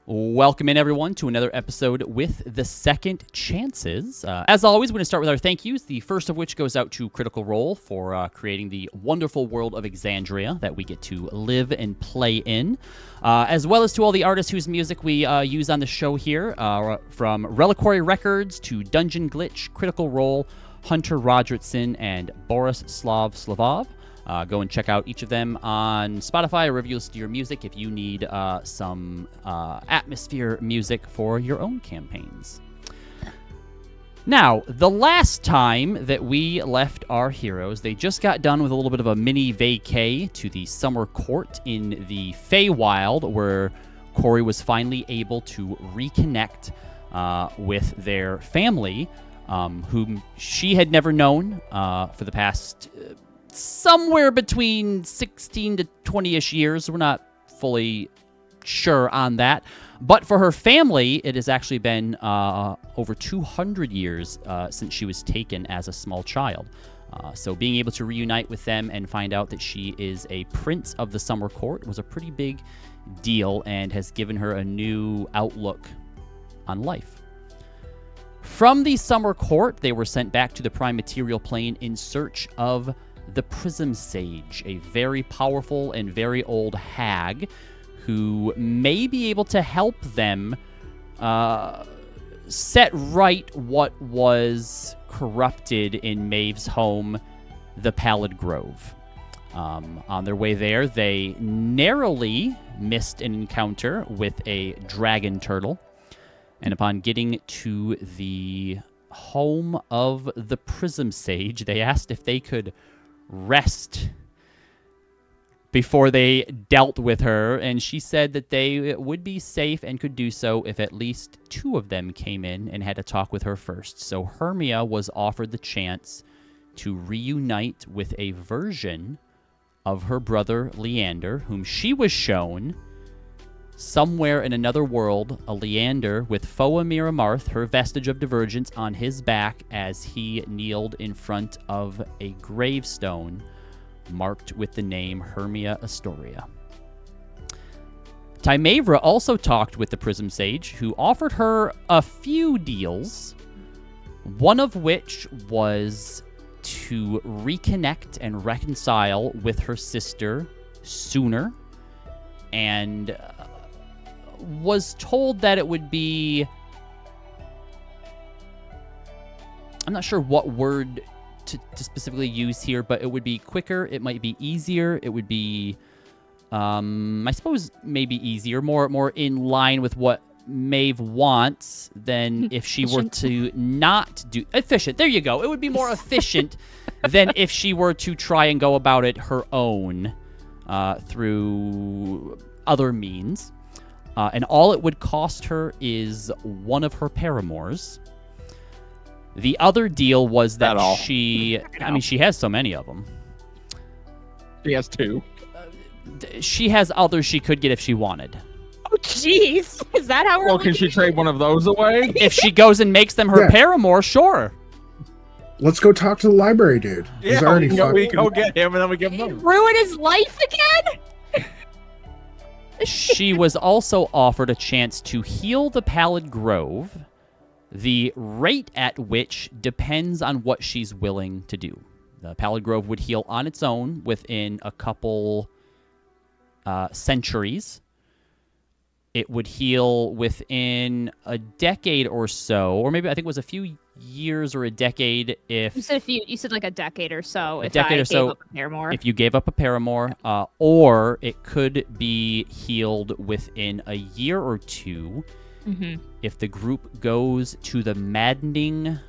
Welcome in, everyone, to another episode with the Second Chances. As always, we're going to start with our thank yous, the first of which goes out to Critical Role for creating the wonderful world of Exandria that we get to live and play in, as well as to all the artists whose music we use on the show here, from Reliquary Records to Dungeon Glitch, Critical Role, Hunter Rodgertson, and Boris Slavov. Go and check out each of them on Spotify or wherever you listen to your music if you need some atmosphere music for your own campaigns. Now, the last time that we left our heroes, they just got done with a little bit of a mini vacay to the summer court in the Feywild, where Corey was finally able to reconnect with their family, whom she had never known for the past... somewhere between 16 to 20-ish years. We're not fully sure on that. But for her family, it has actually been over 200 years since she was taken as a small child. So being able to reunite with them and find out that she is a prince of the Summer Court was a pretty big deal and has given her a new outlook on life. From the Summer Court, they were sent back to the Prime Material Plane in search of the Prism Sage, a very powerful and very old hag who may be able to help them set right what was corrupted in Maeve's home, the Pallid Grove. On their way there, they narrowly missed an encounter with a dragon turtle, and upon getting to the home of the Prism Sage, they asked if they could rest before they dealt with her, and she said that they would be safe and could do so if at least two of them came in and had a talk with her first. So Hermia was offered the chance to reunite with a version of her brother Leander, whom she was shown somewhere in another world, a Leander with Foa Miramarth, her vestige of divergence, on his back as he kneeled in front of a gravestone marked with the name Hermia Astoria. Timavra also talked with the Prism Sage, who offered her a few deals, one of which was to reconnect and reconcile with her sister sooner, and was told that it would be... I'm not sure what word to specifically use here, but it would be quicker, it might be easier, it would be, I suppose maybe easier, more in line with what Maeve wants than if she were to not do... Efficient, there you go. It would be more efficient than if she were to try and go about it her own through other means. And all it would cost her is one of her paramours. The other deal was that she... I mean, she has so many of them. She has two. She has others she could get if she wanted. Oh, jeez. Is that how we're... Well, can she trade one of those away? If she goes and makes them her paramour, sure. Let's go talk to the library dude. He's already we go get him and then we give him... Ruin his life again? She was also offered a chance to heal the Pallid Grove, the rate at which depends on what she's willing to do. The Pallid Grove would heal on its own within a couple centuries. It would heal within a decade or so, or maybe I think it was a few years or a decade if... You said like a decade or so. If I gave up a paramour. If you gave up a paramour, or it could be healed within a year or two if the group goes to the maddening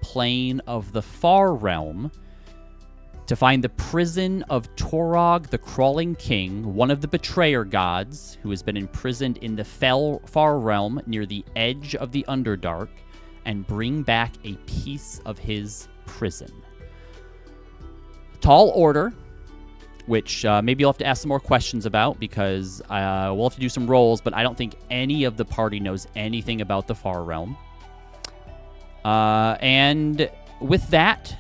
plane of the Far Realm to find the prison of Torog the Crawling King, one of the betrayer gods who has been imprisoned in the Far Realm near the edge of the Underdark, and bring back a piece of his prison. Tall order, which maybe you'll have to ask some more questions about because we'll have to do some rolls, but I don't think any of the party knows anything about the Far Realm. And with that...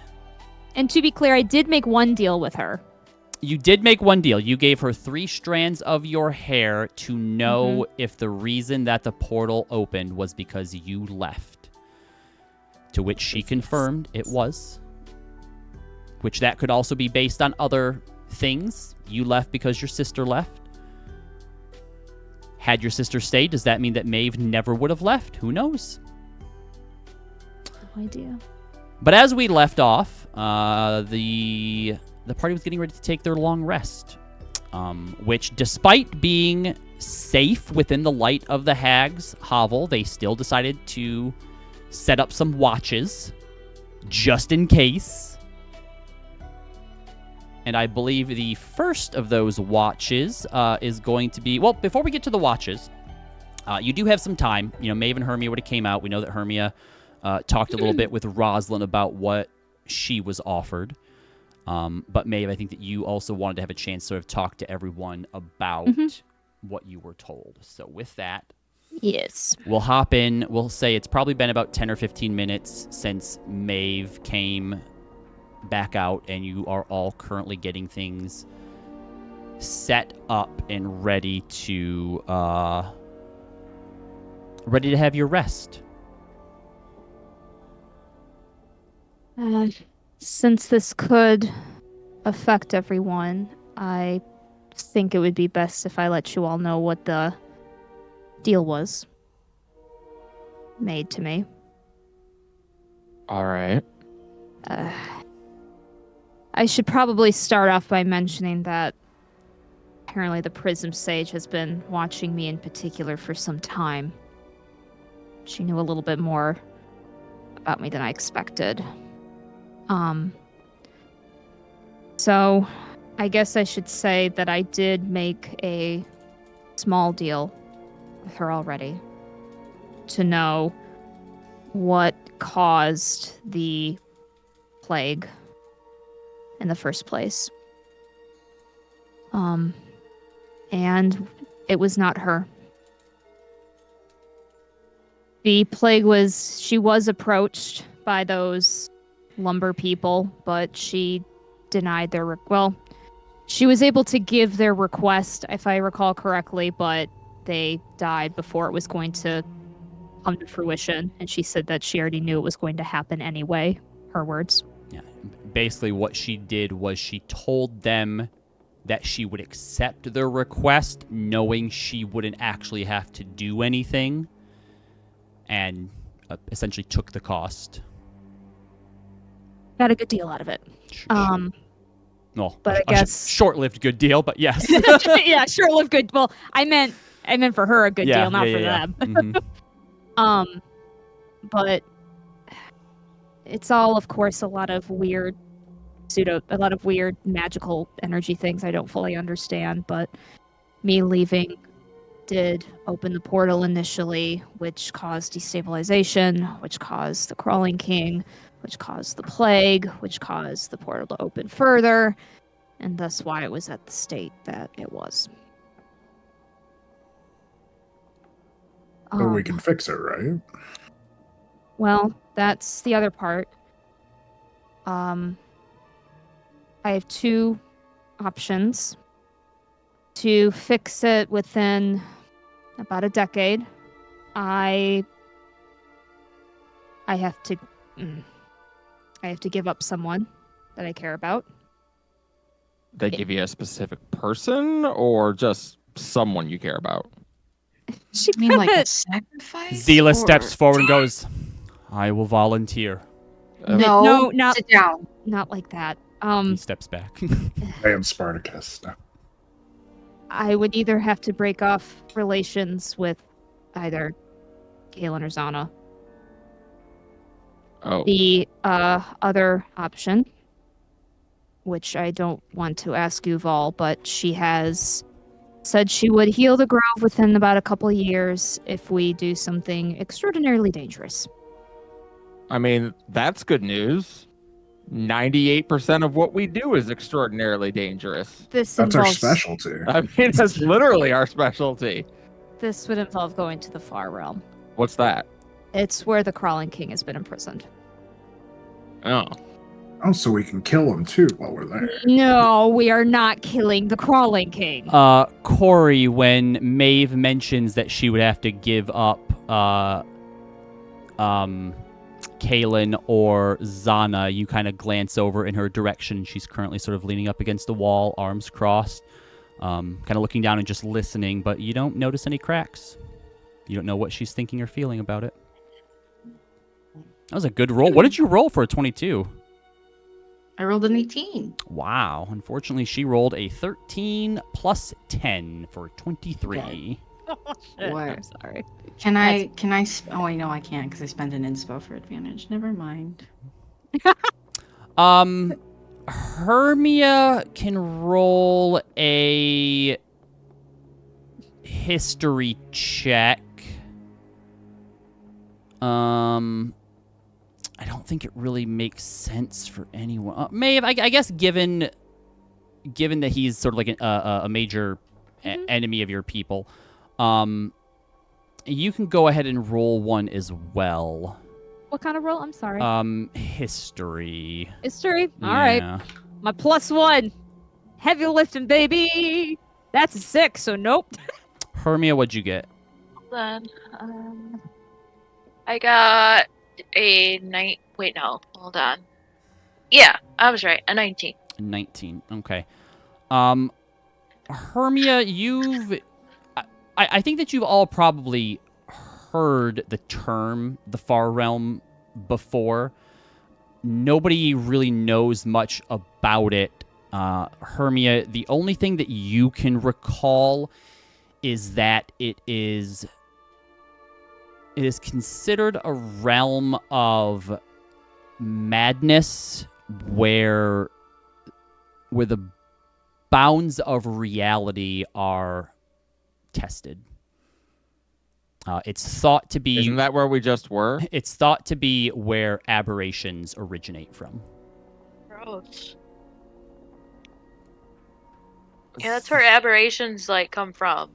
And to be clear, I did make one deal with her. You did make one deal. You gave her 3 strands of your hair to know if the reason that the portal opened was because you left. To which she confirmed it was. Which that could also be based on other things. You left because your sister left. Had your sister stayed, does that mean that Maeve never would have left? Who knows? No idea. But as we left off, the party was getting ready to take their long rest, which, despite being safe within the light of the hag's hovel, they still decided to set up some watches, just in case. And I believe the first of those watches is going to be... Well, before we get to the watches, you do have some time. You know, Maeve and Hermia would have came out. We know that Hermia talked a little bit with Rosalind about what she was offered. But Maeve, I think that you also wanted to have a chance to sort of talk to everyone about what you were told. So with that, Yes. we'll hop in. We'll say it's probably been about 10 or 15 minutes since Maeve came back out, and you are all currently getting things set up and ready to have your rest. Since this could affect everyone, I think it would be best if I let you all know what the deal was made to me. All right. I should probably start off by mentioning that apparently the Prism Sage has been watching me in particular for some time. She knew a little bit more about me than I expected. So I guess I should say that I did make a small deal with her already to know what caused the plague in the first place. And it was not her. The plague she was approached by those lumber people, but she denied their she was able to give their request, if I recall correctly, but they died before it was going to come to fruition, and she said that she already knew it was going to happen anyway, her words. Yeah. Basically, what she did was she told them that she would accept their request, knowing she wouldn't actually have to do anything, and essentially took the cost. Got a good deal out of it. Well, but I guess short-lived good deal, but yes. Yeah, short-lived good. Well, I meant for her a good deal, not for them. Mm-hmm. But it's all, of course, a lot of weird magical energy things I don't fully understand. But me leaving did open the portal initially, which caused destabilization, which caused the Crawling King, which caused the plague, which caused the portal to open further, and thus why it was at the state that it was. But we can fix it, right? Well, that's the other part. I have 2 options. To fix it within about a decade, I have to give up someone that I care about. They give you a specific person or just someone you care about? She You mean like a sacrifice? Zila or- steps forward and goes, I will volunteer. No, not sit down. not like that. He steps back. I am Spartacus. No. I would either have to break off relations with either Galen or Zana. Oh. The other option, which I don't want to ask Yuval, but she has said she would heal the grove within about a couple of years if we do something extraordinarily dangerous. I mean, that's good news. 98% of what we do is extraordinarily dangerous. That's our specialty. I mean, that's literally our specialty. This would involve going to the Far Realm. What's that? It's where the Crawling King has been imprisoned. Oh. Oh, so we can kill him too while we're there. No, we are not killing the Crawling King. Corey, when Maeve mentions that she would have to give up, Kaylin or Zana, you kind of glance over in her direction. She's currently sort of leaning up against the wall, arms crossed, kind of looking down and just listening, but you don't notice any cracks. You don't know what she's thinking or feeling about it. That was a good roll. What did you roll for a 22? I rolled an 18. Wow. Unfortunately, she rolled a 13 plus 10 for 23. Okay. Shit, What? I'm sorry. Can I? Oh, I know I can't because I spent an inspo for advantage. Never mind. Hermia can roll a history check. I don't think it really makes sense for anyone. Maeve, I guess given that he's sort of like a major enemy of your people, you can go ahead and roll one as well. What kind of roll? I'm sorry. History. History? Yeah. All right. My +1. Heavy lifting, baby. That's a 6, so nope. Hermia, what'd you get? Hold on. I got a Wait, no. Hold on. Yeah, I was right. A 19. 19. Okay. Hermia, I think that you've all probably heard the term the Far Realm before. Nobody really knows much about it. Hermia, the only thing that you can recall is that it is considered a realm of madness where the bounds of reality are tested. It's thought to be... Isn't that where we just were? It's thought to be where aberrations originate from. Gross. Yeah, that's where aberrations come from.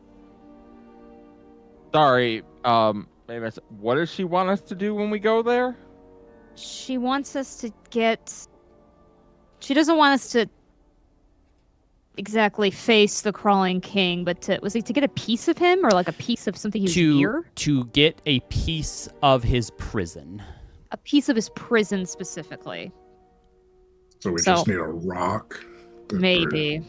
Sorry, maybe what does she want us to do when we go there? She wants us to get... She doesn't want us to exactly face the Crawling King, but to get a piece of him, or like a piece of something he was near? To get a piece of his prison. A piece of his prison specifically. So we just need a rock. Maybe.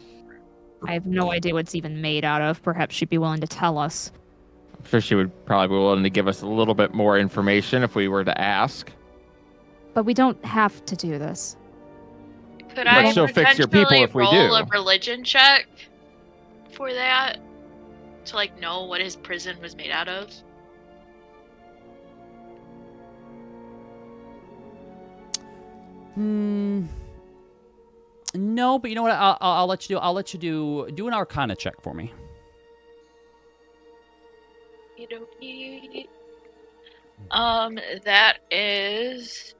I have no idea what it's even made out of. Perhaps she'd be willing to tell us. I'm sure she would probably be willing to give us a little bit more information if we were to ask. But we don't have to do this. Could But I she'll fix your people potentially if we roll do. a religion check for that? To know what his prison was made out of? No, but you know what? I'll let you do. I'll let you do an Arcana check for me. Okey-dokey. That is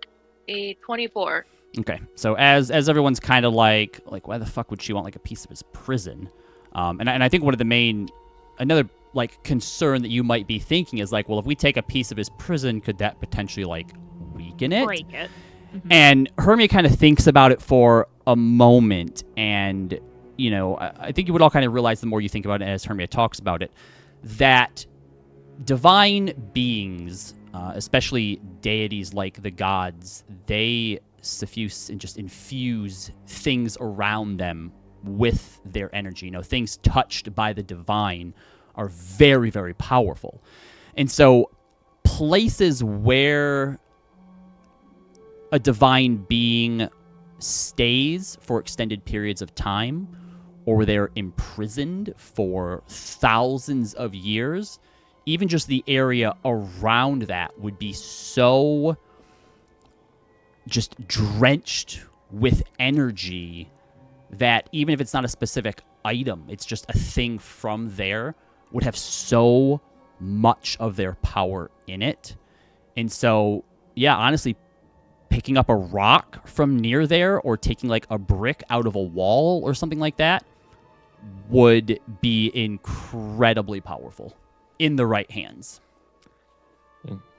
a 24. Okay, so as everyone's kind of like why the fuck would she want a piece of his prison? And I think one of the another concern that you might be thinking is well, if we take a piece of his prison, could that potentially weaken it? Break it. Mm-hmm. And Hermia kind of thinks about it for a moment, and I think you would all kind of realize the more you think about it as Hermia talks about it, that divine beings, especially deities like the gods, they suffuse and just infuse things around them with their energy. Things touched by the divine are very, very powerful. And so places where a divine being stays for extended periods of time, or they're imprisoned for thousands of years, even just the area around that would be so just drenched with energy that even if it's not a specific item, it's just a thing from there, would have so much of their power in it. And so, yeah, honestly, picking up a rock from near there or taking a brick out of a wall or something like that would be incredibly powerful in the right hands.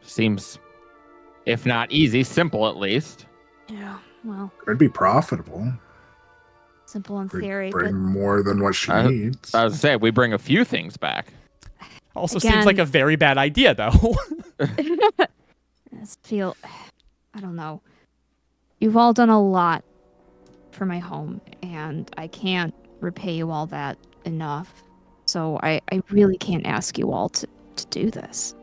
Seems, if not easy, simple at least. Yeah. Well, Could be profitable. simple in Bring, theory, bring but more than what she I- needs. I was gonna say we bring a few things back. Also Again- seems like a very bad idea, though. I just feel, I don't know. You've all done a lot for my home, and I can't repay you all that enough. So I really can't ask you all to do this.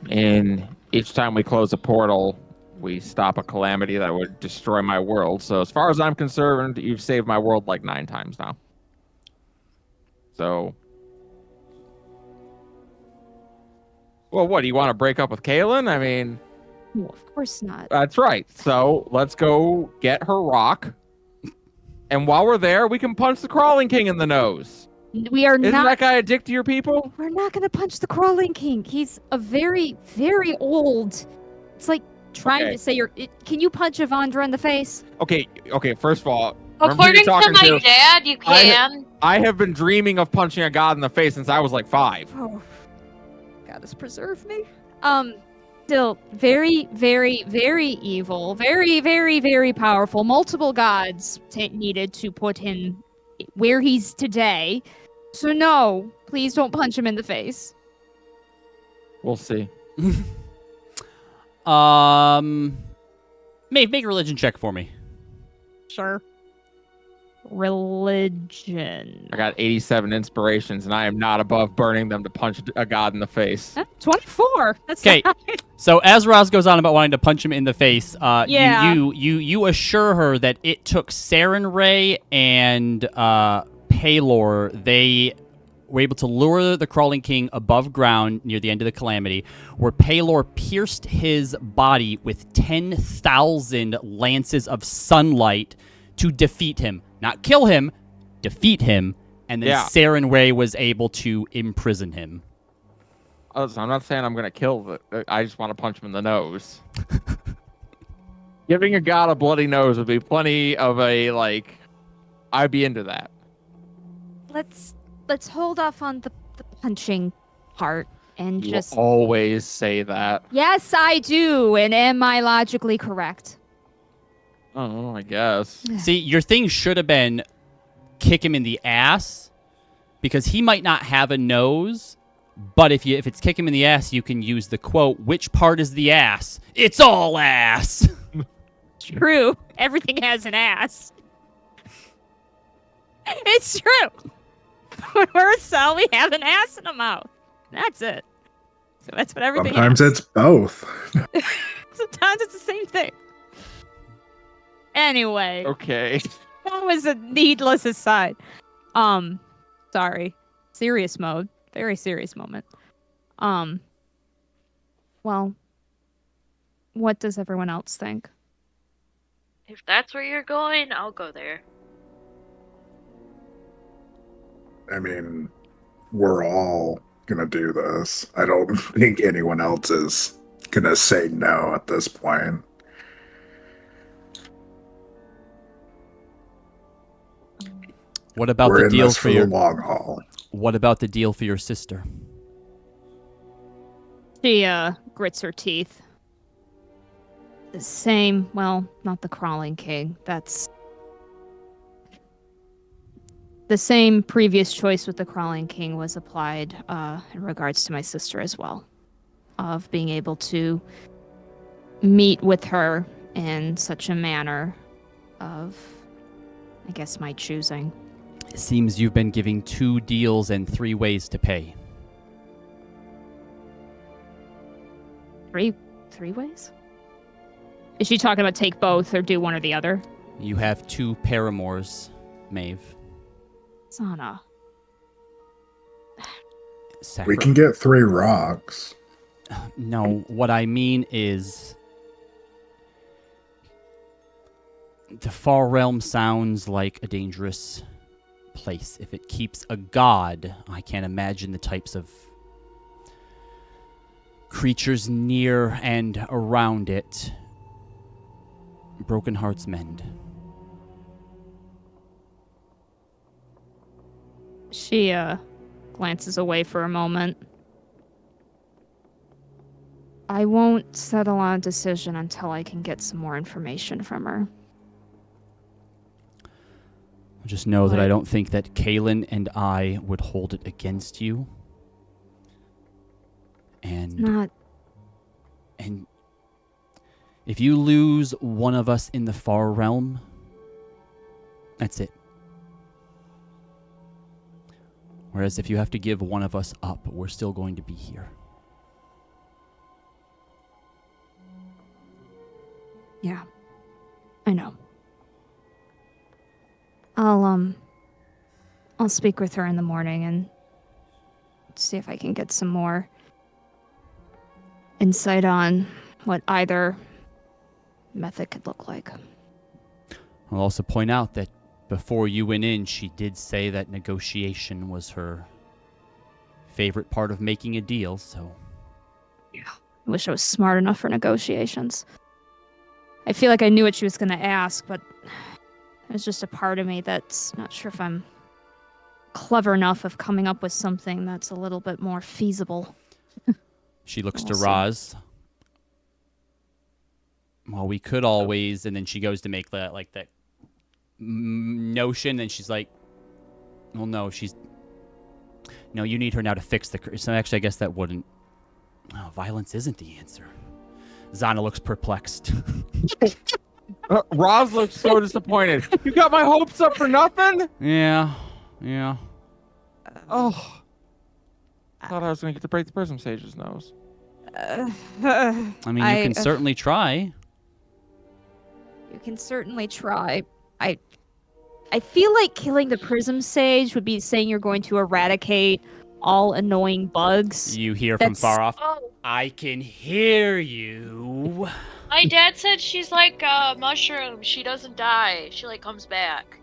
And each time we close a portal, we stop a calamity that would destroy my world. So as far as I'm concerned, you've saved my world like 9 times now. So, well, what do you want to break up with Kaylin? I mean, No, of course not. that's right. So let's go get her rock. And while we're there, we can punch the Crawling King in the nose. We are Isn't not. that guy a dick to your people? We're not gonna punch the Crawling King. He's a very, very old. It's like trying Okay. to say can you punch Evandra in the face? Okay. First of all, remember who you're According to talking my dad, you can. I have been dreaming of punching a god in the face since I was like 5. Oh, God has preserved me. Still very, very, very evil. Very, very, very powerful. Multiple gods needed to put him where he's today. So no, please don't punch him in the face. We'll see. Make a religion check for me. Sure. Religion. I got 87 inspirations, and I am not above burning them to punch a god in the face. 24. That's 'Kay. not- So as Roz goes on about wanting to punch him in the face, Yeah. you assure her that it took Saren Ray and Paylor. They were able to lure the Crawling King above ground near the end of the calamity, where Paylor pierced his body with 10,000 lances of sunlight to defeat him. Not kill him, defeat him, and then Yeah. Saren Ray was able to imprison him. I'm not saying I'm going to kill I just want to punch him in the nose. Giving a god a bloody nose would be plenty of a, I'd be into that. Let's hold off on the punching part and You just. always say that. Yes, I do. And am I logically correct? Oh, I guess. See, your thing should have been kick him in the ass, because he might not have a nose, but if it's kick him in the ass, you can use the quote, "Which part is the ass? It's all ass." True. Everything has an ass. It's true. When we're a cell, we have an ass and a mouth. That's it. So that's what everything Sometimes has. it's both. Sometimes it's the same thing. Anyway, Okay. that was a needless aside. Sorry. Serious mode. Very serious moment. Well, what does everyone else think? If that's where you're going, I'll go there. I mean, we're all gonna do this. I don't think anyone else is gonna say no at this point. What about We're the in deal this for for your? the long haul. What about the deal for your sister? She grits her teeth. The same, well, not the Crawling King. That's the same previous choice with the Crawling King was applied in regards to my sister as well. Of being able to meet with her in such a manner of, I guess, my choosing. It seems you've been giving 2 deals and 3 ways to pay. Three ways? Is she talking about take both or do one or the other? You have 2 paramours, Maeve. Sana. We can get 3 rocks. No, what I mean is, the Far Realm sounds like a dangerous place. If it keeps a god, I can't imagine the types of creatures near and around it. Broken hearts mend. She glances away for a moment. I won't settle on a decision until I can get some more information from her. Just know that What? I don't think that Kaylin and I would hold it against you. And if you lose one of us in the far realm, that's it. Whereas if you have to give one of us up, we're still going to be here. Yeah, I know. I'll speak with her in the morning and see if I can get some more insight on what either method could look like. I'll also point out that before you went in, she did say that negotiation was her favorite part of making a deal, so... I wish I was smart enough for negotiations. I feel like I knew what she was going to ask, but there's just a part of me that's not sure if I'm clever enough of coming up with something that's a little bit more feasible. She looks to We'll see. Roz. Well, we could always... And then she goes to make that, like, that notion, and she's like, well, no, no, you need her now to fix the... So actually, I guess that wouldn't... Oh, violence isn't the answer. Zana looks perplexed. Roz looks so disappointed. You got my hopes up for nothing? Yeah. Oh. Thought I was going to get to break the Prism Sage's nose. I mean, you can certainly try. You can certainly try. I feel like killing the Prism Sage would be saying you're going to eradicate all annoying bugs. You hear from far off. Oh, I can hear you. my dad said she's like a mushroom. She doesn't die. She like comes back.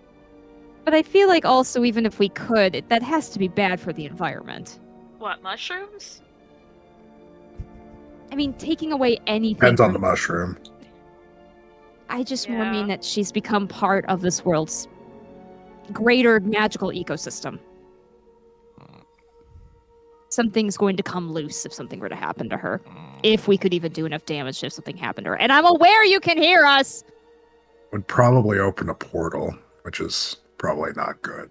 But I feel like also, even if we could, that has to be bad for the environment. What, mushrooms? I mean, taking away anything. Depends on the from- mushroom. I just more Yeah. mean that she's become part of this world's greater magical ecosystem. Something's going to come loose if something were to happen to her. If we could even do enough damage if something happened to her. And I'm aware you can hear us! Would probably open a portal, which is probably not good.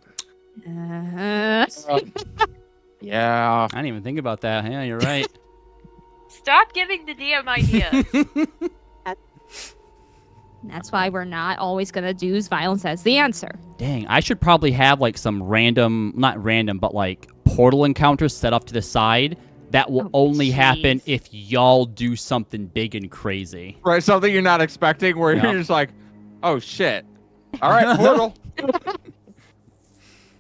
Yeah. I didn't even think about that. Yeah, you're right. Stop giving the DM ideas. That's why we're not always going to use violence as the answer. Dang, I should probably have like some random, not random, but like portal encounters set off to the side that will Oh, only happen jeez. if y'all do something big and crazy. Right, something you're not expecting where Yep. you're just like, oh shit. All right, portal.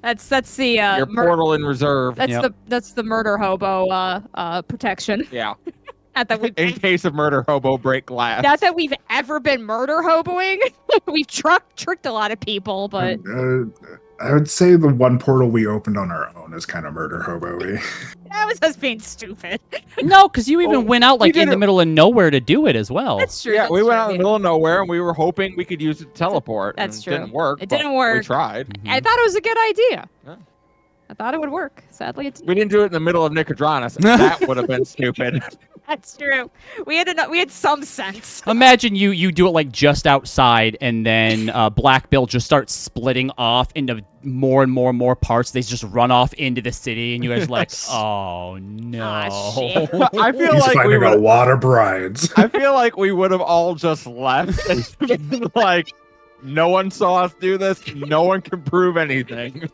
That's the Your portal in reserve. that's the murder hobo protection. Yeah. Not that In case of murder hobo break glass. not that we've ever been murder hoboing. We've tricked a lot of people, but I would say the one portal we opened on our own is kind of murder hobo-y. that was us being stupid. No, because you even Oh, went out we like in did the it- middle of nowhere to do it as well. That's true. Yeah, that's we went true. out in the middle of nowhere and we were hoping we could use it to teleport. That's and true. It didn't work. It but didn't work. We tried. Mhm. I thought it was a good idea. Yeah. I thought it would work. Sadly, it didn't. We didn't do it in the middle of Nicodranus. That would have been stupid. That's true. We had some sense. Imagine you do it like just outside, and then Black Bill just starts splitting off into more and more and more parts. They just run off into the city, and you guys are like, oh no. Ah, shit. I feel He's like we finding a would. lot of brides. I feel like we would have all just left and been like, no one saw us do this. No one can prove anything.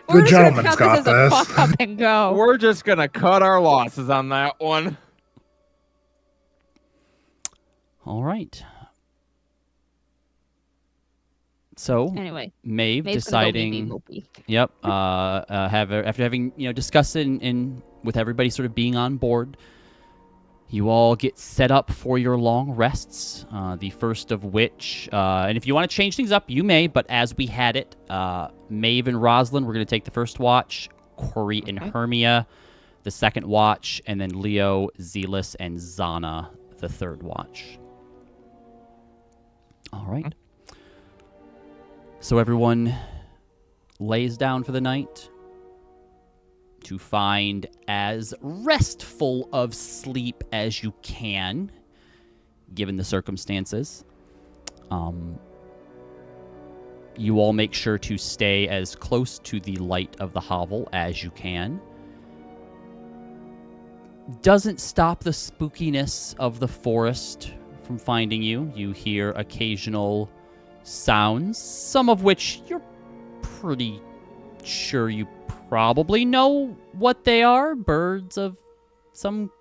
We're just gonna gentleman's count got as a this. fuck up and go. We're just gonna cut our losses on that one. All right. So, Anyway, Maeve Maeve's gonna go deciding. weepy-whoopy. Yep. After having discussed it in with everybody sort of being on board, you all get set up for your long rests. The first of which, and if you want to change things up, you may. But as we had it, Maeve and Rosalind, we're going to take the first watch. Corey and Hermia, the second watch, and then Leo, Zealous, and Zana, the third watch. All right. So everyone lays down for the night. to find as restful of sleep as you can, given the circumstances. You all make sure to stay as close to the light of the hovel as you can. Doesn't stop the spookiness of the forest from finding you. You hear occasional sounds, some of which you're pretty sure you probably know what they are. Birds of some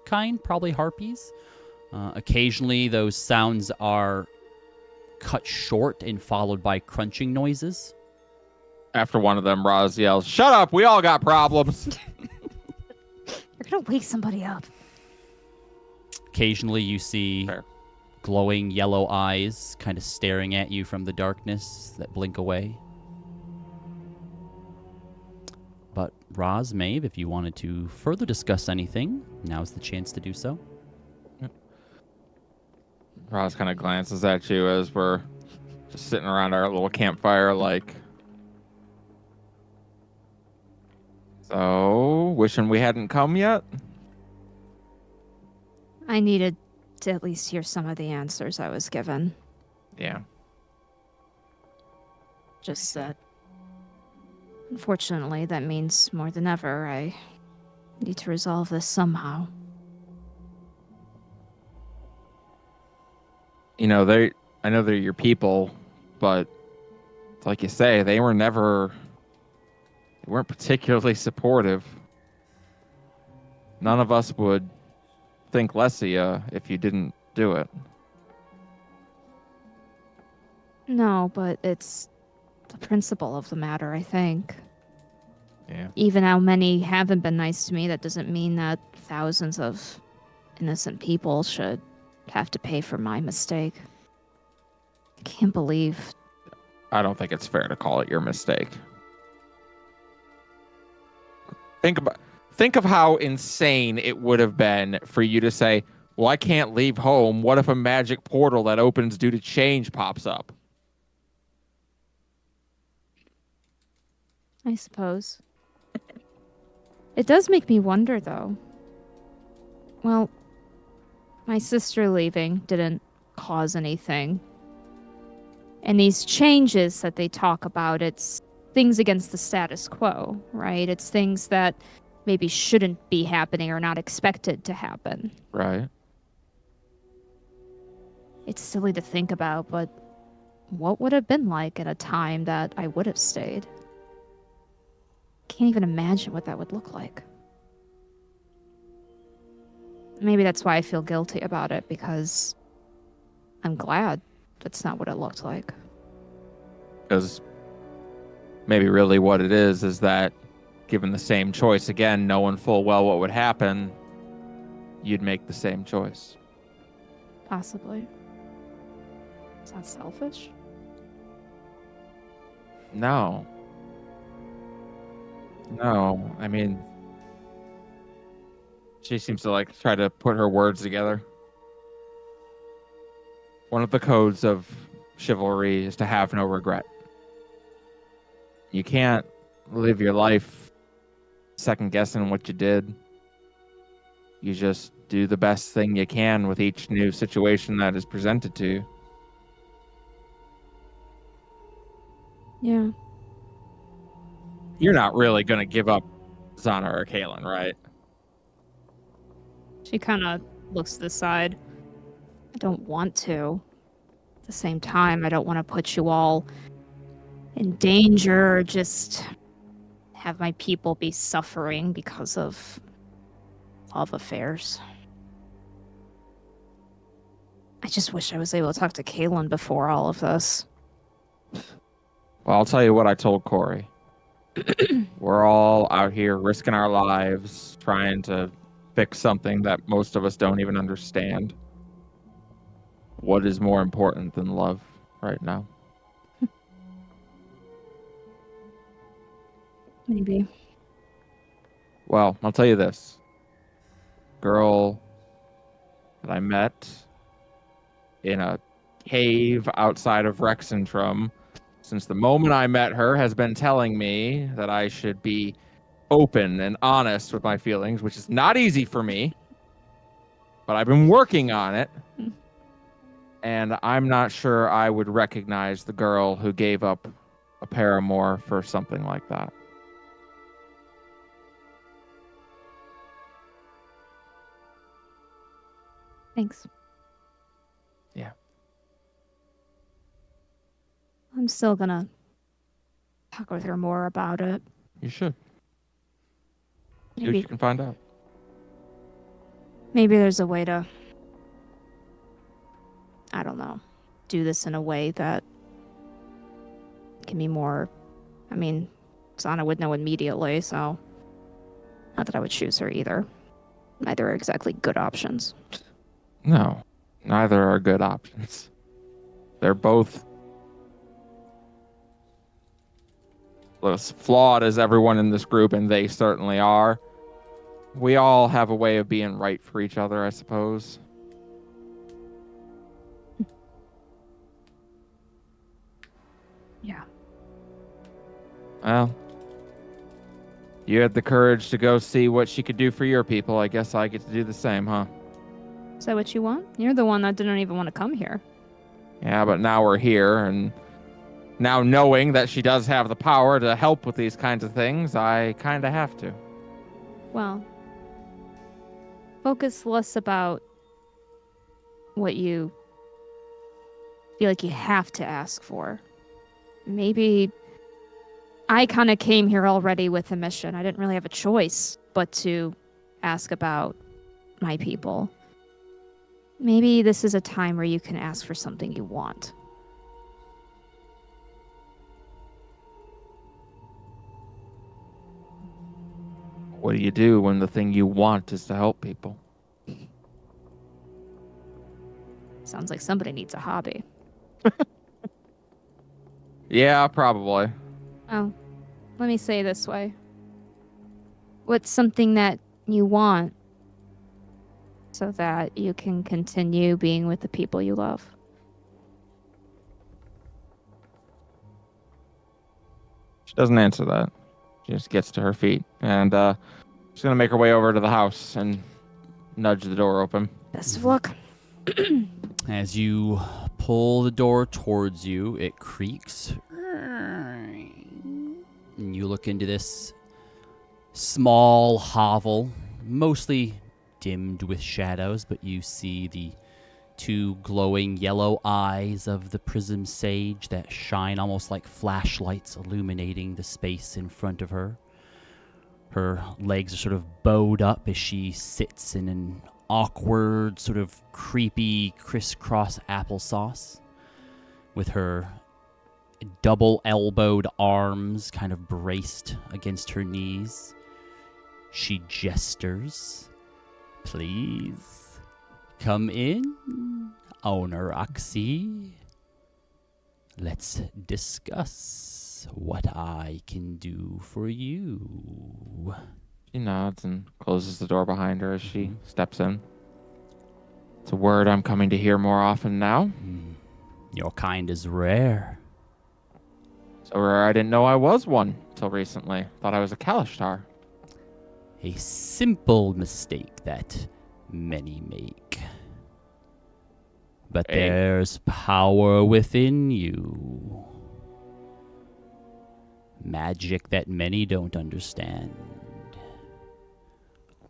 kind, probably harpies. Occasionally, those sounds are cut short and followed by crunching noises. After one of them, Roz yells, "Shut up! We all got problems." You're gonna wake somebody up. Occasionally, you see Fair. glowing yellow eyes kind of staring at you from the darkness that blink away. But Roz, Maeve, if you wanted to further discuss anything, now's the chance to do so. Roz kind of glances at you as we're just sitting around our little campfire, like, so, wishing we hadn't come yet? I needed to at least hear some of the answers I was given. Yeah. Just that, unfortunately, that means more than ever I need to resolve this somehow. You know, I know they're your people, but like you say, they weren't particularly supportive. None of us would think less of you if you didn't do it. No, but it's the principle of the matter, I think. Yeah. Even how many haven't been nice to me, that doesn't mean that thousands of innocent people should have to pay for my mistake. I can't believe. I don't think it's fair to call it your mistake. Think of how insane it would have been for you to say, "Well, I can't leave home. What if a magic portal that opens due to change pops up?" I suppose. It does make me wonder, though. Well, my sister leaving didn't cause anything. And these changes that they talk about, it's things against the status quo, right? It's things that maybe shouldn't be happening or not expected to happen. Right. It's silly to think about, but what would it have been like at a time that I would have stayed? Can't even imagine what that would look like. Maybe that's why I feel guilty about it, because I'm glad that's not what it looked like. Because maybe really what it is that given the same choice, again, knowing full well what would happen, you'd make the same choice. Possibly. Is that selfish? No. No. I mean, she seems to like try to put her words together. One of the codes of chivalry is to have no regret. You can't live your life second guessing what you did. You just do the best thing you can with each new situation that is presented to you. Yeah. You're not really going to give up Zana or Kaelin, right? She kind of looks to the side. I don't want to. At the same time, I don't want to put you all in danger or just have my people be suffering because of love affairs. I just wish I was able to talk to Kaelin before all of this. Well, I'll tell you what I told Corey. We're all out here risking our lives, trying to fix something that most of us don't even understand. What is more important than love right now? Maybe. Well, I'll tell you this. Girl that I met in a cave outside of Rexentrum, since the moment I met her, has been telling me that I should be open and honest with my feelings, which is not easy for me, but I've been working on it. And I'm not sure I would recognize the girl who gave up a paramour for something like that. Thanks. Yeah. I'm still gonna talk with her more about it. You should. See what Maybe, you can find out. maybe there's a way to, I don't know, do this in a way that can be more. I mean, Sana would know immediately, so not that I would choose her either. Neither are exactly good options. No, neither are good options. They're both as flawed as everyone in this group, and they certainly are. We all have a way of being right for each other, I suppose. Yeah. Well, you had the courage to go see what she could do for your people. I guess I get to do the same, huh? Is that what you want? You're the one that didn't even want to come here. Yeah, but now we're here, and now knowing that she does have the power to help with these kinds of things, I kind of have to. Well, focus less about what you feel like you have to ask for. Maybe I kind of came here already with a mission. I didn't really have a choice but to ask about my people. Maybe this is a time where you can ask for something you want. What do you do when the thing you want is to help people? Sounds like somebody needs a hobby. Yeah, probably. Oh, let me say it this way. What's something that you want so that you can continue being with the people you love? She doesn't answer that. She just gets to her feet, and she's gonna make her way over to the house and nudge the door open. Best of luck. As you pull the door towards you, it creaks. And you look into this small hovel, mostly dimmed with shadows, but you see the two glowing yellow eyes of the Prism Sage that shine almost like flashlights, illuminating the space in front of her. Her legs are sort of bowed up as she sits in an awkward, sort of creepy, crisscross applesauce, with her double-elbowed arms kind of braced against her knees. She gestures. Please, come in, Owner Oxy. Let's discuss what I can do for you. She nods and closes the door behind her as she steps in. It's a word I'm coming to hear more often now. Your kind is rare. So rare I didn't know I was one till recently. Thought I was a Kalishtar. A simple mistake that many make. But Hey. there's power within you. Magic that many don't understand.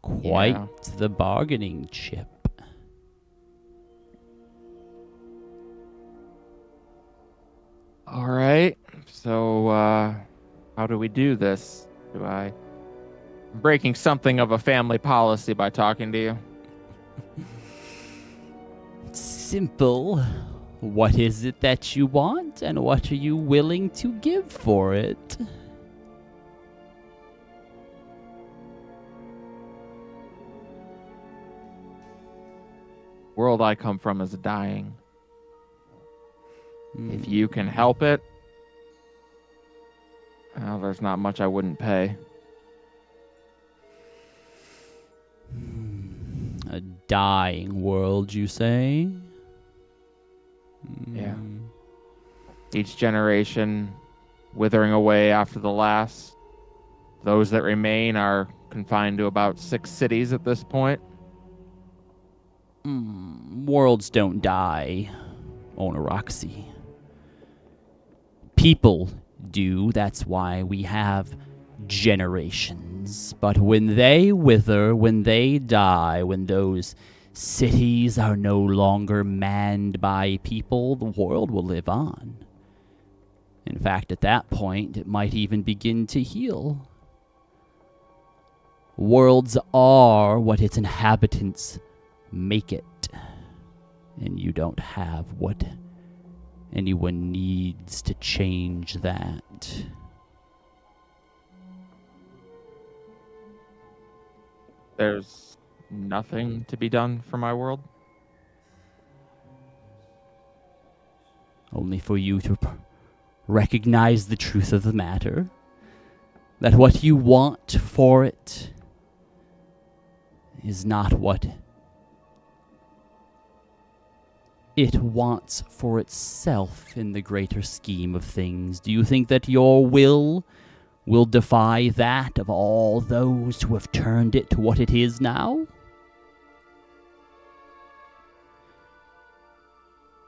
Quite the bargaining chip. All right. So, how do we do this? I'm breaking something of a family policy by talking to you. Simple. What is it that you want, and what are you willing to give for it? World I come from is dying. If you can help it, well, there's not much I wouldn't pay. A dying world, you say? Yeah. Each generation withering away after the last. Those that remain are confined to about 6 cities at this point. Worlds don't die, Onaroxy. People do. That's why we have generations. But when they wither, when they die, when those cities are no longer manned by people, the world will live on. In fact, at that point, it might even begin to heal. Worlds are what its inhabitants make it. And you don't have what anyone needs to change that. There's nothing to be done for my world. Only for you to recognize the truth of the matter. That what you want for it is not what it wants for itself in the greater scheme of things. Do you think that your will defy that of all those who have turned it to what it is now?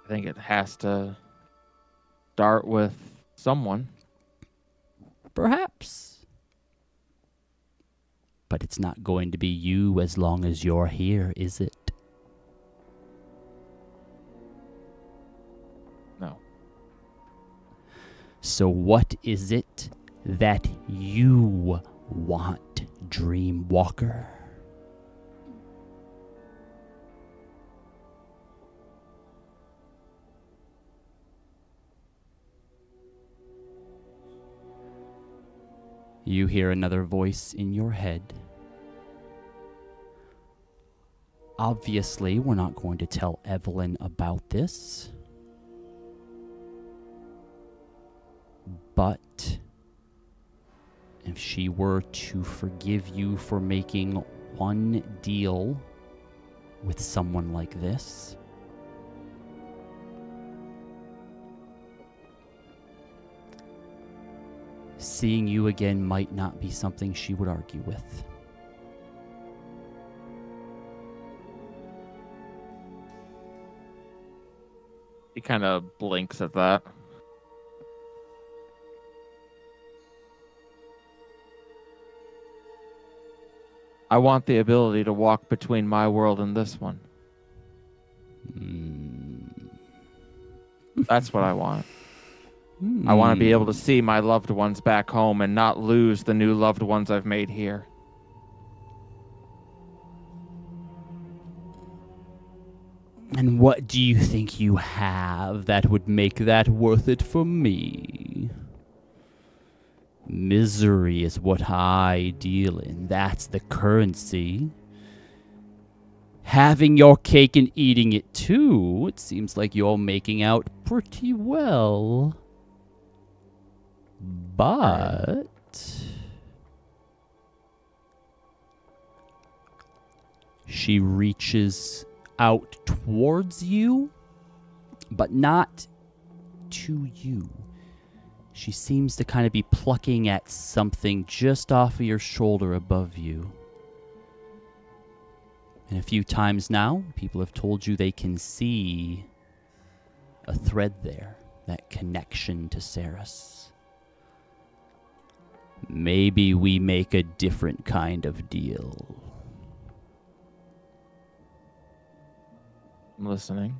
I think it has to start with someone. Perhaps. But it's not going to be you as long as you're here, is it? No. So what is it that you want, Dreamwalker? You hear another voice in your head. Obviously, we're not going to tell Evelyn about this. But if she were to forgive you for making one deal with someone like this, seeing you again might not be something she would argue with. He kind of blinks at that. I want the ability to walk between my world and this one. That's what I want. I want to be able to see my loved ones back home and not lose the new loved ones I've made here. And what do you think you have that would make that worth it for me? Misery is what I deal in. That's the currency. Having your cake and eating it too, it seems like you're making out pretty well. But she reaches out towards you, but not to you. She seems to kind of be plucking at something just off of your shoulder above you. And a few times now, people have told you they can see a thread there, that connection to Ceres. Maybe we make a different kind of deal. I'm listening.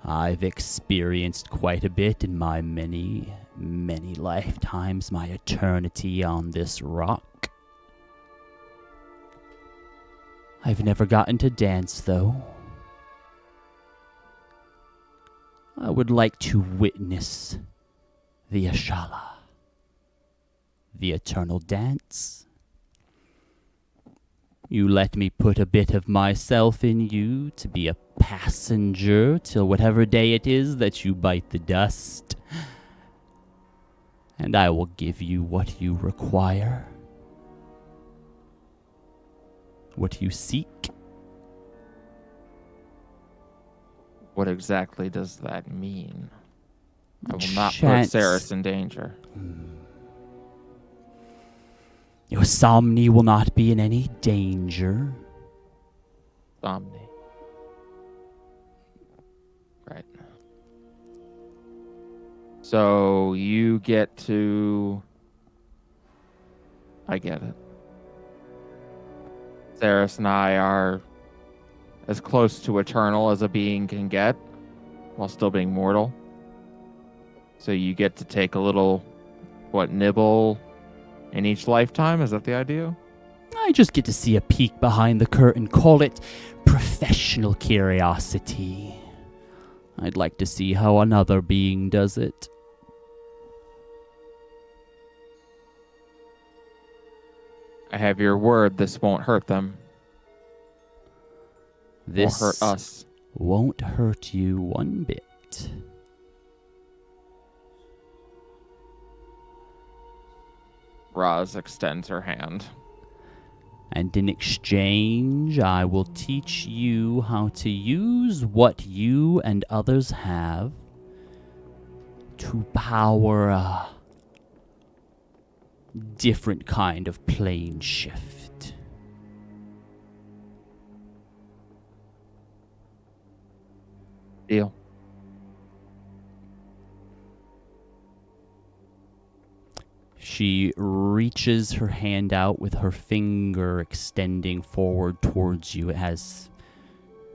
I've experienced quite a bit in my many, many lifetimes, my eternity on this rock. I've never gotten to dance, though. I would like to witness the Ashala, the eternal dance. You let me put a bit of myself in you to be a passenger till whatever day it is that you bite the dust. And I will give you what you require. What you seek. What exactly does that mean? I will not put Ceres in danger. Your Somni will not be in any danger. Somni. Right. So you get to... I get it. Ceres and I are as close to eternal as a being can get while still being mortal. So you get to take a little, nibble in each lifetime? Is that the idea? I just get to see a peek behind the curtain. Call it professional curiosity. I'd like to see how another being does it. I have your word this won't hurt them. This Won't hurt us. won't hurt you one bit. Roz extends her hand. And in exchange, I will teach you how to use what you and others have to power a different kind of plane shift. Deal. She reaches her hand out with her finger extending forward towards you. It has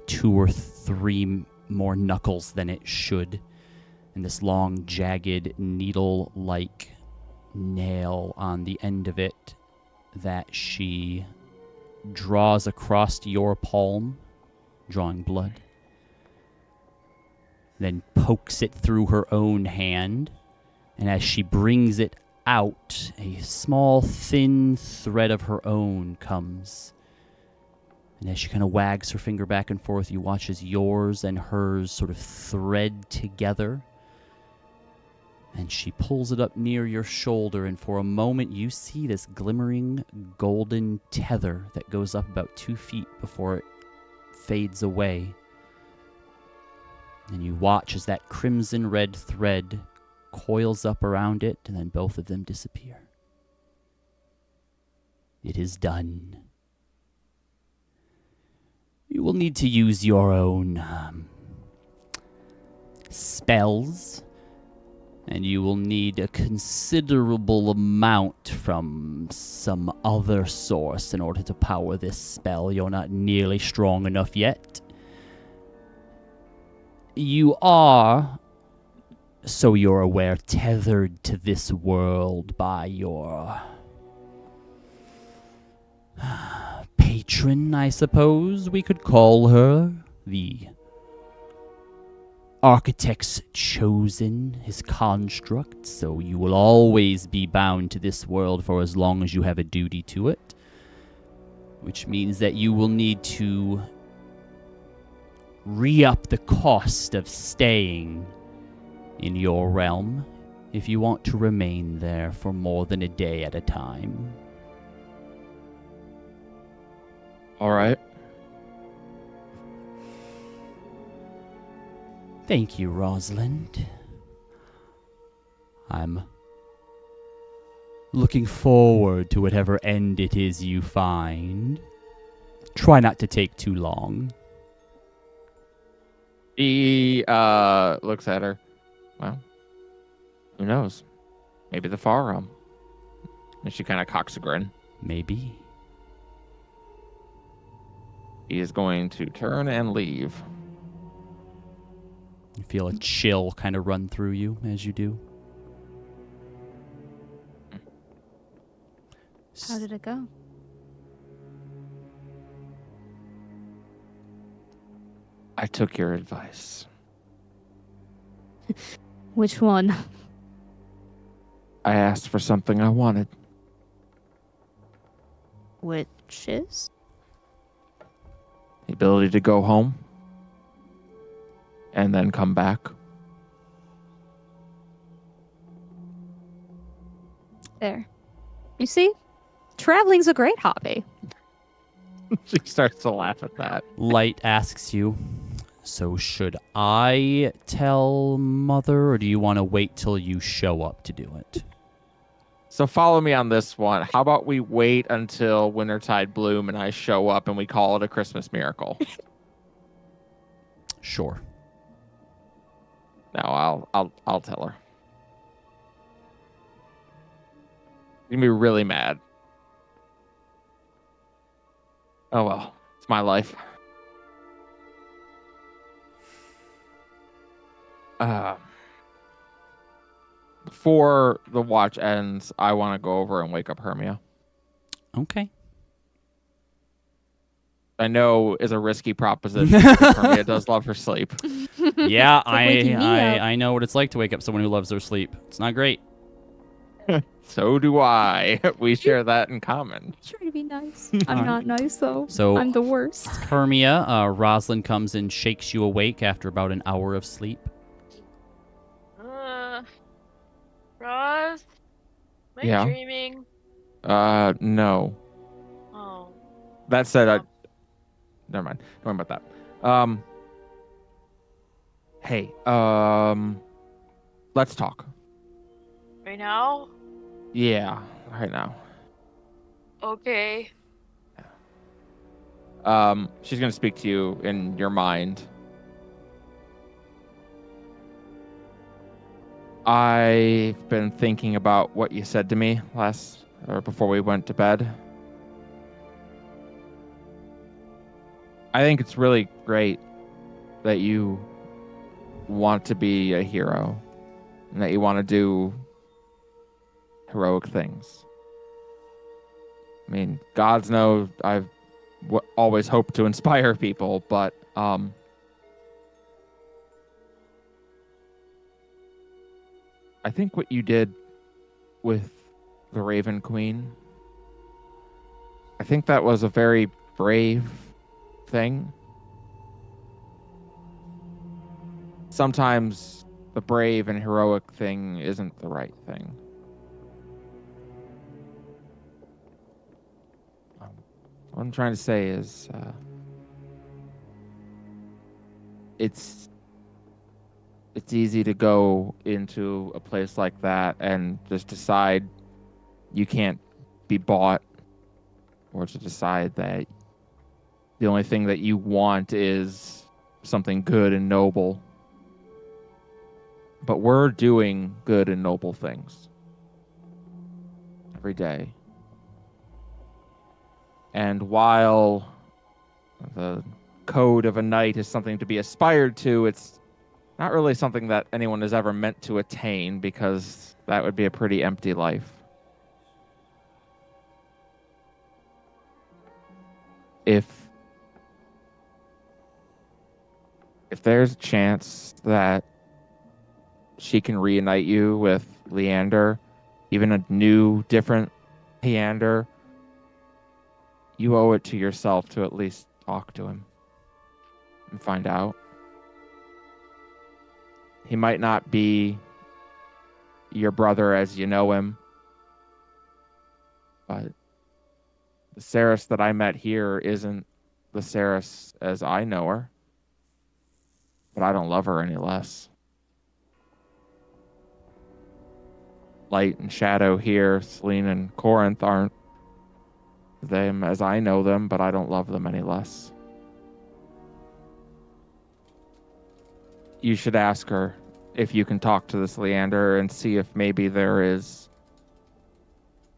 2 or 3 more knuckles than it should, and this long, jagged, needle-like nail on the end of it that she draws across your palm, drawing blood, then pokes it through her own hand, and as she brings it out, a small, thin thread of her own comes. And as she kind of wags her finger back and forth, you watch as yours and hers sort of thread together. And she pulls it up near your shoulder, and for a moment you see this glimmering golden tether that goes up about 2 feet before it fades away. And you watch as that crimson red thread coils up around it, and then both of them disappear. It is done. You will need to use your own spells, and you will need a considerable amount from some other source in order to power this spell. You're not nearly strong enough yet. You are, so you're aware, tethered to this world by your patron, I suppose we could call her. The Architect's chosen, his construct, so you will always be bound to this world for as long as you have a duty to it. Which means that you will need to re-up the cost of staying in your realm if you want to remain there for more than a day at a time. All right. Thank you, Rosalind. I'm looking forward to whatever end it is you find. Try not to take too long. He looks at her. Well, who knows? Maybe the far realm. And she kind of cocks a grin. Maybe. He is going to turn and leave. You feel a chill kind of run through you as you do. How did it go? I took your advice. Which one? I asked for something I wanted. Which is? The ability to go home and then come back. There. You see? Traveling's a great hobby. She starts to laugh at that. Light asks you, so should I tell Mother, or do you want to wait till you show up to do it? So follow me on this one. How about we wait until Wintertide Bloom and I show up and we call it a Christmas miracle? Sure. No, I'll tell her. You're gonna be really mad. Oh well, it's my life. Before the watch ends, I want to go over and wake up Hermia. Okay. I know is a risky proposition because Hermia does love her sleep. Yeah, like waking me up. I know what it's like to wake up someone who loves their sleep. It's not great. So do I. We share that in common. Trying to be nice. All I'm right. not nice though. So I'm the worst. Hermia, Rosalind comes and shakes you awake after about an hour of sleep. Roz? Am I Yeah. dreaming? No. Oh. That said, never mind. Don't worry about that. Hey, let's talk. Right now? Yeah, right now. Okay. She's gonna speak to you in your mind. I've been thinking about what you said to me before we went to bed. I think it's really great that you want to be a hero and that you want to do heroic things. I mean, gods know I've always hoped to inspire people, but I think what you did with the Raven Queen, I think that was a very brave thing. Sometimes the brave and heroic thing isn't the right thing. What I'm trying to say is it's easy to go into a place like that and just decide you can't be bought, or to decide that the only thing that you want is something good and noble. But we're doing good and noble things every day. And while the code of a knight is something to be aspired to, it's not really something that anyone is ever meant to attain, because that would be a pretty empty life. If there's a chance that she can reunite you with Leander, even a new, different Leander, you owe it to yourself to at least talk to him and find out. He might not be your brother as you know him, but the Ceres that I met here isn't the Ceres as I know her. But I don't love her any less. Light and shadow here, Selene and Corinth aren't them as I know them, but I don't love them any less. You should ask her if you can talk to this Leander and see if maybe there is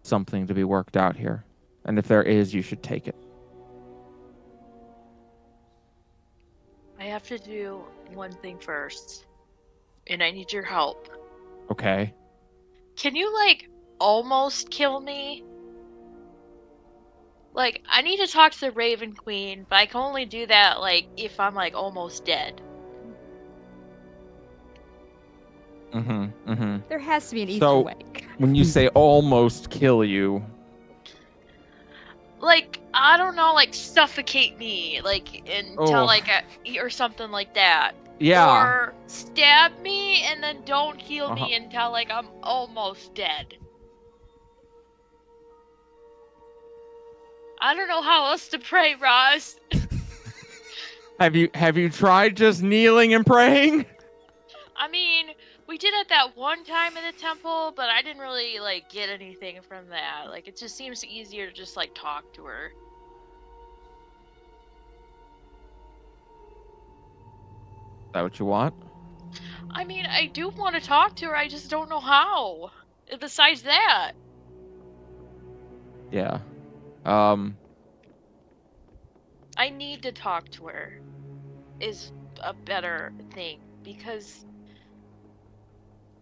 something to be worked out here. And if there is, you should take it. I have to do one thing first. And I need your help. Okay. Can you, almost kill me? I need to talk to the Raven Queen, but I can only do that, if I'm, almost dead. There has to be an easier way. When you say almost kill you, I don't know, suffocate me, until, or something like that. yeah. Or stab me and then don't heal me until, I'm almost dead. I don't know how else to pray, Roz. Have you tried just kneeling and praying? I mean, We did it that one time in the temple, but I didn't really like get anything from that. Like it just seems easier to just like talk to her. Is that what you want? I mean, I do want to talk to her. I just don't know how. Besides that, Yeah. I need to talk to her. Is a better thing because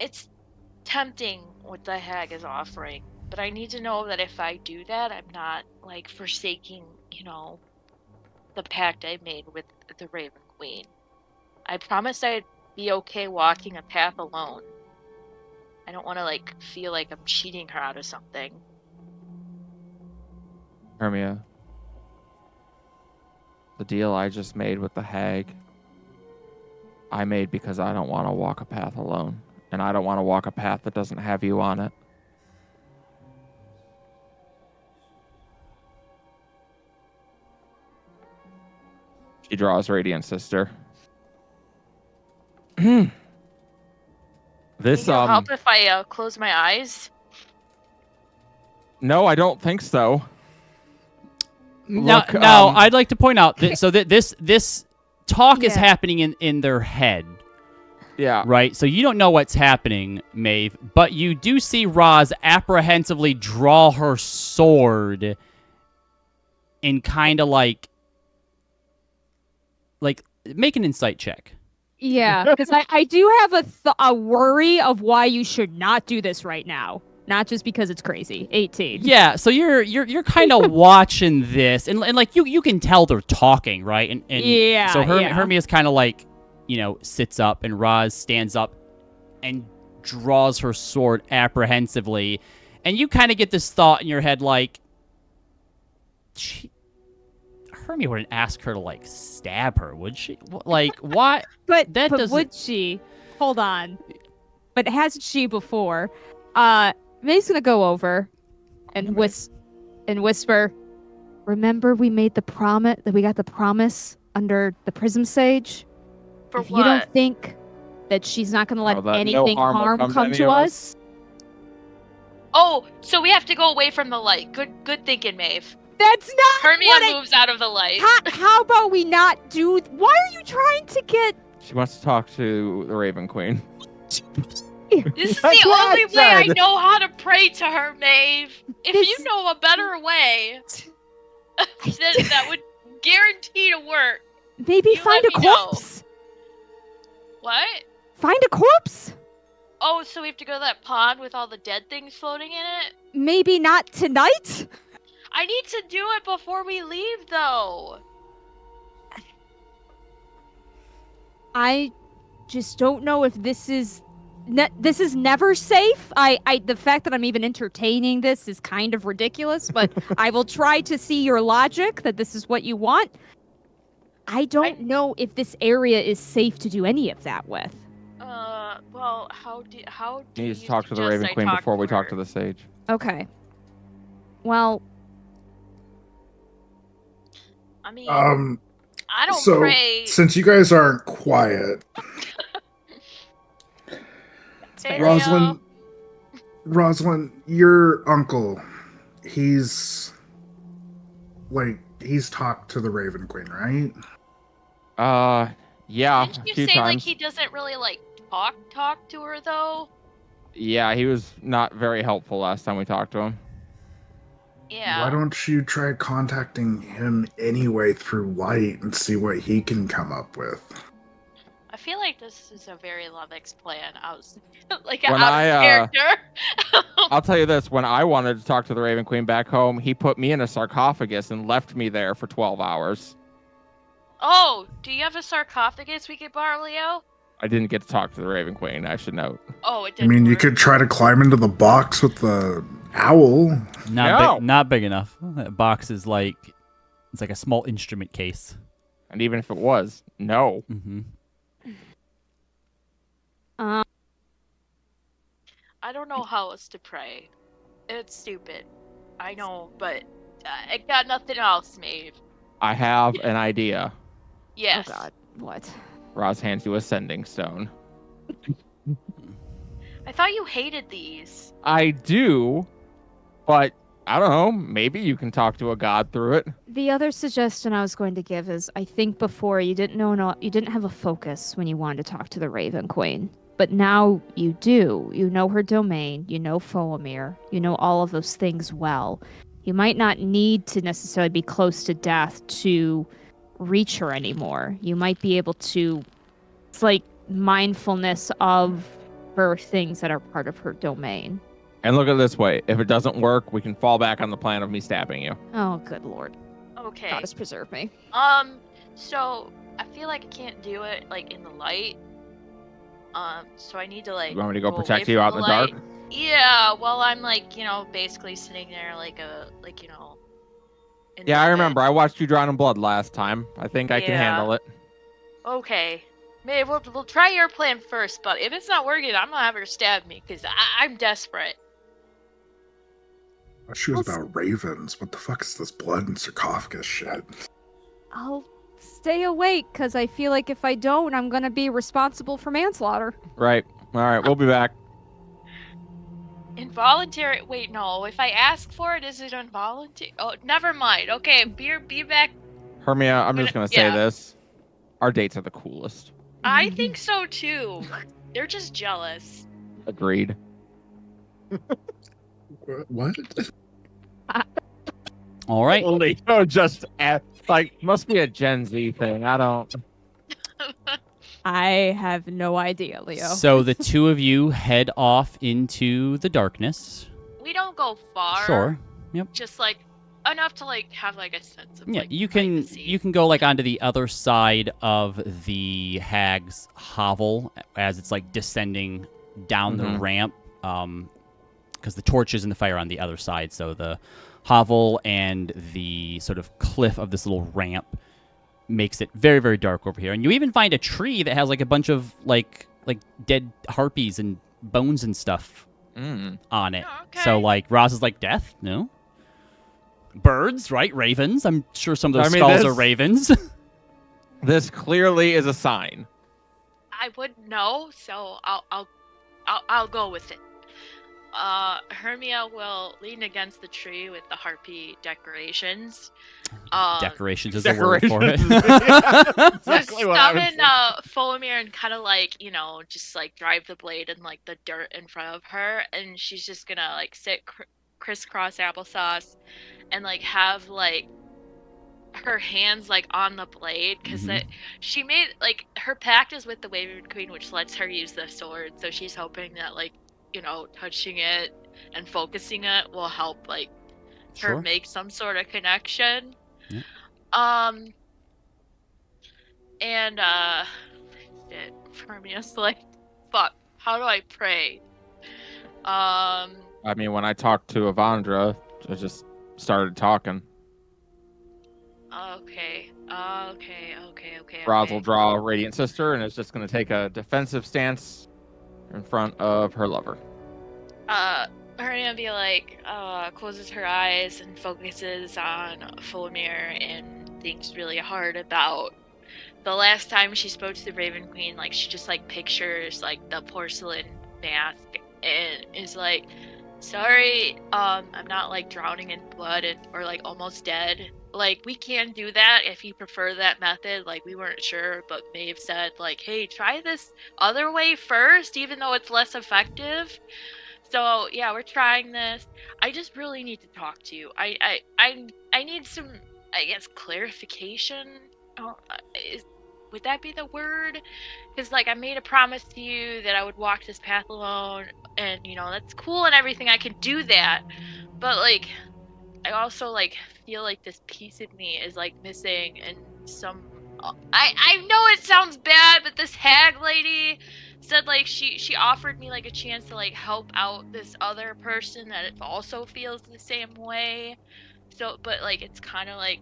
it's tempting what the hag is offering, but I need to know that if I do that, I'm not like forsaking, the pact I made with the Raven Queen. I promised I'd be okay walking a path alone. I don't want to like feel like I'm cheating her out of something. Hermia. The deal I just made with the hag, I made because I don't want to walk a path alone. And I don't want to walk a path that doesn't have you on it. She draws Radiant Sister. This, Think it'll help if I close my eyes? No, I don't think so. No, Look, I'd like to point out that this talk is happening in their head. Yeah. Right? So you don't know what's happening, Maeve, but you do see Roz apprehensively draw her sword and kind of like make an insight check. Yeah, because I do have a worry of why you should not do this right now. Not just because it's crazy. 18. Yeah, so you're kind of watching this, and like you can tell they're talking, right? And yeah. So Hermia's kind of like, sits up, and Roz stands up and draws her sword apprehensively, and you kind of get this thought in your head, like, Hermia wouldn't ask her to like stab her, would she? Like, why? But doesn't... would she? Hold on. But hasn't she before? May's gonna go over and whisper. Remember, we made the promise that we got the promise under the Prism Sage. For if what? you don't think that she's not gonna let anything harm come to us. Oh, so we have to go away from the light. Good thinking, Maeve. That's not Hermia moves out of the light. How about we not do? Why are you trying to get? She wants to talk to the Raven Queen. This is the only way I know how to pray to her, Maeve. If you know a better way, then that would guarantee to work. Maybe find a corpse. Know. What? Find a corpse. Oh, so we have to go to that pond with all the dead things floating in it? Maybe not tonight. I need to do it before we leave, though. I just don't know if this is never safe. The fact that I'm even entertaining this is kind of ridiculous, but I will try to see your logic that this is what you want. I don't know if this area is safe to do any of that with. Well, how do you need to talk to the Raven Queen before we talk to the Sage. Okay. Well, I mean, I don't pray. Since you guys aren't quiet, Rosalind, your uncle, he's talked to the Raven Queen, right? Yeah. Didn't you say like he doesn't really like talk to her though? Yeah, he was not very helpful last time we talked to him. Yeah. Why don't you try contacting him anyway through light and see what he can come up with? I feel like this is a very Lovex plan. I was like out of character. I'll tell you this: when I wanted to talk to the Raven Queen back home, he put me in a sarcophagus and left me there for 12 hours. Oh, do you have a sarcophagus we could borrow, Leo? I didn't get to talk to the Raven Queen, I should note. Oh, it didn't. I mean, you could try to climb into the box with the owl. Not big enough. That box is like, it's like a small instrument case. And even if it was, no. Mm-hmm. I don't know how else to pray. It's stupid. I know, but I got nothing else, Maeve. I have an idea. Yes. Oh God, what? Roz hands you a sending stone. I thought you hated these. I do, but I don't know. Maybe you can talk to a god through it. The other suggestion I was going to give is I think before you didn't have a focus when you wanted to talk to the Raven Queen. But now you do. You know her domain, you know Foamir, you know all of those things well. You might not need to necessarily be close to death to reach her anymore. You might be able to, it's like mindfulness of her things that are part of her domain. And look at it this way. If it doesn't work, we can fall back on the plan of me stabbing you. Oh, good lord. Okay. God has preserved me. So I feel like I can't do it like in the light. So I need to like. You want me to go away protect you from out in the dark? light. Yeah. Well, I'm like basically sitting there like in Yeah, I the- remember. I watched you drown in blood last time. I think I can Yeah. handle it. Okay. Maybe we'll try your plan first, but if it's not working, I'm gonna have her stab me because I'm desperate. She was about ravens. What the fuck is this blood and sarcophagus shit? I'll stay awake because I feel like if I don't, I'm going to be responsible for manslaughter. Right. All right. We'll be back. Involuntary. Wait, no. If I ask for it, is it involuntary? Oh, never mind. Okay, be back. Hermia, I'm just going to say Yeah. this. Our dates are the coolest. I think so too. They're just jealous. Agreed. What? All right. Only just must be a Gen Z thing. I don't. I have no idea, Leo. So the two of you head off into the darkness. We don't go far. Sure. Yep. Just like enough to like have like a sense of Yeah, like, you can privacy. go like onto the other side of the hag's hovel as it's like descending down the Mhm. ramp, because the torches and the fire are on the other side. So the hovel and the sort of cliff of this little ramp makes it very, very dark over here. And you even find a tree that has like a bunch of like dead harpies and bones and stuff on it. Oh, okay. So like Roz is like, death? No. Birds, right? Ravens. I'm sure some of those skulls are ravens. This clearly is a sign. I wouldn't know, so I'll go with it. Hermia will lean against the tree with the harpy decorations. Decorations is a word for it. Exactly what I was Summon Foamir and kind of like, just like drive the blade in like the dirt in front of her, and she's just gonna like sit crisscross applesauce and like have like her hands like on the blade because she made like her pact is with the Raven Queen, which lets her use the sword, so she's hoping that like touching it and focusing it will help like her make some sort of connection. And shit, Hermia's like, fuck, how do I pray? I mean, when I talked to Evandra, I just started talking. Okay. Roz will draw a Radiant Sister, and is just going to take a defensive stance in front of her lover. Hermia will be like, closes her eyes and focuses on Foamir and thinks really hard about the last time she spoke to the Raven Queen. Like, she just like pictures like the porcelain mask and is like, sorry, I'm not like drowning in blood or like almost dead. Like, we can do that if you prefer that method. Like, we weren't sure, but Maeve said like, hey, try this other way first, even though it's less effective. So yeah, we're trying this. I just really need to talk to you. I need some, I guess, clarification. Would that be the word? Because like I made a promise to you that I would walk this path alone, and that's cool and everything. I can do that, but like I also like feel like this piece of me is like missing, and some. I know it sounds bad, but this hag lady said like she offered me like a chance to like help out this other person that it also feels the same way. So, but like it's kind of like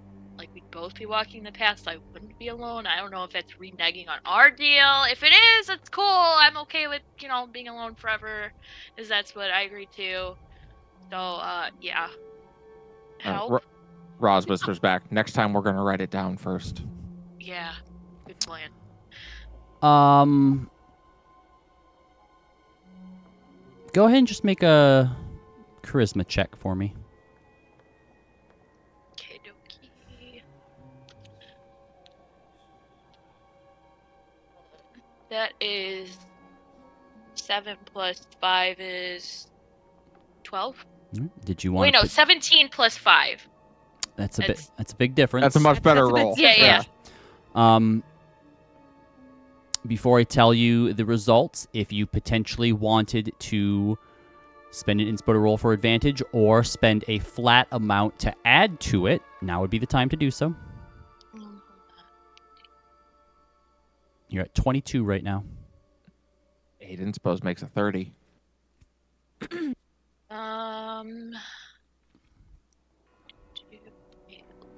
we'd both be walking the path, so I wouldn't be alone. I don't know if that's reneging on our deal. If it is, it's cool. I'm okay with being alone forever, because that's what I agreed to. So yeah. Help. Roz whispers back. Next time we're gonna write it down first. Yeah, good plan. Go ahead and just make a charisma check for me. Okay, dokie. That is 7 plus 5 is 12. Did you want? Wait, no, 17 plus 5. That's a bit. That's a big difference. That's a much better That's a bit roll. different. Yeah. Before I tell you the results, if you potentially wanted to spend an inspo to roll for advantage or spend a flat amount to add to it, now would be the time to do so. You're at 22 right now. 8 inspos makes a 30. Look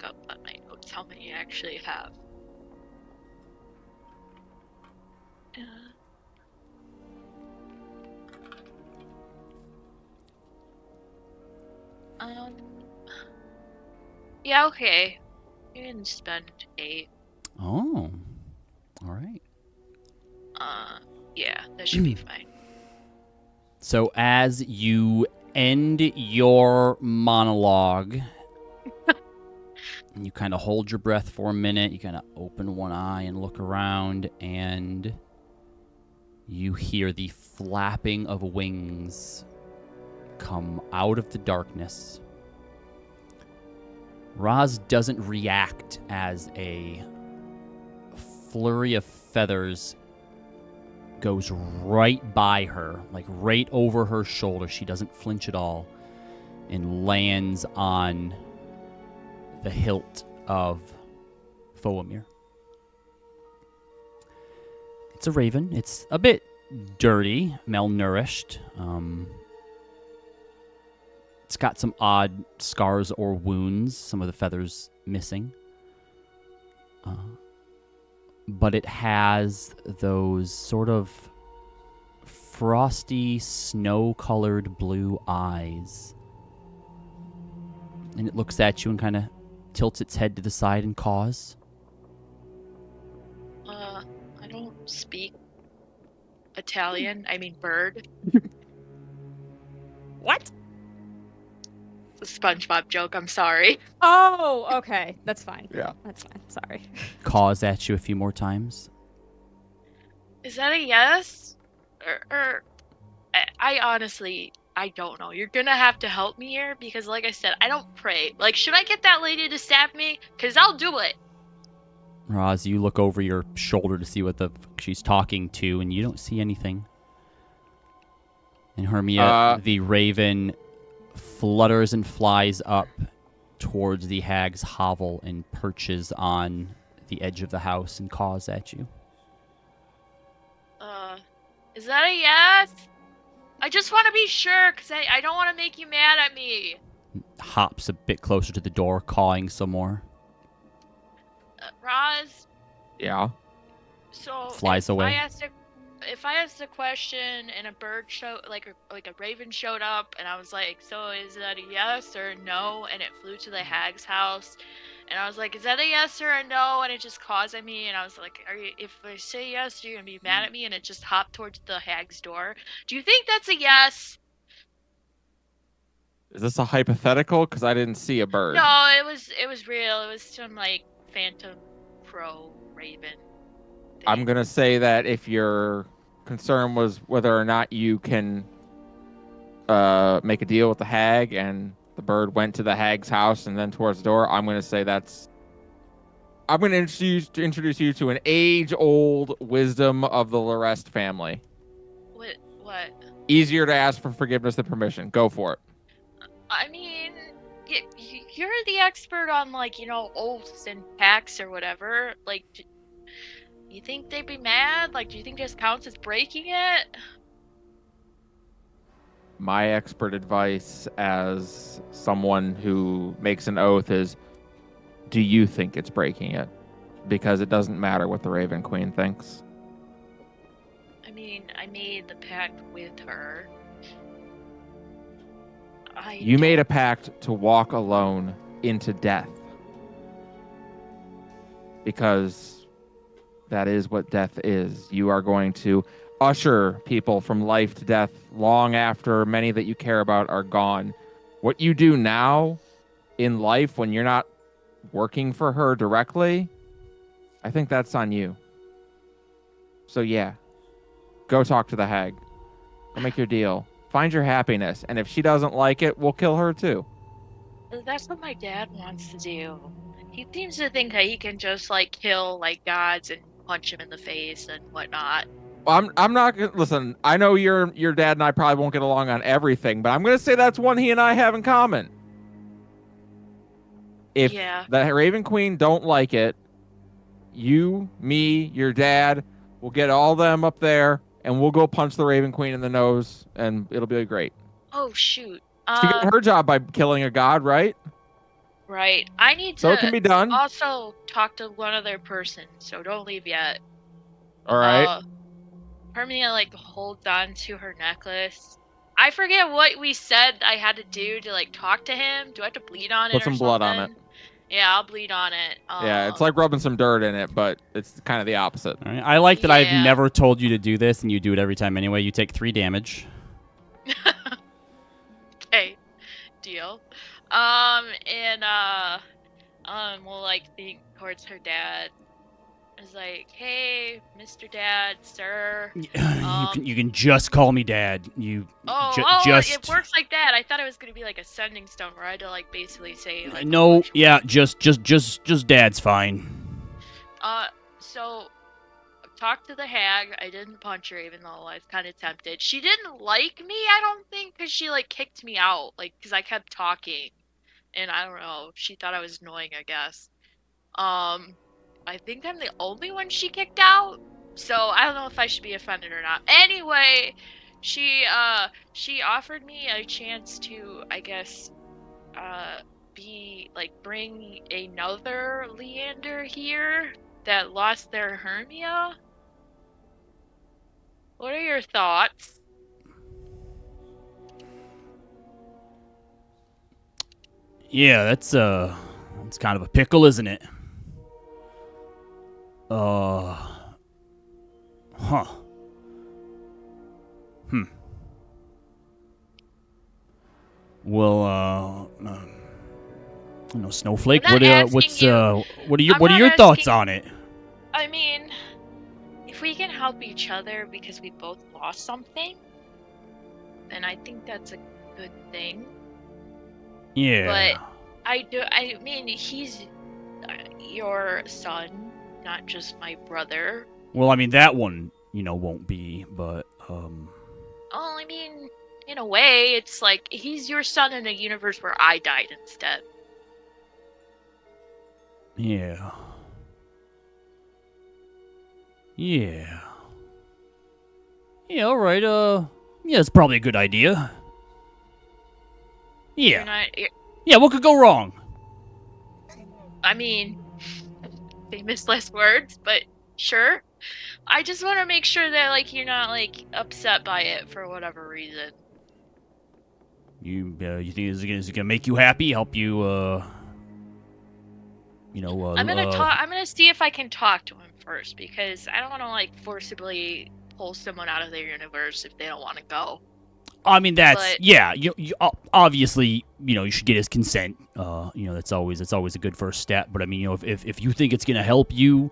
up on my notes how many I actually have. Yeah, okay. You can spend 8. Oh, all right. Yeah, that should be fine. So as you end your monologue, you kind of hold your breath for a minute, you kind of open one eye and look around, and you hear the flapping of wings come out of the darkness. Roz doesn't react as a flurry of feathers goes right by her, like right over her shoulder. She doesn't flinch at all and lands on the hilt of Foamir. It's a raven. It's a bit dirty, malnourished. It's got some odd scars or wounds, some of the feathers missing. But it has those sort of frosty, snow-colored blue eyes. And it looks at you and kind of tilts its head to the side and caws. I don't speak Italian. I mean bird. What? It's a SpongeBob joke, I'm sorry. Oh, okay. That's fine. Yeah. That's fine. Sorry. Caws at you a few more times. Is that a yes? Or I honestly, I don't know. You're gonna have to help me here because, like I said, I don't pray. Like, should I get that lady to stab me? Because I'll do it. Roz, you look over your shoulder to see what the fuck she's talking to, and you don't see anything. And Hermia, the raven, flutters and flies up towards the hag's hovel and perches on the edge of the house and caws at you. Is that a yes? I just want to be sure, because I don't want to make you mad at me. Hops a bit closer to the door, cawing some more. Roz? Yeah. So Flies away. If I asked a question and a bird like a raven showed up and I was like, so is that a yes or a no? And it flew to the hag's house, and I was like, is that a yes or a no? And it just caws at me, and I was like, if I say yes, you're gonna be mad at me? And it just hopped towards the hag's door. Do you think that's a yes? Is this a hypothetical? Because I didn't see a bird. No, it was real. It was some like phantom crow raven thing. I'm going to say that if your concern was whether or not you can make a deal with the hag and the bird went to the hag's house and then towards the door, I'm going to say that's... I'm going to introduce you to an age-old wisdom of the Larest family. What? Easier to ask for forgiveness than permission. Go for it. I mean, you're the expert on, like, oaths and pacts or whatever. Like, you think they'd be mad? Like, do you think this counts as breaking it? My expert advice as someone who makes an oath is, do you think it's breaking it? Because it doesn't matter what the Raven Queen thinks. I mean, I made the pact with her. You made a pact to walk alone into death. Because that is what death is. You are going to usher people from life to death long after many that you care about are gone. What you do now in life when you're not working for her directly, I think that's on you. So yeah, go talk to the hag. Go make your deal. Find your happiness. And if she doesn't like it, we'll kill her too. That's what my dad wants to do. He seems to think that he can just like kill like gods and punch him in the face and whatnot. I'm not gonna listen. I know your dad and I probably won't get along on everything, but I'm gonna say that's one he and I have in common. If Yeah. the Raven Queen don't like it, you, me, your dad, we'll get all them up there and we'll go punch the Raven Queen in the nose and it'll be great. Oh shoot. She got her job by killing a god, right? Right. I need So to it can be done. also talk to one other person, so don't leave yet. All right. Hermia like holds on to her necklace. I forget what we said I had to do to like talk to him. Do I have to bleed on it Put or some something? blood on it. Yeah, I'll bleed on it. Yeah, it's like rubbing some dirt in it, but it's kind of the opposite. All right. I like that I've Yeah. never told you to do this, and you do it every time anyway. You take 3 damage. Okay, deal. We'll like think towards her dad. It's like, hey, Mr. Dad, sir. You can just call me Dad. You just it works like that. I thought it was gonna be like a sending stone where I had to like basically say like. no, yeah, just Dad's fine. So talked to the hag. I didn't punch her, even though I was kind of tempted. She didn't like me, I don't think, because she like kicked me out, like because I kept talking, and I don't know. She thought I was annoying, I guess. I think I'm the only one she kicked out, so I don't know if I should be offended or not. Anyway, she offered me a chance to, I guess, bring another Leander here that lost their Hermia. What are your thoughts? Yeah, that's kind of a pickle, isn't it? Huh. Well, no, Snowflake. I'm not What asking you. are I'm your not thoughts asking- on it? I mean, if we can help each other because we both lost something, then I think that's a good thing. Yeah. But I mean, he's your son, not just my brother. Well, I mean that one, won't be, but Oh, I mean, in a way, it's like he's your son in a universe where I died instead. yeah. Yeah. Yeah, all right. Yeah, it's probably a good idea. Yeah. Yeah, what could go wrong? I mean, famous last words, but sure. I just want to make sure that like you're not like upset by it for whatever reason. You think is it gonna make you happy? Help you? I'm gonna talk. I'm gonna see if I can talk to him first because I don't want to like forcibly pull someone out of their universe if they don't want to go. I mean that's But- yeah. You obviously you should get his consent. That's always a good first step. But I mean if you think it's gonna help you,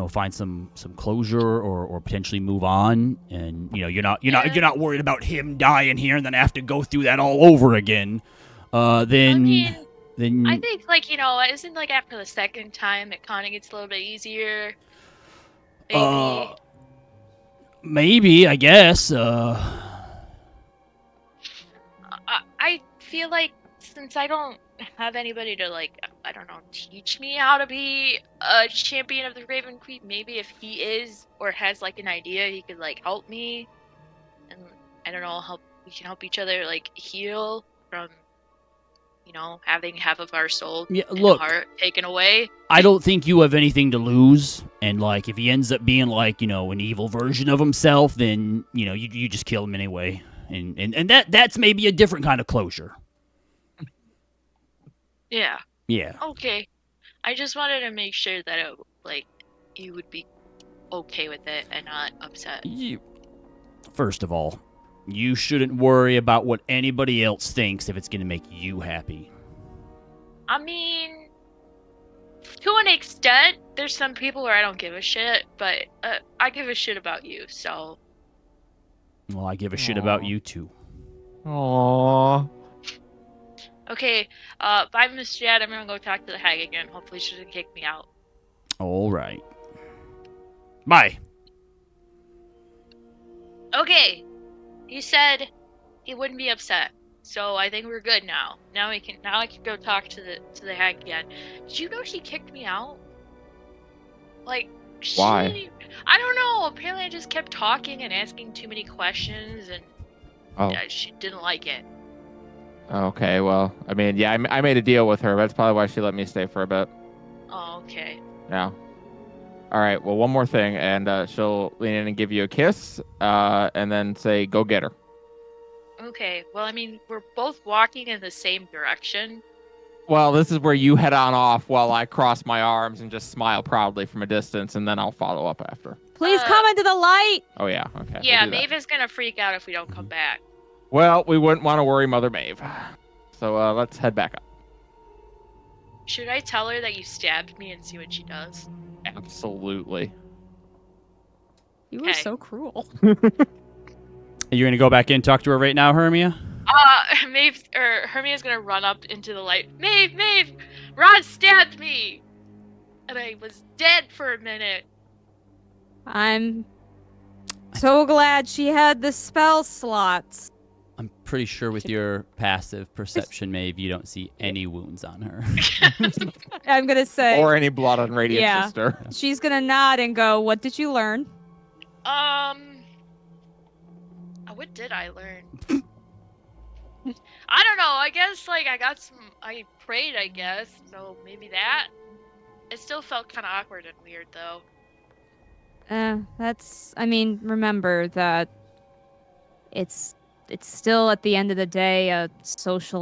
find some closure or potentially move on, and you're not worried about him dying here and then have to go through that all over again. Then I think like isn't like after the second time it kind of gets a little bit easier. Maybe. Maybe I guess. I feel like since I don't have anybody to like, I don't know, teach me how to be a champion of the Raven Queen, maybe if he is or has like an idea, he could like help me, and I don't know, we can help each other like heal from, having half of our soul and heart taken away. I don't think you have anything to lose, and like if he ends up being like an evil version of himself, then you just kill him anyway, and that's maybe a different kind of closure. Yeah. Yeah. Okay. I just wanted to make sure that you would be okay with it and not upset. First of all, you shouldn't worry about what anybody else thinks if it's going to make you happy. I mean, to an extent, there's some people where I don't give a shit, but I give a shit about you, so. Well, I give a shit about Aw. you too. Aww. Okay, bye, Miss Jad. I'm gonna go talk to the hag again. Hopefully she doesn't kick me out. All right. Bye. Okay, he said he wouldn't be upset, so I think we're good now. Now I can go talk to the hag again. Did you know she kicked me out? Like, she Why? didn't even, I don't know. Apparently, I just kept talking and asking too many questions, and Oh. she didn't like it. Okay, well, I mean, yeah, I made a deal with her. That's probably why she let me stay for a bit. Oh, okay. Yeah. All right, well, one more thing, and she'll lean in and give you a kiss, and then say, go get her. Okay, well, I mean, we're both walking in the same direction. Well, this is where you head on off while I cross my arms and just smile proudly from a distance, and then I'll follow up after. Please come into the light. Oh, yeah, okay. Yeah, we'll do that. Maeve is gonna freak out if we don't come back. Well, we wouldn't want to worry Mother Maeve. So let's head back up. Should I tell her that you stabbed me and see what she does? Absolutely. You were Okay. so cruel. Are you going to go back in and talk to her right now, Hermia? Hermia's gonna run up into the light. Maeve! Rod stabbed me! And I was dead for a minute. I'm so glad she had the spell slots. I'm pretty sure with your passive perception, Maeve, you don't see any wounds on her. I'm gonna say. Or any blood on Radiant Yeah. Sister. She's gonna nod and go, "What did you learn?" What did I learn? I don't know. I guess, like, I prayed, I guess. So maybe that. It still felt kind of awkward and weird, though. I mean, remember that it's still at the end of the day a social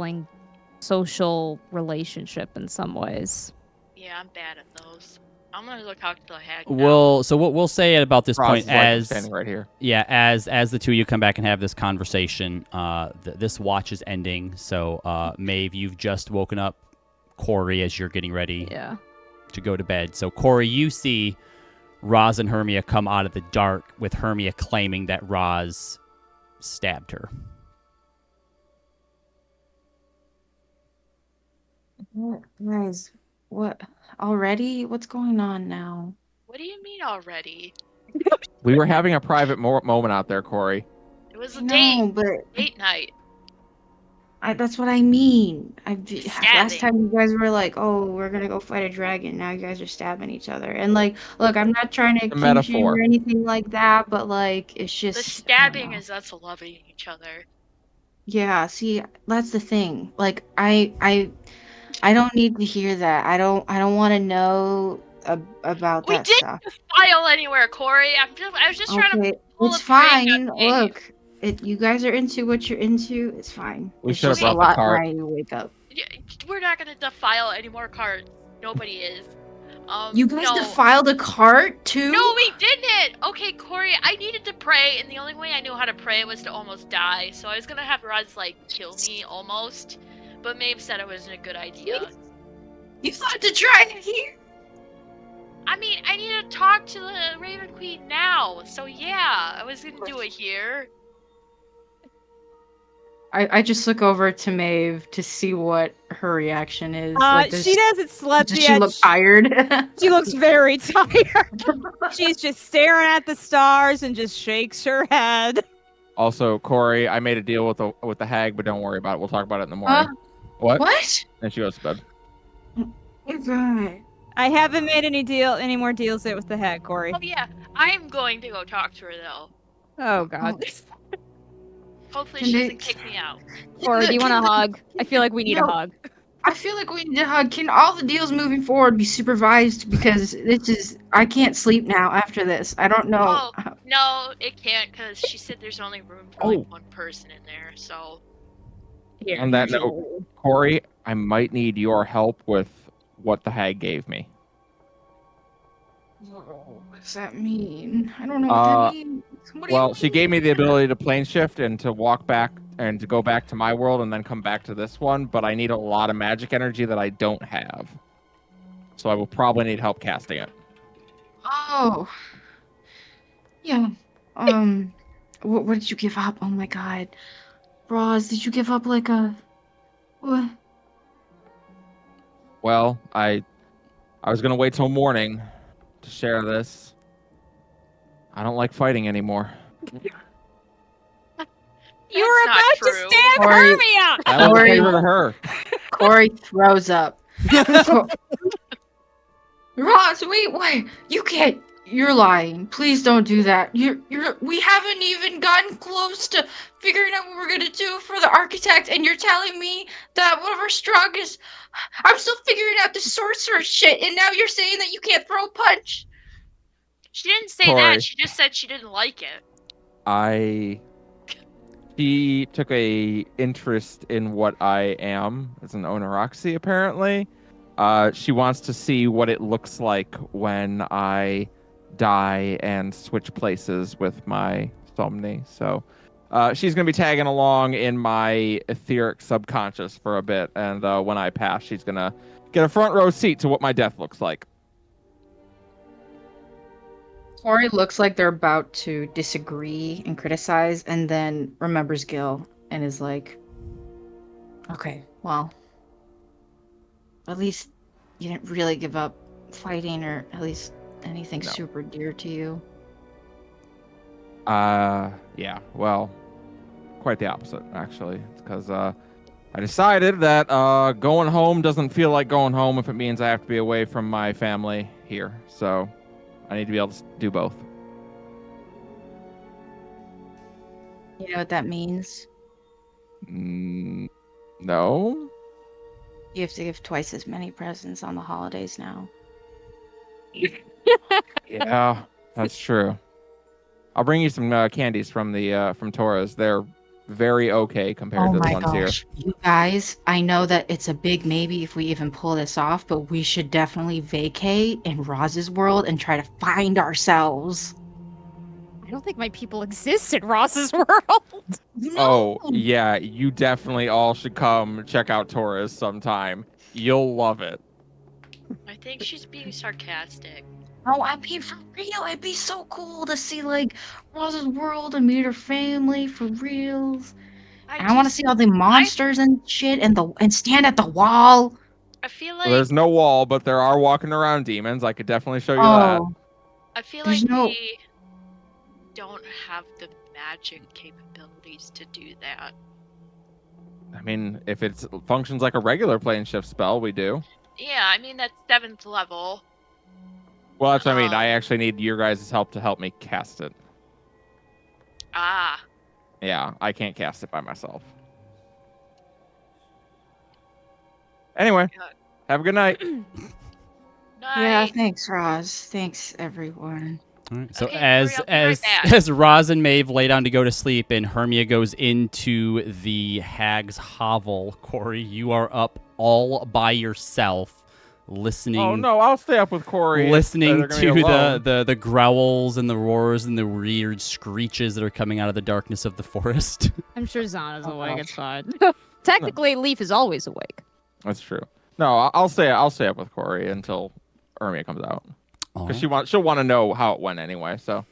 relationship in some ways. Yeah, I'm bad at those. I'm gonna go talk to the hag now. Well, so what we'll say at about this Roz point, is, like, as standing right here. Yeah, as the two of you come back and have this conversation, this watch is ending. So, Maeve, you've just woken up Corey as you're getting ready to go to bed. So, Corey, you see Roz and Hermia come out of the dark with Hermia claiming that Roz stabbed her. Guys, what? Already? What's going on now? What do you mean already? We were having a private moment out there, Corey. It was a No, but date night. that's what I mean. Stabbing. Last time you guys were like, "Oh, we're gonna go fight a dragon." Now you guys are stabbing each other. And like, look, I'm not trying to A kink shame metaphor. or anything like that, but like, it's just The I don't stabbing know. is us loving each other. Yeah. See, that's the thing. Like, I don't need to hear that. I don't want to know about We that didn't stuff. file anywhere, Corey. I was just trying to Okay, pull it's a prank fine. on Maeve. Look, you guys are into what you're into. It's fine. We It's should have just a brought the lot cart. when you wake up. Yeah, we're not gonna defile any more cards. Nobody is. You guys no. defiled a cart too? No, we didn't! Okay, Corey, I needed to pray, and the only way I knew how to pray was to almost die, so I was gonna have Roz, like, kill me, almost. But Maeve said it wasn't a good idea. You thought to try it here? I mean, I need to talk to the Raven Queen now, so yeah, I was gonna do it here. I just look over to Maeve to see what her reaction is. She doesn't slept Does yet. she look tired? She looks very tired. She's just staring at the stars and just shakes her head. Also, Corey, I made a deal with the hag, but don't worry about it. We'll talk about it in the morning. What? What? And she goes to bed. Oh god. I haven't made any more deals yet with the head, Corey. Oh yeah, I'm going to go talk to her, though. Oh god. Hopefully Can she they- doesn't kick me out. Corey, do you want a hug? I feel like we need a No. hug. I feel like we need to hug. Can all the deals moving forward be supervised? Because I can't sleep now after this. I don't know. Oh, no, it can't, because she said there's only room for, like, one person in there, so... Here. On that note, Corey, I might need your help with what the hag gave me. What does that mean? I don't know what that means. What do you Well, she mean? gave me the ability to plane shift and to walk back and to go back to my world and then come back to this one, but I need a lot of magic energy that I don't have. So I will probably need help casting it. Oh. Yeah. What did you give up? Oh my god. Roz, did you give up like a what? Well, I was gonna wait till morning to share this. I don't like fighting anymore. You were not about true. to stab Corey. Hermia! I will Corey. favor to her. Corey throws up. Roz, wait, you can't. You're lying. Please don't do that. We haven't even gotten close to figuring out what we're gonna do for the architect, and you're telling me that one of our strongest. I'm still figuring out the sorcerer shit, and now you're saying that you can't throw a punch. She didn't say Corey. that. She just said she didn't like it. She took a interest in what I am as an Onaroxy, apparently. She wants to see what it looks like when I die and switch places with my Somni. So she's going to be tagging along in my etheric subconscious for a bit. And when I pass, she's going to get a front row seat to what my death looks like. Corey looks like they're about to disagree and criticize, and then remembers Gil and is like, okay, well, at least you didn't really give up fighting, or at least anything No. super dear to you. Yeah, well, quite the opposite, actually. It's because I decided that going home doesn't feel like going home if it means I have to be away from my family here. So I need to be able to do both. You know what that means? No? You have to give twice as many presents on the holidays now. Yeah, that's true. I'll bring you some candies from the from Torres. They're very okay compared to the ones here. You guys, I know that it's a big maybe if we even pull this off, but we should definitely vacate in Roz's world and try to find ourselves. I don't think my people exist in Ross's world. Oh, yeah, you definitely all should come check out Torres sometime. You'll love it. I think she's being sarcastic. Oh, I mean, for real, it'd be so cool to see, like, Roz's world and meet her family for reals. And I want to see all the monsters and shit and stand at the wall. I feel Well, like there's no wall, but there are walking around demons. I could definitely show you that. I feel there's like no- we don't have the magic capabilities to do that. I mean, if it functions like a regular plane shift spell, we do. Yeah, I mean that's 7th level. Well, that's what I mean. I actually need your guys' help to help me cast it. Ah. Yeah, I can't cast it by myself. Anyway, have a good night. Yeah, thanks, Roz. Thanks, everyone. All right, so Okay, as Corey, I'll be as right back. as Roz and Maeve lay down to go to sleep and Hermia goes into the hag's hovel, Corey, you are up all by yourself, listening. Oh no, I'll stay up with Corey. Listening They're gonna be to alone. the growls and the roars and the weird screeches that are coming out of the darkness of the forest. I'm sure Zana's Oh, awake. gosh. It's fine. Technically, Leaf is always awake. That's true. No, I'll stay up with Corey until Hermia comes out. Because she'll want to know how it went anyway. So,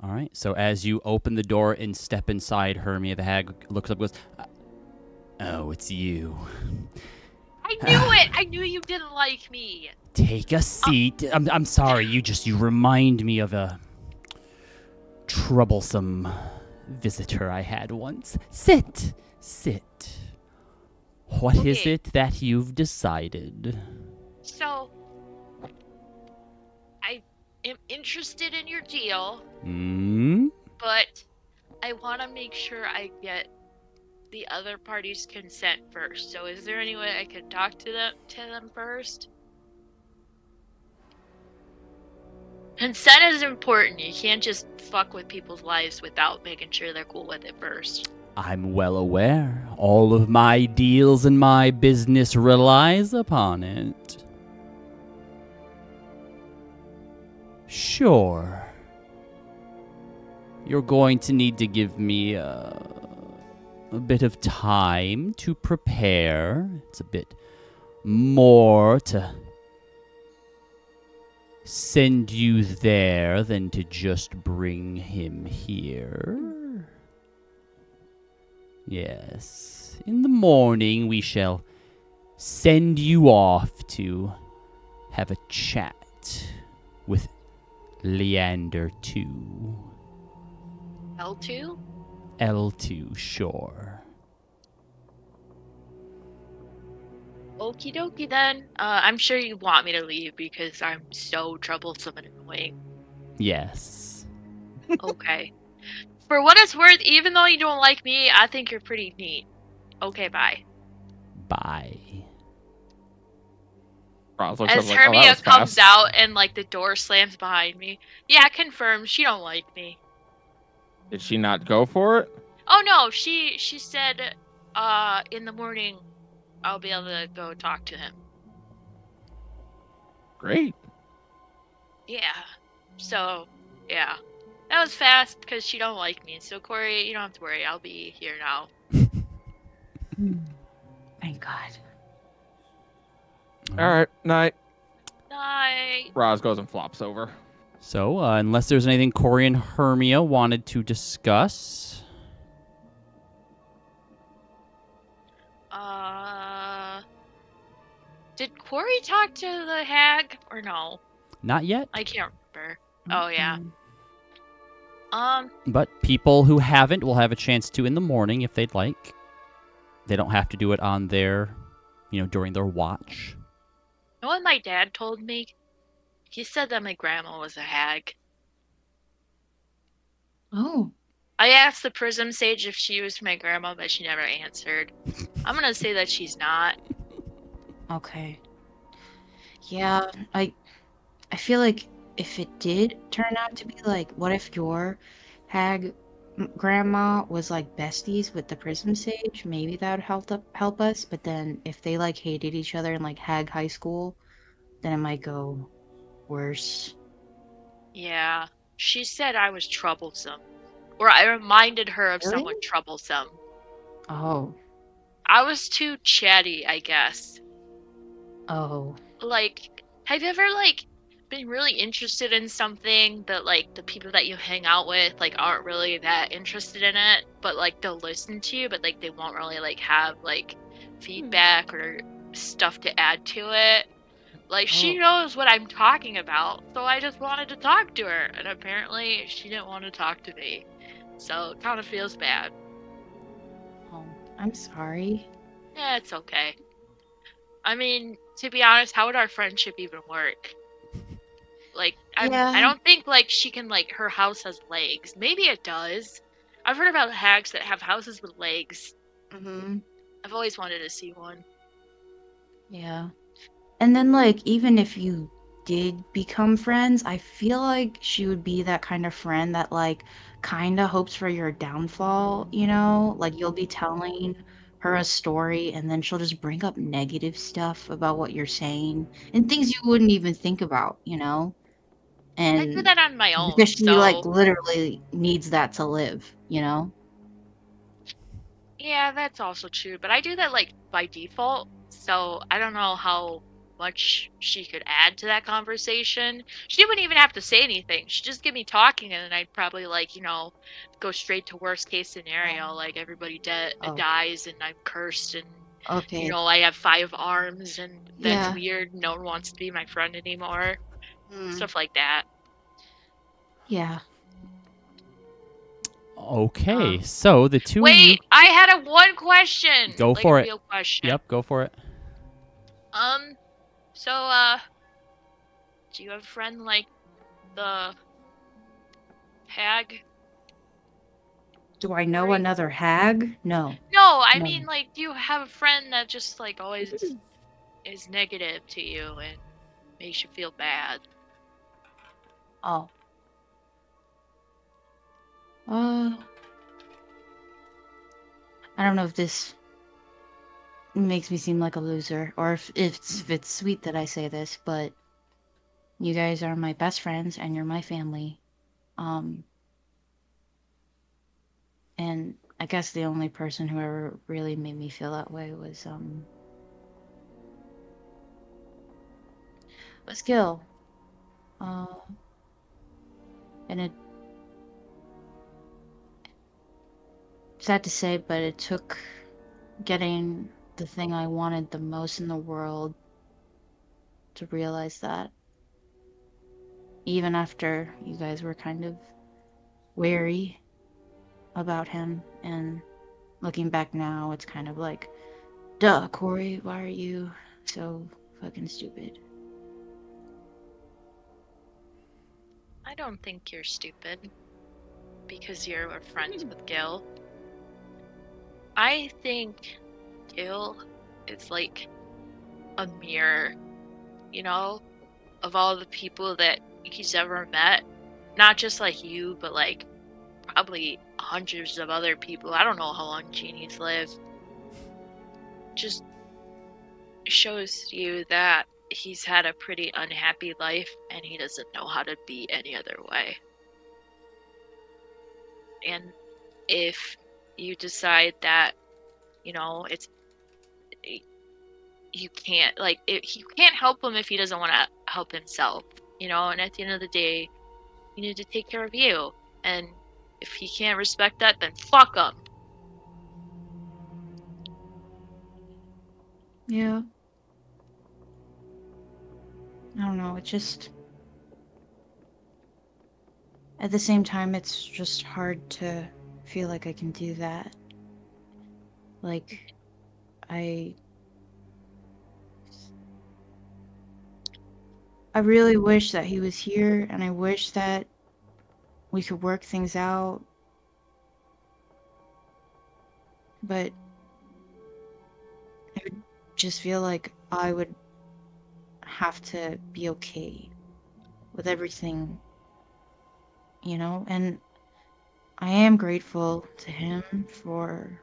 all right. So as you open the door and step inside, Hermia the hag looks up and goes, "Oh, it's you. I knew it. I knew you didn't like me. Take a seat. I'm sorry. You remind me of a troublesome visitor I had once. Sit. What is Okay. it that you've decided?" So I am interested in your deal, but I want to make sure I get the other party's consent first. So is there any way I could talk to them first? Consent is important. You can't just fuck with people's lives without making sure they're cool with it first. I'm well aware. All of my deals and my business relies upon it. Sure. You're going to need to give me a bit of time to prepare. It's a bit more to send you there than to just bring him here. Yes. In the morning, we shall send you off to have a chat with Leander 2. L2? L2, sure. Okie dokie then. I'm sure you want me to leave because I'm so troublesome and annoying. Yes. Okay. For what it's worth, even though you don't like me, I think you're pretty neat. Okay, bye. Bye. Roz looks As up like, oh, that Hermia was comes fast. out and like the door slams behind me. Yeah, confirmed. She don't like me. Did she not go for it? Oh no, she said in the morning I'll be able to go talk to him. Great. Yeah. So, yeah. That was fast because she don't like me. So Corey, you don't have to worry. I'll be here now. Thank God. All right. Night. Night. Roz goes and flops over. So, unless there's anything Corey and Hermia wanted to discuss. Did Corey talk to the hag or no? Not yet. I can't remember. Oh yeah. But people who haven't will have a chance to in the morning if they'd like. They don't have to do it on their, during their watch. You know what my dad told me? He said that my grandma was a hag. Oh. I asked the Prism Sage if she was my grandma, but she never answered. I'm gonna say that she's not. Okay. Yeah, I feel like if it did turn out to be like, what if your hag grandma was like besties with the Prism Sage? Maybe that would help us. But then if they like hated each other in like hag high school, then it might go worse. Yeah. She said I was troublesome. Or I reminded her of Really? someone troublesome. Oh. I was too chatty, I guess. Oh. Like, have you ever like been really interested in something but like the people that you hang out with like aren't really that interested in it, but like they'll listen to you, but like they won't really like have like feedback or stuff to add to it? Like, she Oh. knows what I'm talking about, so I just wanted to talk to her, and apparently she didn't want to talk to me. So it kind of feels bad. Oh. I'm sorry. Yeah, it's okay. I mean, to be honest, how would our friendship even work? Like, I Yeah. don't think like she can like her house has legs. Maybe it does. I've heard about hags that have houses with legs. Mm-hmm. I've always wanted to see one. Yeah. And then, like, even if you did become friends, I feel like she would be that kind of friend that, like, kind of hopes for your downfall, you know? Like, you'll be telling her a story, and then she'll just bring up negative stuff about what you're saying and things you wouldn't even think about, you know? I do And that on my because own, she, like, so literally needs that to live, you know? yeah, that's also true. But I do that like by default, so I don't know how much she could add to that conversation. She wouldn't even have to say anything. She'd just get me talking, and then I'd probably like go straight to worst case scenario, like everybody Oh, dies and I'm cursed, and okay. I have 5 arms, and that's Yeah. weird. No one wants to be my friend anymore. Mm, Stuff like that. yeah. Okay, so the two of you... Wait, I had one question. Go Like a for it. real question. Yep, go for it. So, do you have a friend like the hag? Do I know Right? another hag? No. No, I No. mean, like, do you have a friend that just, like, always is negative to you and makes you feel bad? Oh. Uh, I don't know if this makes me seem like a loser or if it's sweet that I say this, but You guys are my best friends and you're my family. And I guess the only person who ever really made me feel that way was Gil. And it sad to say, but it took getting the thing I wanted the most in the world to realize that. Even after you guys were kind of wary about him, and looking back now, it's kind of like, duh, Corey, why are you so fucking stupid? I don't think you're stupid because you're friends with Gil. I think Gil is like a mirror, you know, of all the people that he's ever met. Not just like you, but like probably hundreds of other people. I don't know how long genies live. Just shows you that he's had a pretty unhappy life and he doesn't know how to be any other way. And if you decide that, you know, you can't you can't help him if he doesn't want to help himself, you know, and at the end of the day, you need to take care of you. And if he can't respect that, then fuck him. Yeah. I don't know, it just... At the same time, it's just hard to feel like I can do that. Like, I really wish that he was here, and I wish that we could work things out. But I would just feel like I would have to be okay with everything, you know? And I am grateful to him for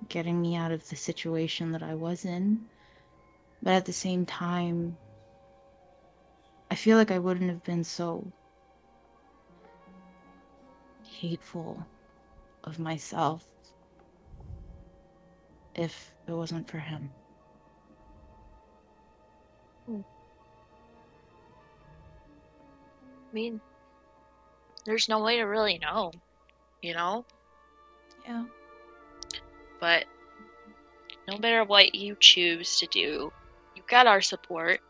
getting me out of the situation that I was in. But at the same time, I feel like I wouldn't have been so hateful of myself if it wasn't for him. I mean, there's no way to really know, you know? Yeah. But no matter what you choose to do, you got our support.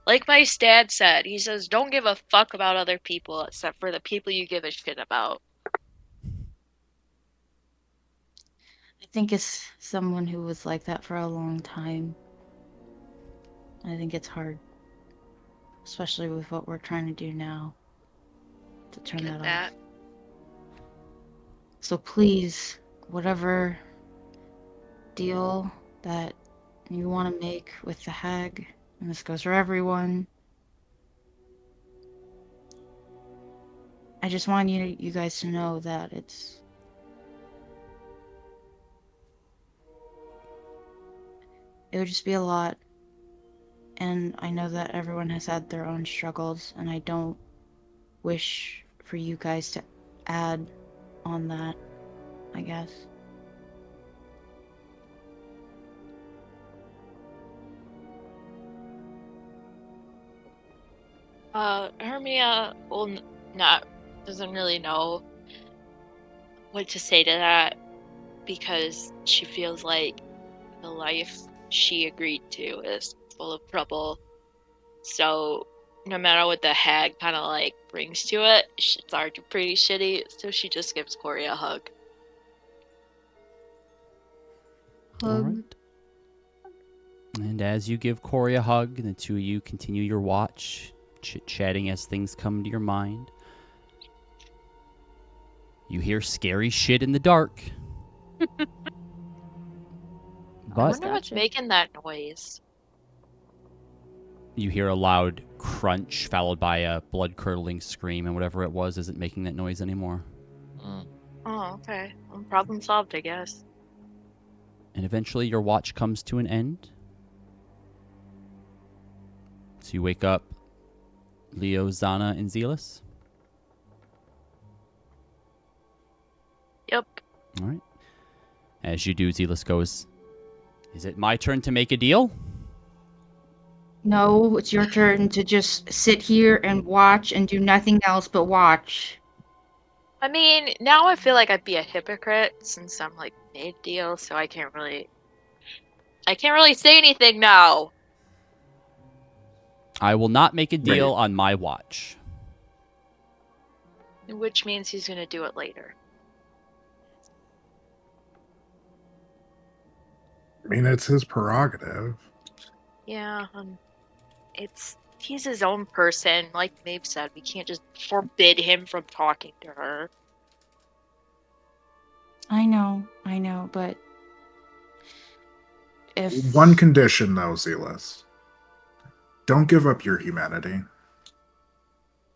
Like my dad said, he says, don't give a fuck about other people except for the people you give a shit about. I think as someone who was like that for a long time, I think it's hard, especially with what we're trying to do now, to turn Get that that? off. So please, whatever deal that you want to make with the hag, and this goes for everyone, I just want you guys to know that it would just be a lot, and I know that everyone has had their own struggles, and I don't wish for you guys to add on that, I guess. Hermia doesn't really know what to say to that because she feels like the life she agreed to is full of trouble. So no matter what the hag kind of like brings to it, it's already pretty shitty. So she just gives Corey a hug. All right. And as you give Corey a hug, and the two of you continue your watch, chit-chatting as things come to your mind, you hear scary shit in the dark. I But wonder what's making that noise. you hear a loud crunch followed by a blood-curdling scream, and whatever it was isn't making that noise anymore. Oh, okay. Well, problem solved, I guess. And eventually your watch comes to an end. So you wake up Leo, Zana, and Zealous. Yep. All right. As you do, Zealous goes, "Is it my turn to make a deal?" No, it's your turn to just sit here and watch and do nothing else but watch. I mean, now I feel like I'd be a hypocrite since I'm like made deal, so I can't really say anything now. I will not make a deal Wait. on my watch. Which means he's gonna do it later. I mean, it's his prerogative. Yeah, he's his own person. Like Maeve said, we can't just forbid him from talking to her. I know, but if One condition, though, Zealous. Don't give up your humanity.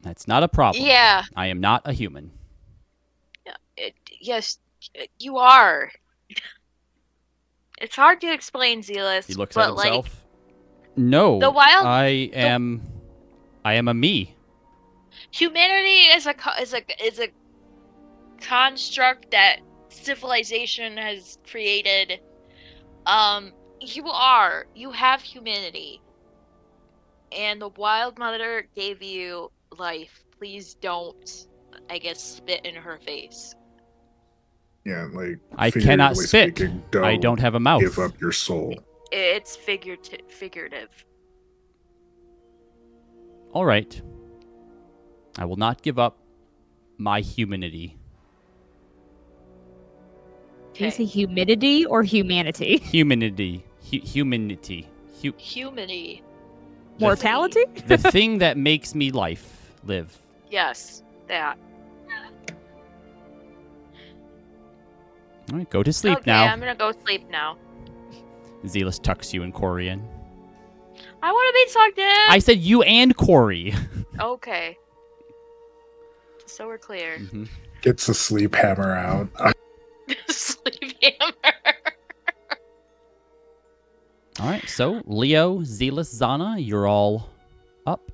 That's not a problem. Yeah. I am not a human. Yes, you are. It's hard to explain, Zealous. He looks but at himself. No, the wild- I am a me. Humanity is a construct that civilization has created. You have humanity, and the Wild Mother gave you life. Please don't, I guess, spit in her face. Yeah, like I cannot figuratively spit. speaking, I don't have a mouth. give up your soul. It's figurative. All right. I will not give up my humanity. Do you say humidity or humanity? Humanity. Humanity. Humanity. Mortality? The thing that makes me live. Yes, that. All right, go to sleep Okay, now. I'm gonna go sleep now. Zealous tucks you and Corey in. I want to be tucked in. I said you and Corey. Okay. So we're clear. Mm-hmm. Gets the sleep hammer out. Sleep hammer. All right, so Leo, Zealous, Zana, you're all up.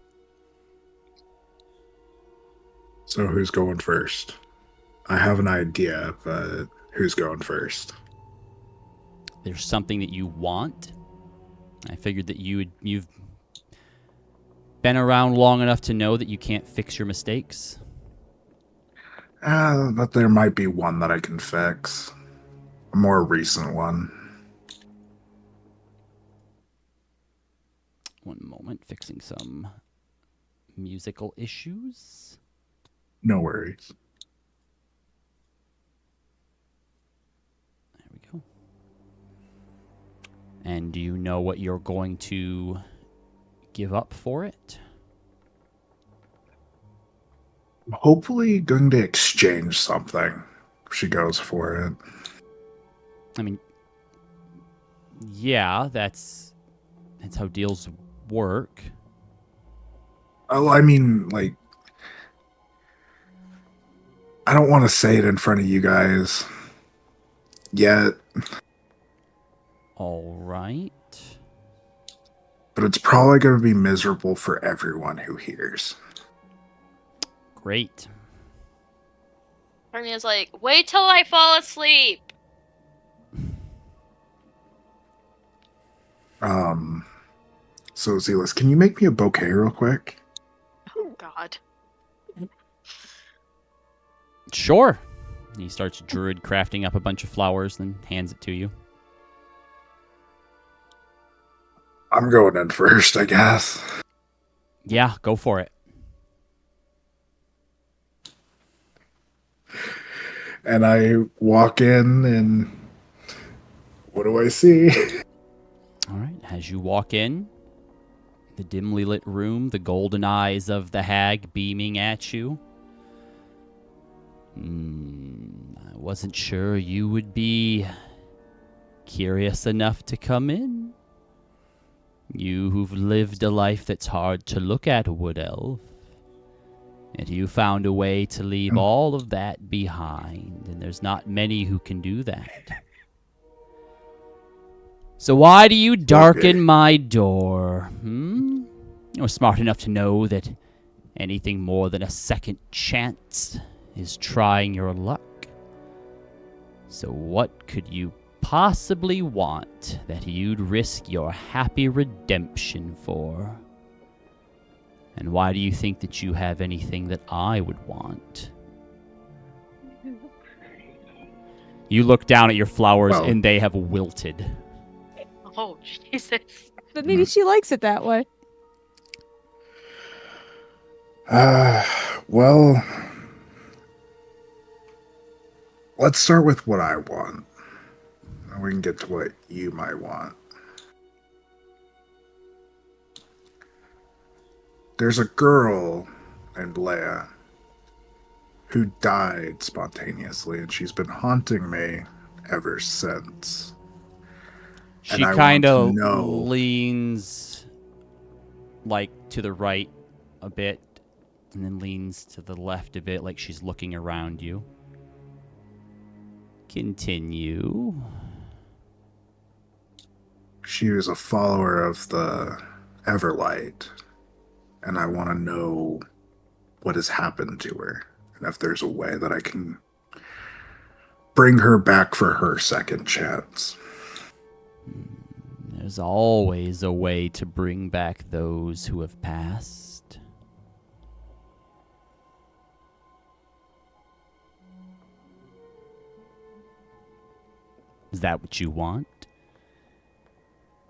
So who's going first? I have an idea, but who's going first? There's something that you want. I figured that you've been around long enough to know that you can't fix your mistakes. But there might be one that I can fix. A more recent one. One moment, fixing some musical issues. No worries. There we go. And do you know what you're going to give up for it? I'm hopefully going to exchange something if she goes for it. I mean, yeah, that's how deals work. Oh, I mean, like, I don't want to say it in front of you guys yet, All right. but it's probably going to be miserable for everyone who hears. Great. Hermia's like, wait till I fall asleep. So Zealous, can you make me a bouquet real quick? Oh, God. Sure. He starts druid crafting up a bunch of flowers, then hands it to you. I'm going in first, I guess. Yeah, go for it. And I walk in, and what do I see? All right. As you walk in, the dimly lit room, the golden eyes of the hag beaming at you. I wasn't sure you would be curious enough to come in. You who've lived a life that's hard to look at, Wood Elf. And you found a way to leave all of that behind, and there's not many who can do that. So why do you darken my door? You're smart enough to know that anything more than a second chance is trying your luck. So what could you possibly want that you'd risk your happy redemption for? And why do you think that you have anything that I would want? You look down at your flowers Well- and they have wilted. Oh, Jesus. But maybe she likes it that way. Well, let's start with what I want. And we can get to what you might want. There's a girl named Leia who died spontaneously, and she's been haunting me ever since. She I want kind to of know- leans like to the right a bit and then leans to the left a bit like she's looking around you. Continue. She was a follower of the Everlight, and I want to know what has happened to her, and if there's a way that I can bring her back for her second chance. There's always a way to bring back those who have passed. Is that what you want?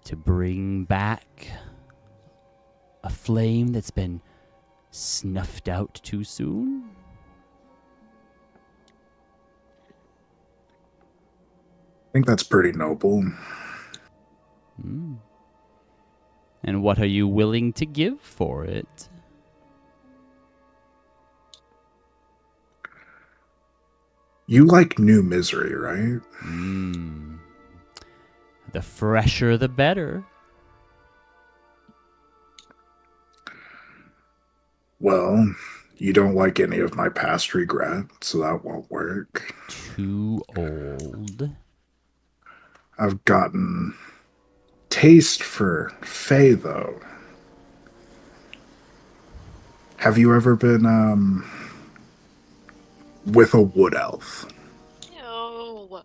To bring back a flame that's been snuffed out too soon? I think that's pretty noble. And what are you willing to give for it? You like New Misery, right? The fresher the better. Well, you don't like any of my past regret, so that won't work. Too old. I've gotten taste for Fae, though. Have you ever been, with a wood elf? Ew.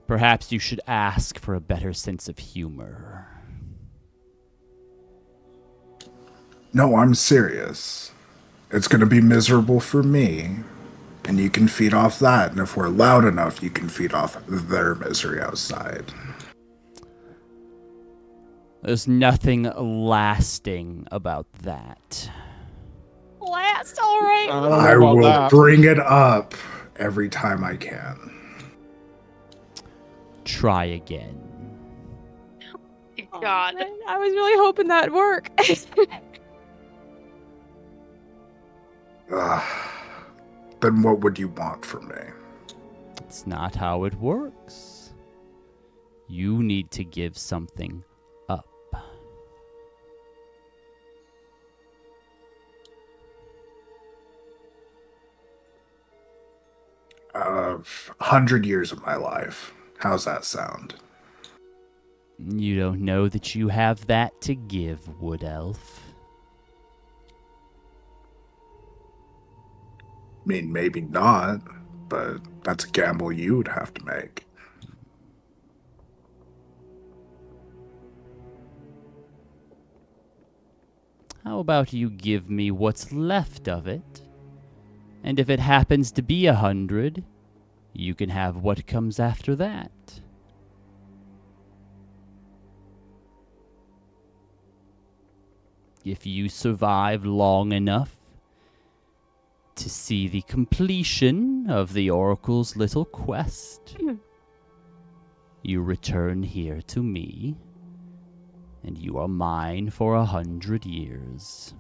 Perhaps you should ask for a better sense of humor. No, I'm serious. It's gonna be miserable for me, and you can feed off that, and if we're loud enough, you can feed off their misery outside. There's nothing lasting about that. Last, all right. I don't know I about will that. bring it up every time I can. Try again. God. I was really hoping that'd work. Ugh. Then what would you want from me? It's not how it works. You need to give something up. Of 100 years of my life. How's that sound? You don't know that you have that to give, Wood Elf. I mean, maybe not, but that's a gamble you would have to make. How about you give me what's left of it? And if it happens to be 100, you can have what comes after that. If you survive long enough to see the completion of the Oracle's little quest, you return here to me, and you are mine for 100 years.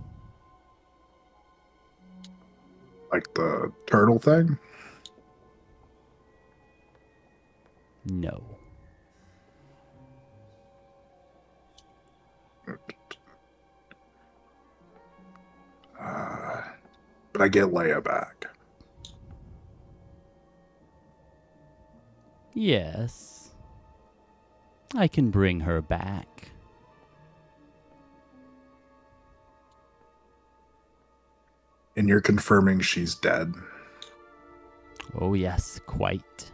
Like the turtle thing? No. But I get Leia back. Yes. I can bring her back. And you're confirming she's dead. Oh, yes, quite.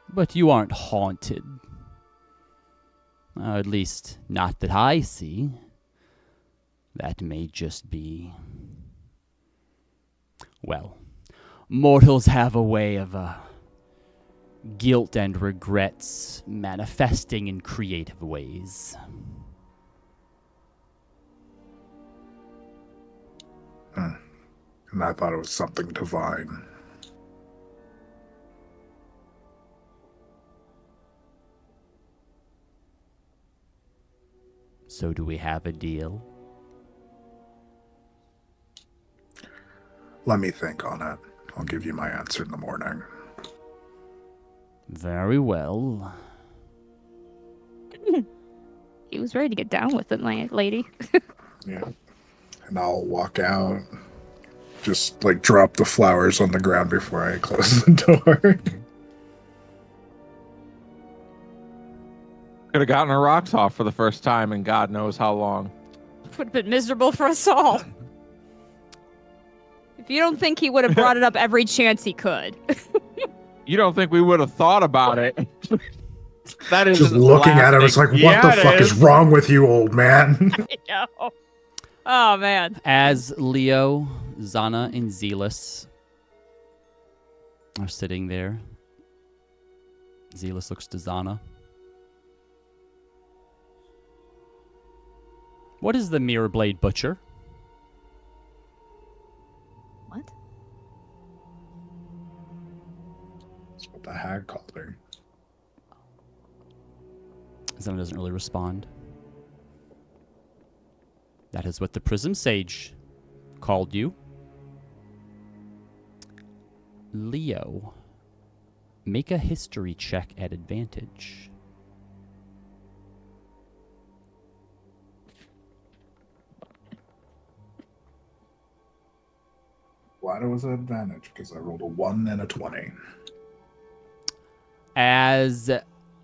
But you aren't haunted. At least, not that I see. That may just be... Well, mortals have a way of, guilt and regrets manifesting in creative ways. And I thought it was something divine. So do we have a deal? Let me think on it. I'll give you my answer in the morning. Very well. He was ready to get down with it, lady. Yeah. And I'll walk out. Just like drop the flowers on the ground before I close the door. Could have gotten our rocks off for the first time in God knows how long. Would have been miserable for us all. If you don't think he would have brought it up every chance he could. You don't think we would have thought about it? That is Just looking at him, it's like, what the fuck is wrong with you, old man? I know. Oh, man. As Leo, Zana, and Zealous are sitting there, Zealous looks to Zana. What is the Mirror Blade Butcher? What? That's what the hag called her. Zana doesn't really respond. That is what the Prism Sage called you. Leo, make a history check at advantage. Why was it advantage? Because I rolled a 1 and a 20. As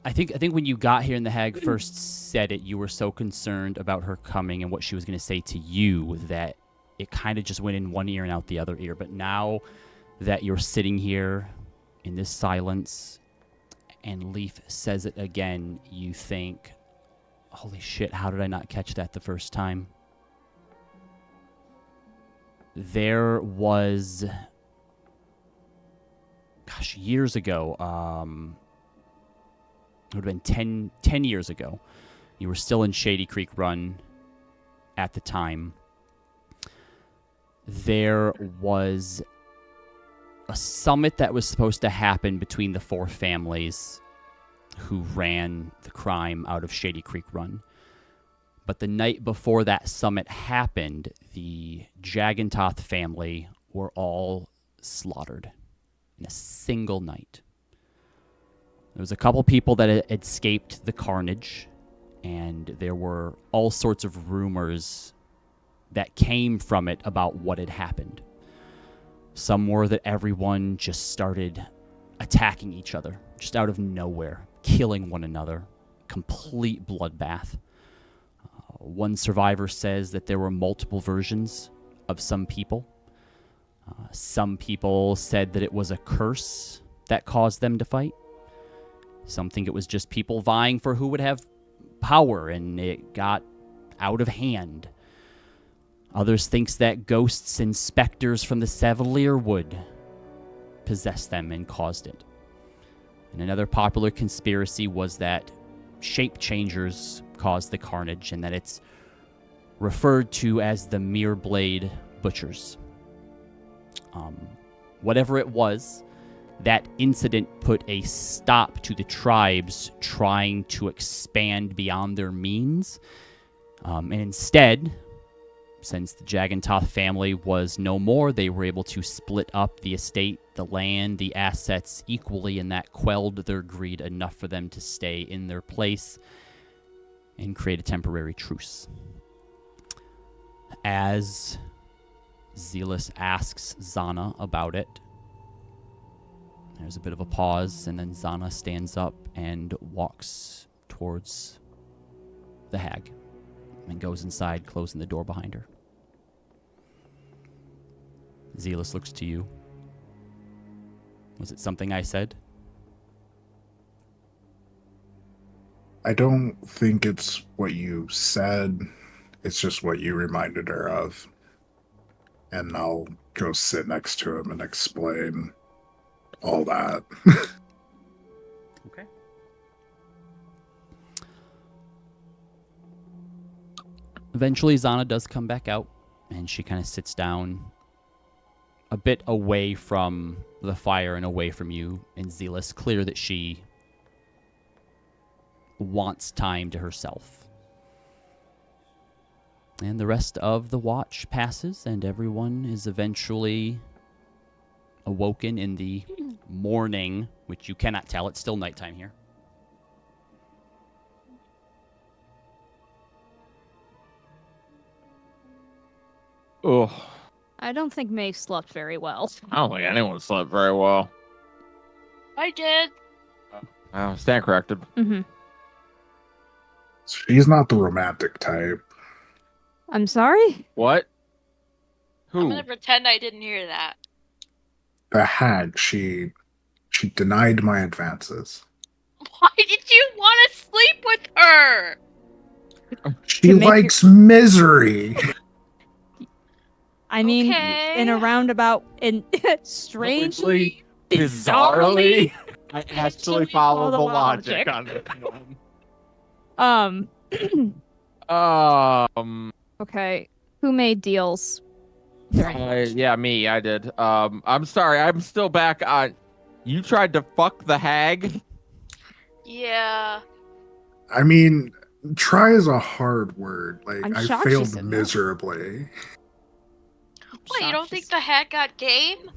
I think when you got here and the hag first said it, you were so concerned about her coming and what she was going to say to you that it kind of just went in one ear and out the other ear. But now that you're sitting here in this silence and Leaf says it again, you think, holy shit, how did I not catch that the first time? There was, gosh, years ago, it would have been 10 years ago. You were still in Shady Creek Run at the time. There was a summit that was supposed to happen between the 4 families who ran the crime out of Shady Creek Run. But the night before that summit happened, the Jagantoth family were all slaughtered in a single night. There was a couple people that had escaped the carnage, and there were all sorts of rumors that came from it about what had happened. Some were that everyone just started attacking each other, just out of nowhere, killing one another. Complete bloodbath. One survivor says that there were multiple versions of some people. Some people said that it was a curse that caused them to fight. Some think it was just people vying for who would have power, and it got out of hand. Others thinks that ghosts and specters from the Sevelier would possess them and caused it. And another popular conspiracy was that shape changers caused the carnage, and that it's referred to as the Mirror Blade Butchers. Whatever it was, that incident put a stop to the tribes trying to expand beyond their means. And instead, since the Jagantoth family was no more, they were able to split up the estate, the land, the assets equally, and that quelled their greed enough for them to stay in their place and create a temporary truce. As Zealous asks Zana about it, There's a bit of a pause, and then Zana stands up and walks towards the hag and goes inside, closing the door behind her. Zealous looks to you. Was it something I said? I don't think it's what you said. It's just what you reminded her of. And I'll go sit next to him and explain all that. Okay. Eventually, Zana does come back out, and she kind of sits down a bit away from the fire and away from you and Zealous. Clear that she wants time to herself. And the rest of the watch passes, and everyone is eventually awoken in the morning, which you cannot tell. It's still nighttime here. Oh, I don't think Maeve slept very well. I don't think anyone slept very well. I did. Stand corrected. Mm-hmm. She's not the romantic type. I'm sorry? What? I'm Who? gonna pretend I didn't hear that. The hag, she denied my advances. Why did you want to sleep with her? She To make likes misery. I mean, Okay. in a roundabout, and strangely, Bizarrely, I actually follow follow the the logic logic. on this one. Okay. Who made deals? Yeah, me. I did. I'm sorry. I'm still back on. You tried to fuck the hag. Yeah. I mean, try is a hard word. Like, I'm I shocked she failed said no. miserably. What, you don't think the hag got game?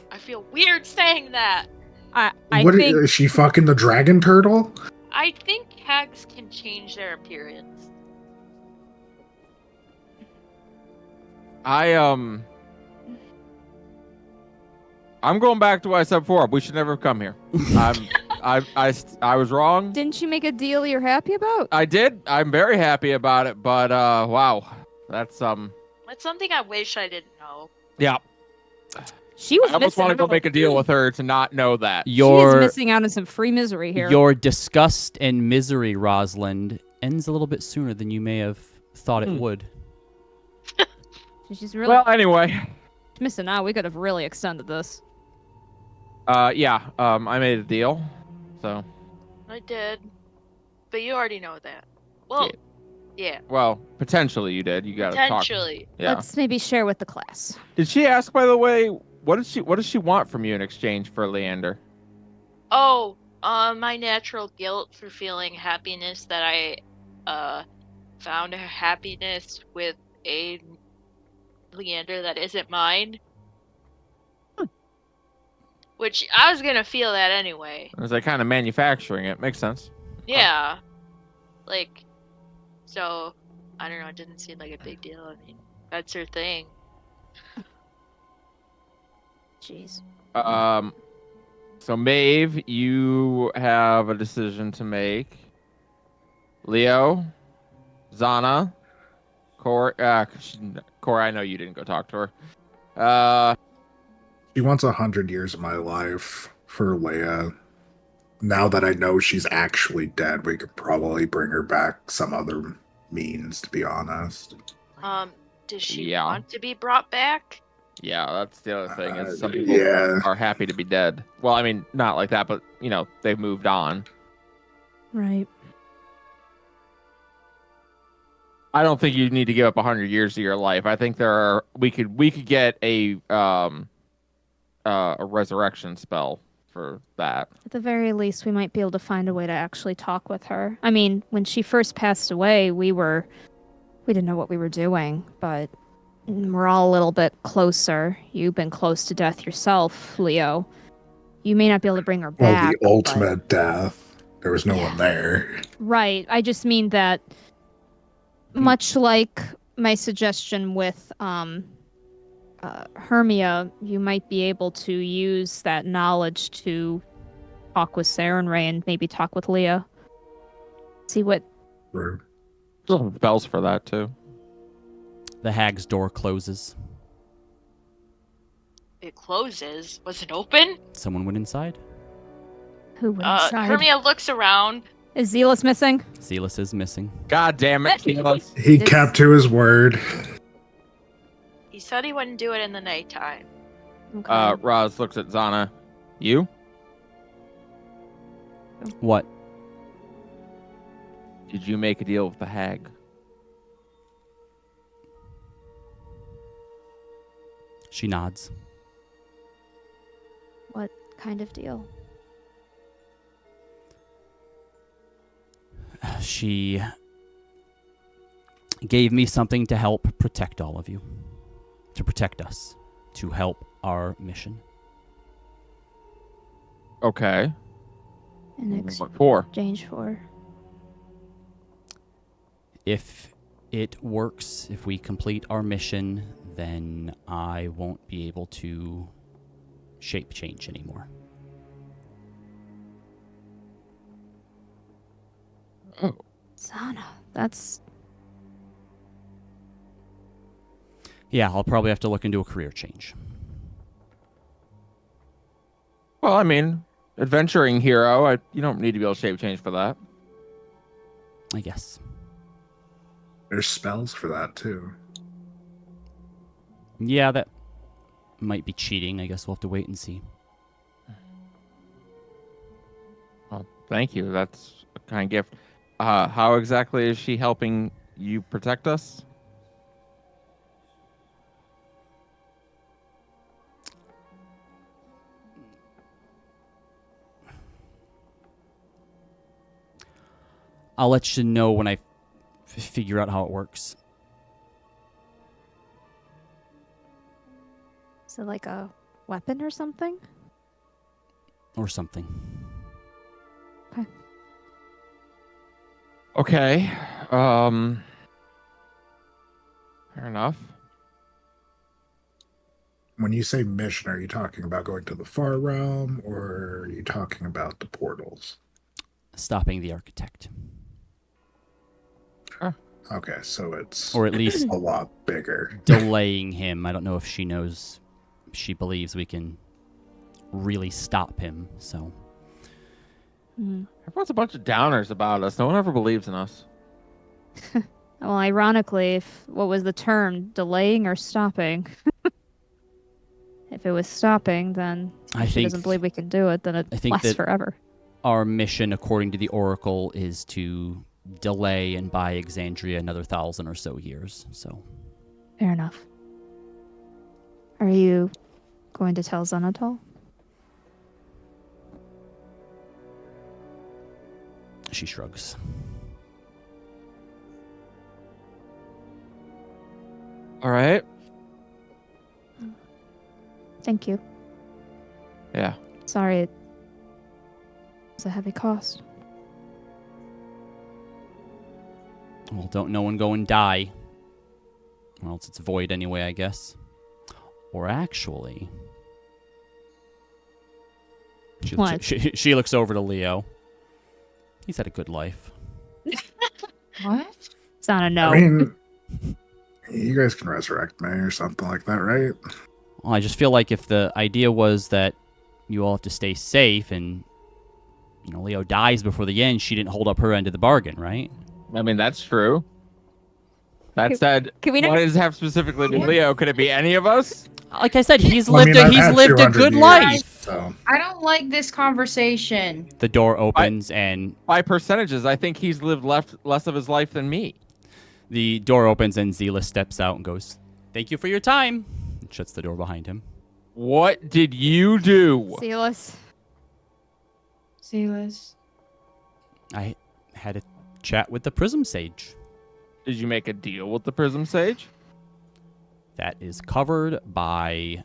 I feel weird saying that. I What think is she fucking the dragon turtle? I think hags can change their appearance. I'm going back to what I said before. We should never have come here. I was wrong. didn't you make a deal you're happy about? I did. I'm very happy about it. But wow, that's That's something I wish I didn't know. yeah. She was I almost missing want to go out. make a deal with her to not know that. She is missing out on some free misery here. Your disgust and misery, Rosalind, ends a little bit sooner than you may have thought it would. She's really Well, anyway. missing out. We could have really extended this. Yeah. I made a deal. So. I did. But you already know that. Well, yeah. Well, potentially you did. You got to talk. Potentially. Yeah. Let's maybe share with the class. Did she ask, by the way, what does she want from you in exchange for Leander? Oh, my natural guilt for feeling happiness that I found happiness with a Leander that isn't mine. Which I was gonna feel that anyway. It was like kind of manufacturing it. Makes sense. Yeah. Like, so, I don't know, it didn't seem like a big deal. I mean, that's her thing. Jeez. So Maeve, you have a decision to make. Leo, Zana, Corey, Corey, I know you didn't go talk to her. She wants 100 years of my life for Leia. Now that I know she's actually dead, we could probably bring her back some other means, to be honest. Does she Yeah. want to be brought back? Yeah, that's the other thing. Is some people Yeah. are happy to be dead. Well, I mean, not like that, but you know, they've moved on. Right. I don't think you need to give up 100 years of your life. I think we could get a resurrection spell for that. At the very least, we might be able to find a way to actually talk with her. I mean, when she first passed away, we didn't know what we were doing, but we're all a little bit closer. You've been close to death yourself, Leo. You may not be able to bring her Well, back. the ultimate death. There was no one there. Right. I just mean that much like my suggestion with Hermia, you might be able to use that knowledge to talk with Saren Ray and maybe talk with Leah. See what. Or Still have spells for that too. The hag's door closes. It closes. Was it open? Someone went inside. Who went inside? Hermia looks around. Is Zealous missing? Zealous is missing. God damn it, Keyless. he It's- kept to his word. He said he wouldn't do it in the nighttime. Okay. Roz looks at Zana. You? What? Did you make a deal with the hag? She nods. What kind of deal? She gave me something to help protect all of you. To protect us. To help our mission. Okay. In What for? exchange for. If it works, if we complete our mission, then I won't be able to shape change anymore. Oh. Zana, that's. Yeah, I'll probably have to look into a career change. Well, I mean, adventuring hero, you don't need to be able to shape change for that. I guess. There's spells for that too. Yeah, that might be cheating. I guess we'll have to wait and see. Well, thank you. That's a kind gift. How exactly is she helping you protect us? I'll let you know when I figure out how it works. Is it like a weapon or something? Or something. Okay. Fair enough. When you say mission, are you talking about going to the far realm, or are you talking about the portals? Stopping the architect. Okay, so it's Or at least a lot bigger. delaying him. I don't know if she knows. She believes we can really stop him, so. Everyone's a bunch of downers about us. No one ever believes in us. Well, ironically, if what was the term? Delaying or stopping? If it was stopping, then I if she think doesn't believe we can do it, then it I think lasts that- forever. our mission, according to the Oracle, is to delay and buy Exandria another 1,000 or so years. So Fair enough. Are you going to tell Xanatal? she shrugs. All right. Thank you. Yeah. Sorry, it was a heavy cost. Well, don't no one go and die. Or else it's void anyway, I guess. Or actually... What? She looks over to Leo. He's had a good life. What? Xana, no. I mean, you guys can resurrect me or something like that, right? Well, I just feel like if the idea was that you all have to stay safe and, you know, Leo dies before the end, she didn't hold up her end of the bargain, right? I mean, that's true. That said, can we not- what does it have specifically to Leo? Could it be any of us? Like I said, he's Well, I lived mean, I've he's had lived a 200 good years, life. So I don't like this conversation. The door opens and By percentages, I think he's lived less of his life than me. the door opens and Zila steps out and goes, "Thank you for your time." And shuts the door behind him. What did you do? Sealess. Silas. I had a chat with the Prism Sage. Did you make a deal with the Prism Sage? That is covered by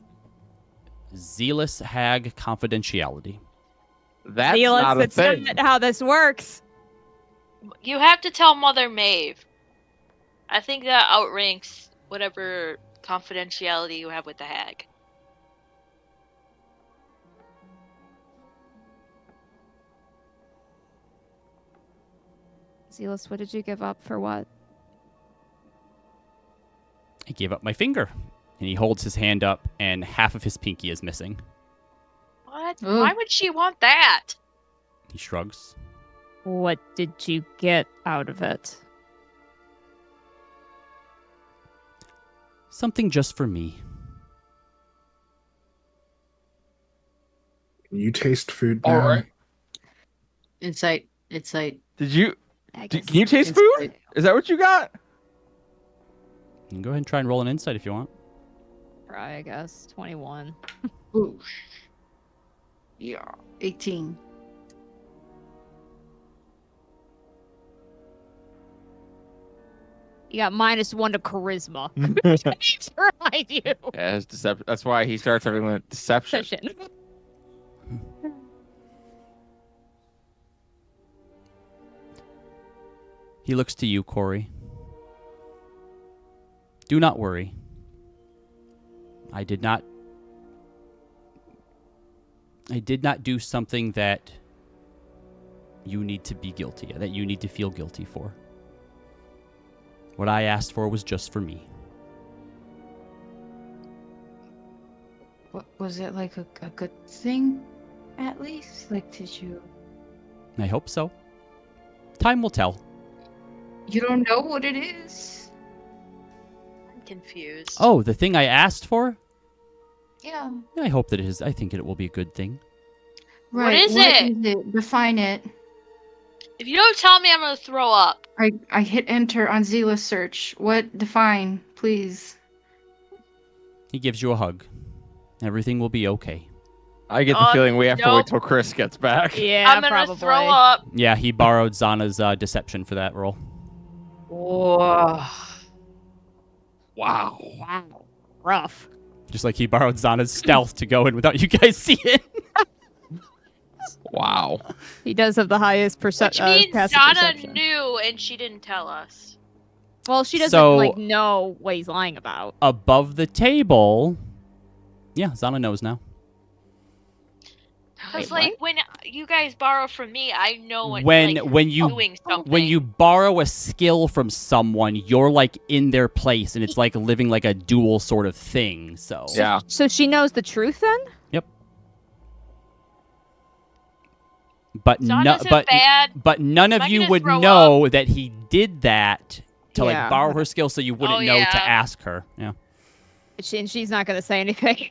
Zealous Hag confidentiality. That's Zealous, not a that's thing. not how this works. You have to tell Mother Maeve. I think that outranks whatever confidentiality you have with the hag. Zealous, what did you give up for what? I gave up my finger. And he holds his hand up, and half of his pinky is missing. What? Ugh. Why would she want that? He shrugs. What did you get out of it? Something just for me. Can you taste food now? All right. Insight. Did you? I Can guess you taste food? Is that what you got? You can go ahead and try and roll an insight if you want. try, I guess. 21. Ooh. Yeah. 18. You got -1 to charisma. to remind you. Yeah, his deception. That's why he starts everything with deception. Session. He looks to you, Corey. Do not worry. I did not do something that you need to be guilty, that you need to feel guilty for. What I asked for was just for me. What was it like a good thing? At least, like, did you? I hope so. Time will tell. You don't know what it is. I'm confused. Oh, the thing I asked for? Yeah. I hope that it is. I think it will be a good thing. What is it? Define it. If you don't tell me, I'm gonna throw up. I hit enter on Zealous search. What define, please? He gives you a hug. Everything will be okay. I get the feeling we have to wait till Chris gets back. Yeah, I'm gonna throw up. Yeah, he borrowed Zana's deception for that roll. Whoa. Wow. Wow. Rough. Just like he borrowed Zana's stealth to go in without you guys seeing. Wow. He does have the highest Which perception. means Zana knew and she didn't tell us. Well, she doesn't So- like know what he's lying about. Above the table. Yeah, Zana knows now. Because, Wait, like, when you guys borrow from me, I know when, When like, you doing something. when you borrow a skill from someone, you're like in their place, and it's like living like a dual sort of thing. So Yeah. So she knows the truth then? but Zana's bad. but none Am of I you gonna would throw know that he did that to Yeah. like borrow her skill, so you wouldn't Oh, know yeah. to ask her. Yeah. And she's not going to say anything,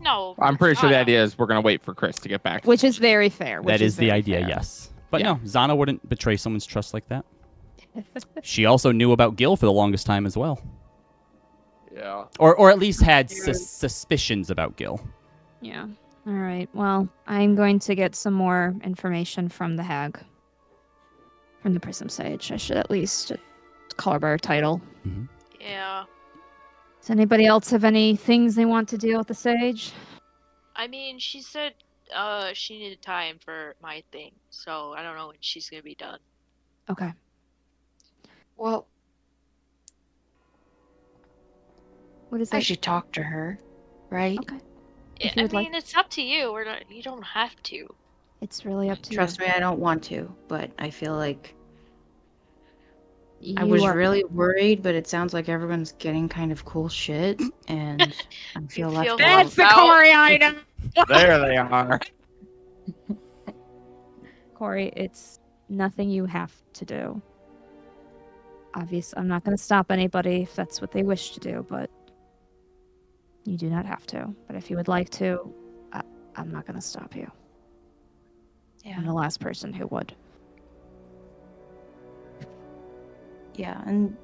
No. I'm pretty sure the Zana. idea is we're gonna wait for Chris to get back. which is very fair. That is the idea, yes. But no, Zana wouldn't betray someone's trust like that. She also knew about Gil for the longest time as well. Yeah. Or at least had suspicions about Gil. Yeah. All right. Well, I'm going to get some more information from the hag. From the Prism Sage. I should at least call her by her title. Yeah. Does anybody else have any things they want to deal with the Sage? I mean, she said she needed time for my thing, so I don't know when she's gonna be done. Okay. Well, What is I that? should talk to her, right? Okay. Yeah, If you I would like- mean, it's up to you. We're not. You don't have to. It's really up to Trust you. me, I don't want to, but I feel like I You was are- really worried, but it sounds like everyone's getting kind of cool shit, and I feel feel left that? out. That's the Corey I know. There they are. Corey, it's nothing you have to do. Obviously, I'm not going to stop anybody if that's what they wish to do, but you do not have to. But if you would like to, I'm not going to stop you. I'm the last person who would. Yeah, and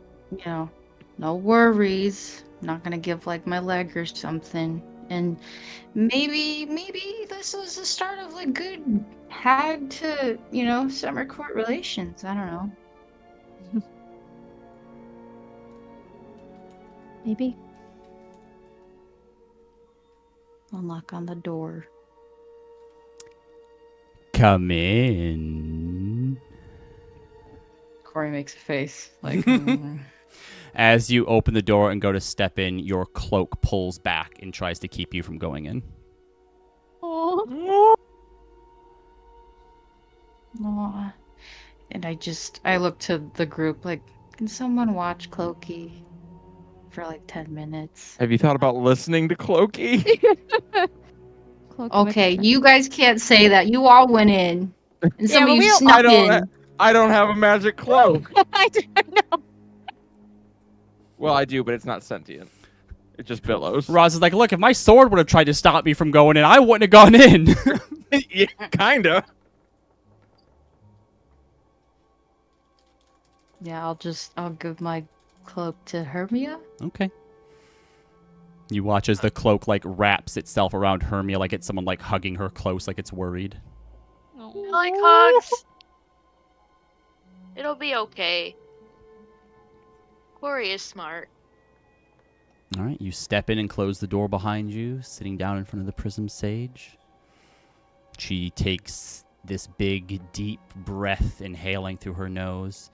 no worries. Not gonna give like my leg or something. And maybe this is the start of like good hag to summer court relations. I don't know. Maybe. I'll knock on the door. Come in. Corey makes a face like. As you open the door and go to step in, your cloak pulls back and tries to keep you from going in. Oh. Aw. And I look to the group like, can someone watch Clokey for like 10 minutes? Have you thought about listening to Clokey? Okay, you guys can't say that. You all went in. And some Yeah, of but you we don't- snuck in. I don't have a magic cloak. I don't know. Well, I do, but it's not sentient. It just billows. Roz is like, look, if my sword would have tried to stop me from going in, I wouldn't have gone in. Yeah, kinda. Yeah, I'll give my cloak to Hermia. Okay. You watch as the cloak like wraps itself around Hermia like it's someone like hugging her close, like it's worried. I like hugs. It'll be okay. Corey is smart. All right, you step in and close the door behind you, sitting down in front of the Prism Sage. She takes this big, deep breath, inhaling through her nose.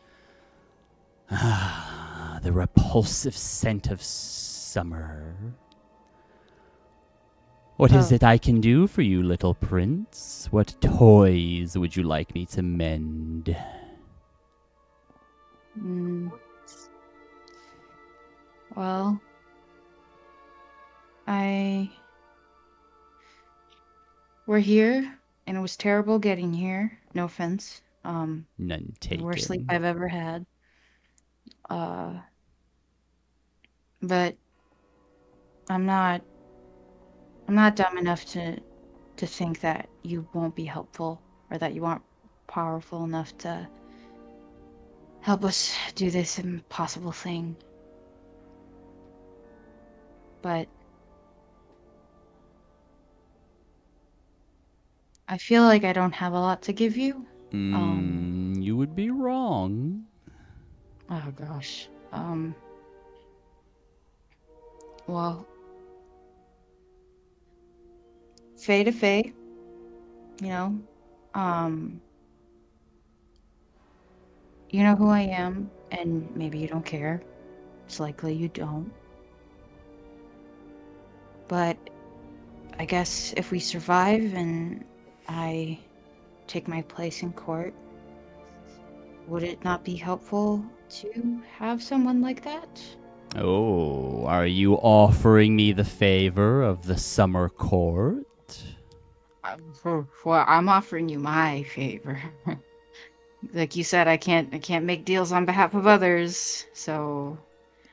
Ah, the repulsive scent of summer. What is it I can do for you, little prince? What toys would you like me to mend? Well, we're here, and it was terrible getting here. No offense. None The taken. worst sleep I've ever had. But I'm not dumb enough to think that you won't be helpful, or that you aren't powerful enough to help us do this impossible thing. But I feel like I don't have a lot to give you. You would be wrong. Oh gosh. Well, Faye to Faye, you know, you know who I am, and maybe you don't care. It's likely you don't. But I guess if we survive and I take my place in court, would it not be helpful to have someone like that? Oh, are you offering me the favor of the summer court? Well, I'm offering you my favor. Like you said, I can't make deals on behalf of others, so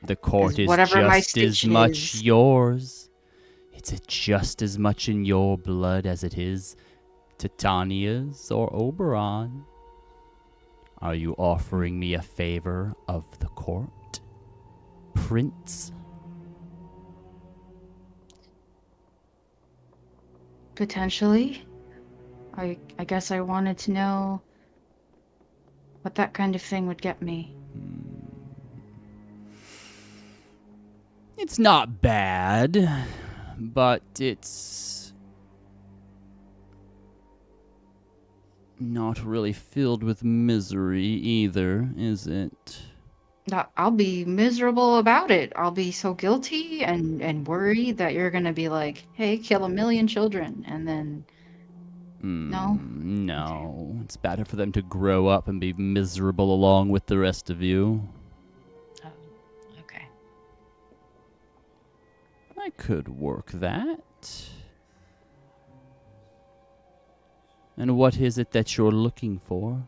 The court As is whatever my just as station much is. yours. It's just as much in your blood as it is Titania's or Oberon. Are you offering me a favor of the court, Prince? potentially. I guess I wanted to know what that kind of thing would get me. It's not bad, but it's not really filled with misery either, is it? I'll be miserable about it. I'll be so guilty and worried that you're gonna be like, hey, kill 1,000,000 children, and then no? No. It's better for them to grow up and be miserable along with the rest of you. Oh, okay. I could work that. And what is it that you're looking for?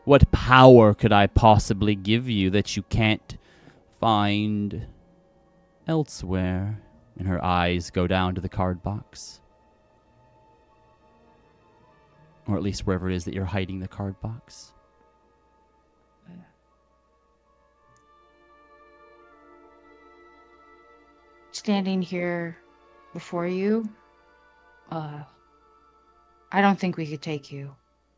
What power could I possibly give you that you can't find elsewhere? And her eyes go down to the card box. Or at least wherever it is that you're hiding the card box. Standing here before you, I don't think we could take you.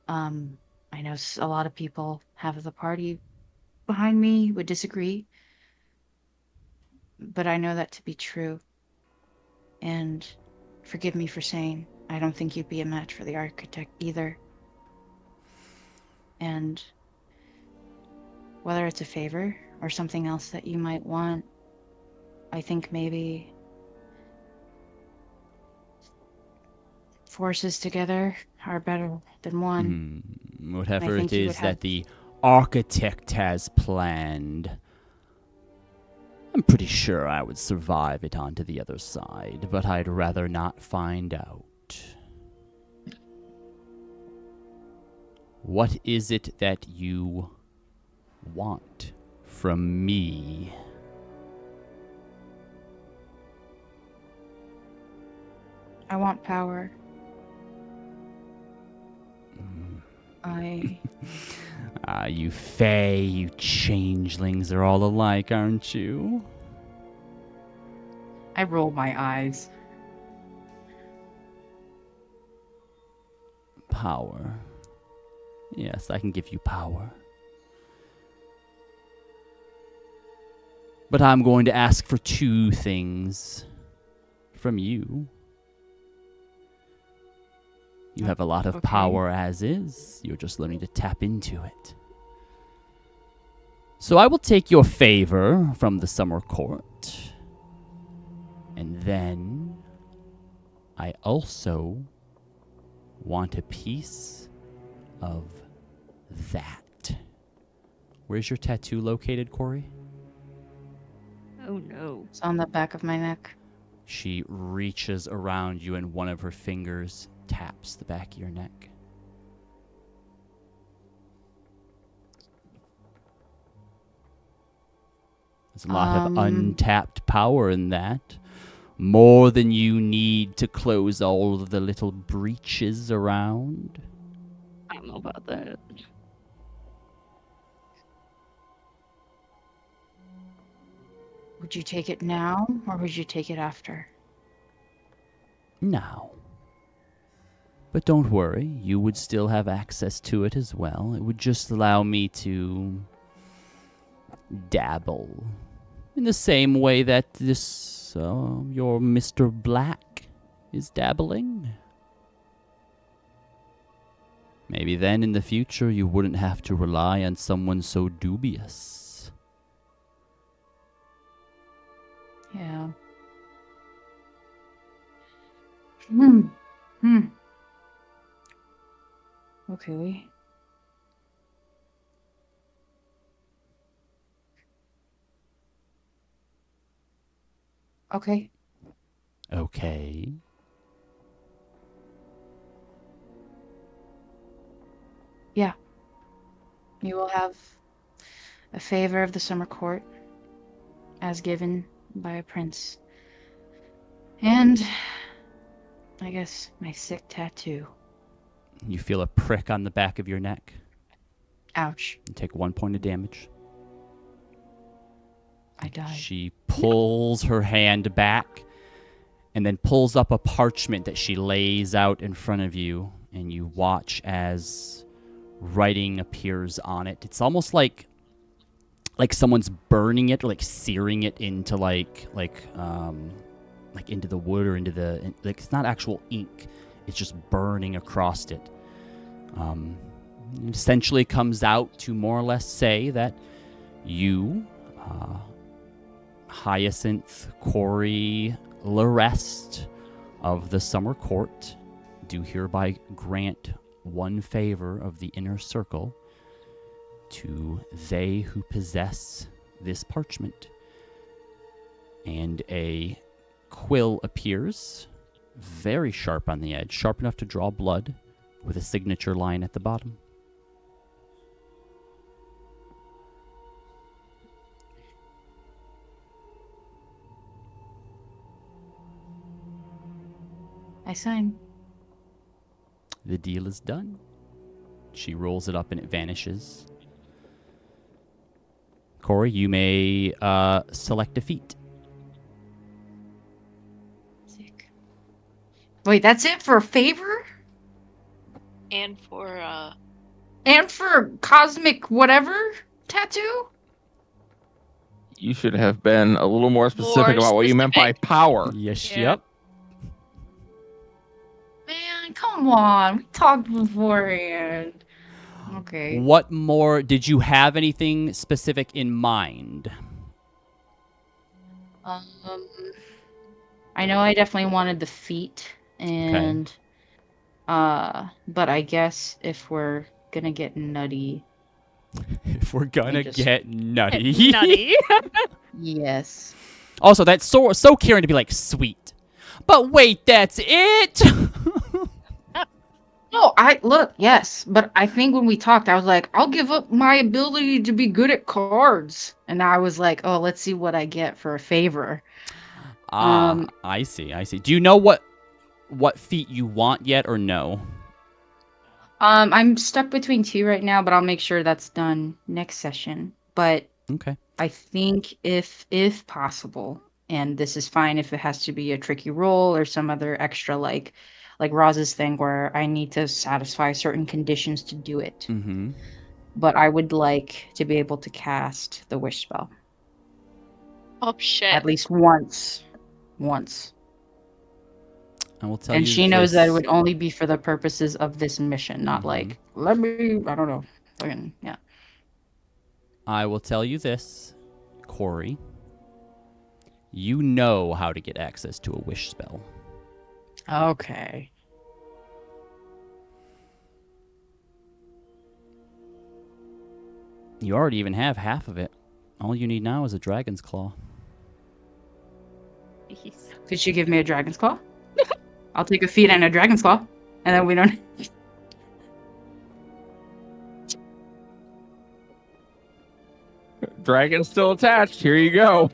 I know a lot of people, half of the party behind me would disagree, but I know that to be true. And forgive me for saying, I don't think you'd be a match for the architect either. And whether it's a favor or something else that you might want. I think maybe forces together are better than one. Whatever think it you would is that have- the architect has planned, I'm pretty sure I would survive it onto the other side, but I'd rather not find out. What is it that you want from me? I want power. You Fae, you changelings are all alike, aren't you? I roll my eyes. Power. Yes, I can give you power. But I'm going to ask for two things from you. You have a lot of Okay. power as is. You're just learning to tap into it. So I will take your favor from the summer court. And then I also want a piece of that. Where's your tattoo located, Corey? Oh no. It's on the back of my neck. She reaches around you and one of her fingers taps the back of your neck. There's a lot of untapped power in that. More than you need to close all of the little breaches around. I don't know about that. Would you take it now, or would you take it after? Now. But don't worry, you would still have access to it as well. It would just allow me to dabble in the same way that this, your Mr. Black is dabbling. Maybe then in the future you wouldn't have to rely on someone so dubious. Yeah. Okay. Okay. Okay. Yeah. You will have a favor of the summer court, as given by a prince. And I guess my sick tattoo. You feel a prick on the back of your neck. Ouch. You take 1 point of damage. I died. She pulls her hand back and then pulls up a parchment that she lays out in front of you, and you watch as writing appears on it. It's almost like someone's burning it, or like searing it into like into the wood, or into the, like, it's not actual ink. It's just burning across it. It essentially comes out to more or less say that you, Hyacinth Corey Larest of the Summer Court, do hereby grant one favor of the inner circle to they who possess this parchment. And a quill appears, very sharp on the edge, sharp enough to draw blood, with a signature line at the bottom. I sign. The deal is done. She rolls it up and it vanishes. Corey, you may select a feat. Sick. Wait, that's it for a favor? And for And for cosmic whatever tattoo? You should have been a little more specific about what you meant by power. Yes, Yeah. yep. Man, come on. We talked beforehand. Okay. What more? Did you have anything specific in mind? Um, I know I definitely wanted the feet, and but I guess if we're gonna get nutty, If we're gonna just- get nutty. Nutty. yes. Also, that's so Kieran to be like, sweet. But wait, that's it? No, I look, yes, but I think when we talked, I was like, I'll give up my ability to be good at cards, and I was like, oh, let's see what I get for a favor. I see. Do you know what feat you want yet or no? I'm stuck between two right now, but I'll make sure that's done next session. But Okay. I think if possible, and this is fine if it has to be a tricky roll or some other extra like Roz's thing where I need to satisfy certain conditions to do it. Mm-hmm. But I would like to be able to cast the wish spell Oh shit. at least once. Once. I will tell And you she knows that it this. would only be for the purposes of this mission, not like, let me, I don't know. Fucking, yeah. I will tell you this, Corey. You know how to get access to a wish spell. Okay. You already even have half of it. All you need now is a dragon's claw. Could you give me a dragon's claw? I'll take a feat and a dragon's claw. And then we don't. Dragon's still attached. Here you go.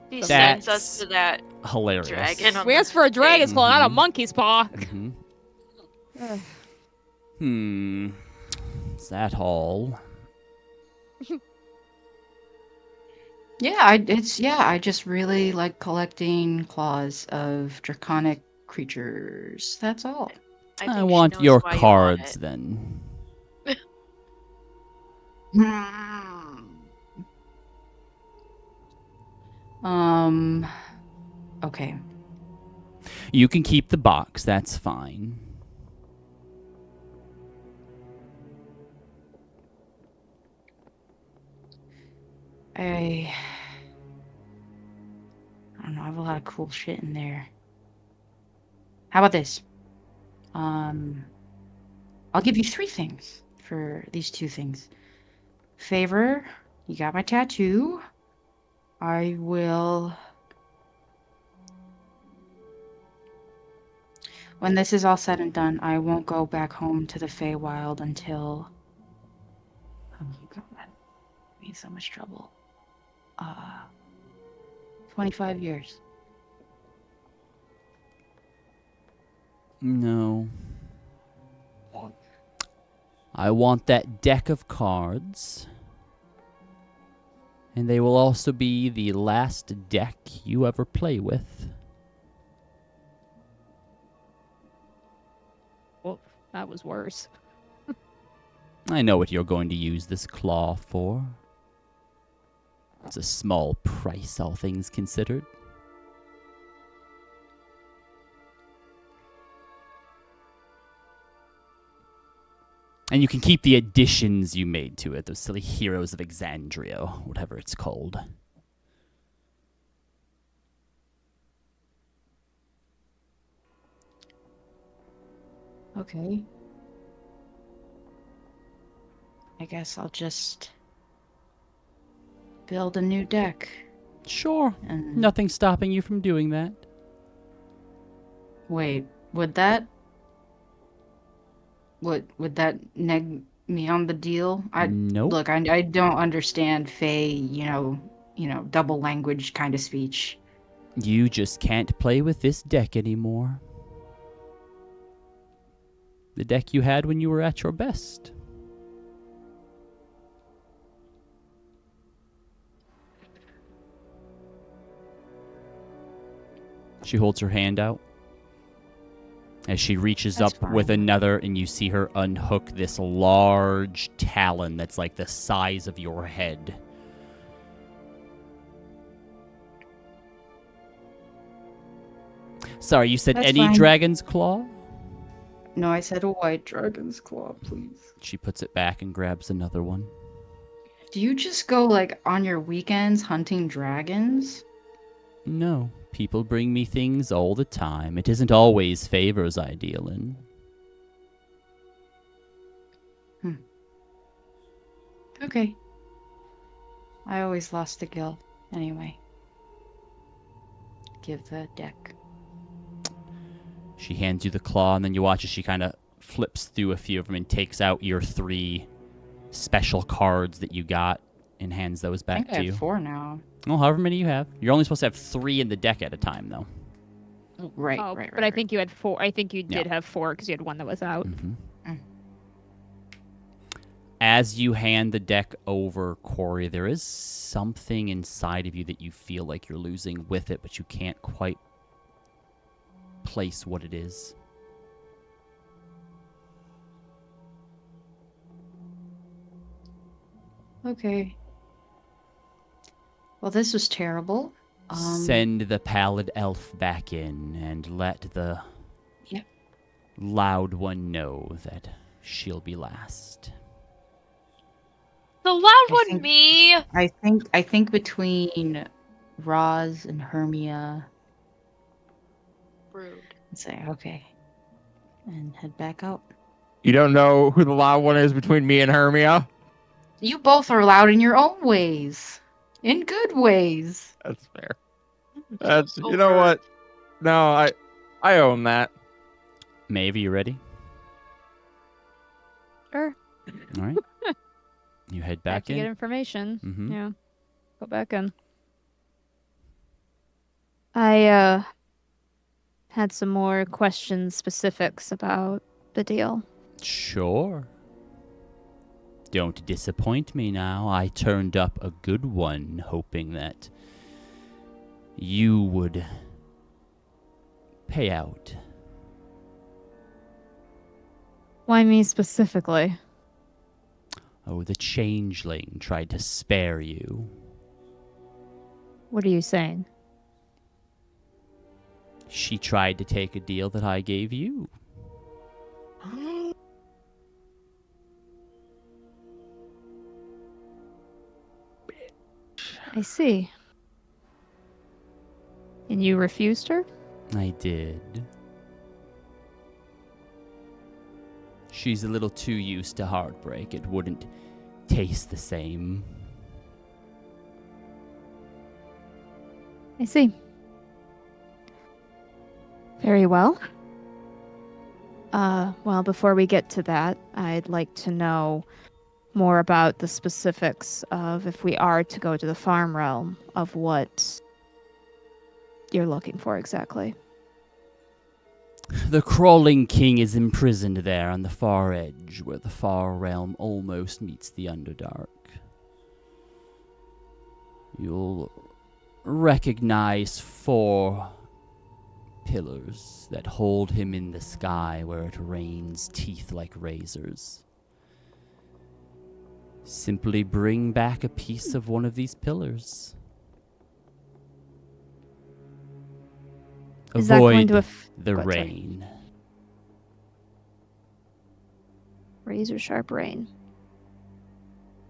He sends us That's to that hilarious. dragon. On We asked for a dragon's claw, not a Mhm. monkey's paw. Mm-hmm. Is that all? Yeah, I just really like collecting claws of draconic creatures. That's all. think I she want knows your why you want cards it. then. Okay. You can keep the box, that's fine. I don't know, I have a lot of cool shit in there. How about this? I'll give you 3 things for these 2 things. Favor, you got my tattoo. I will. When this is all said and done, I won't go back home to the Feywild until. Oh my god. I'm in so much trouble. 25 years. No. I want that deck of cards. And they will also be the last deck you ever play with. Well, that was worse. I know what you're going to use this claw for. It's a small price, all things considered. And you can keep the additions you made to it, those silly Heroes of Exandria, whatever it's called. Okay. I guess I'll just build a new deck. Sure. And Nothing's stopping you from doing that. wait, would that neg me on the deal? Nope. Look, I don't understand Fey, double language kind of speech. You just can't play with this deck anymore. The deck you had when you were at your best. She holds her hand out as she reaches That's up with fine. another, and you see her unhook this large talon that's like the size of your head. Sorry, you said That's any fine. dragon's claw? No, I said a white dragon's claw, please. She puts it back and grabs another one. Do you just go like on your weekends hunting dragons? No, people bring me things all the time. It isn't always favors I deal in. Okay. I always lost the gill. Anyway. Give the deck. She hands you the claw, and then you watch as she kind of flips through a few of them and takes out your 3 special cards that you got and hands those I back think I to have you. 4 now. Well, however many you have. You're only supposed to have 3 in the deck at a time, though. Oh, right, Oh, right. but I think you had 4. I think you Yeah. did have 4 because you had one that was out. Mm-hmm. Mm. As you hand the deck over, Corey, there is something inside of you that you feel like you're losing with it, but you can't quite place what it is. Okay. Well, this was terrible. Send the pallid elf back in and let the Yep. loud one know that she'll be last. The loud one, think- me. I think between Roz and Hermia, Rude. and say okay, and head back out. You don't know who the loud one is between me and Hermia? You both are loud in your own ways, in good ways. That's fair. That's you know what? No, I own that. Maeve, are you ready? Sure. All right. You head Have back to in. get information. Mm-hmm. Yeah. Go back in. I had some more questions, specifics about the deal. Sure. Don't disappoint me now. I turned up a good one, hoping that you would pay out. Why me specifically? Oh, the changeling tried to spare you. What are you saying? She tried to take a deal that I gave you. I see. And you refused her? I did. She's a little too used to heartbreak. It wouldn't taste the same. I see. Very well. Well, before we get to that, I'd like to know more about the specifics of if we are to go to the farm realm, of what you're looking for exactly. The crawling king is imprisoned there on the far edge, where the far realm almost meets the Underdark. You'll recognize 4 pillars that hold him in the sky where it rains teeth like razors. Simply bring back a piece of one of these pillars. Is that going to the Go ahead, sorry. rain. razor sharp rain?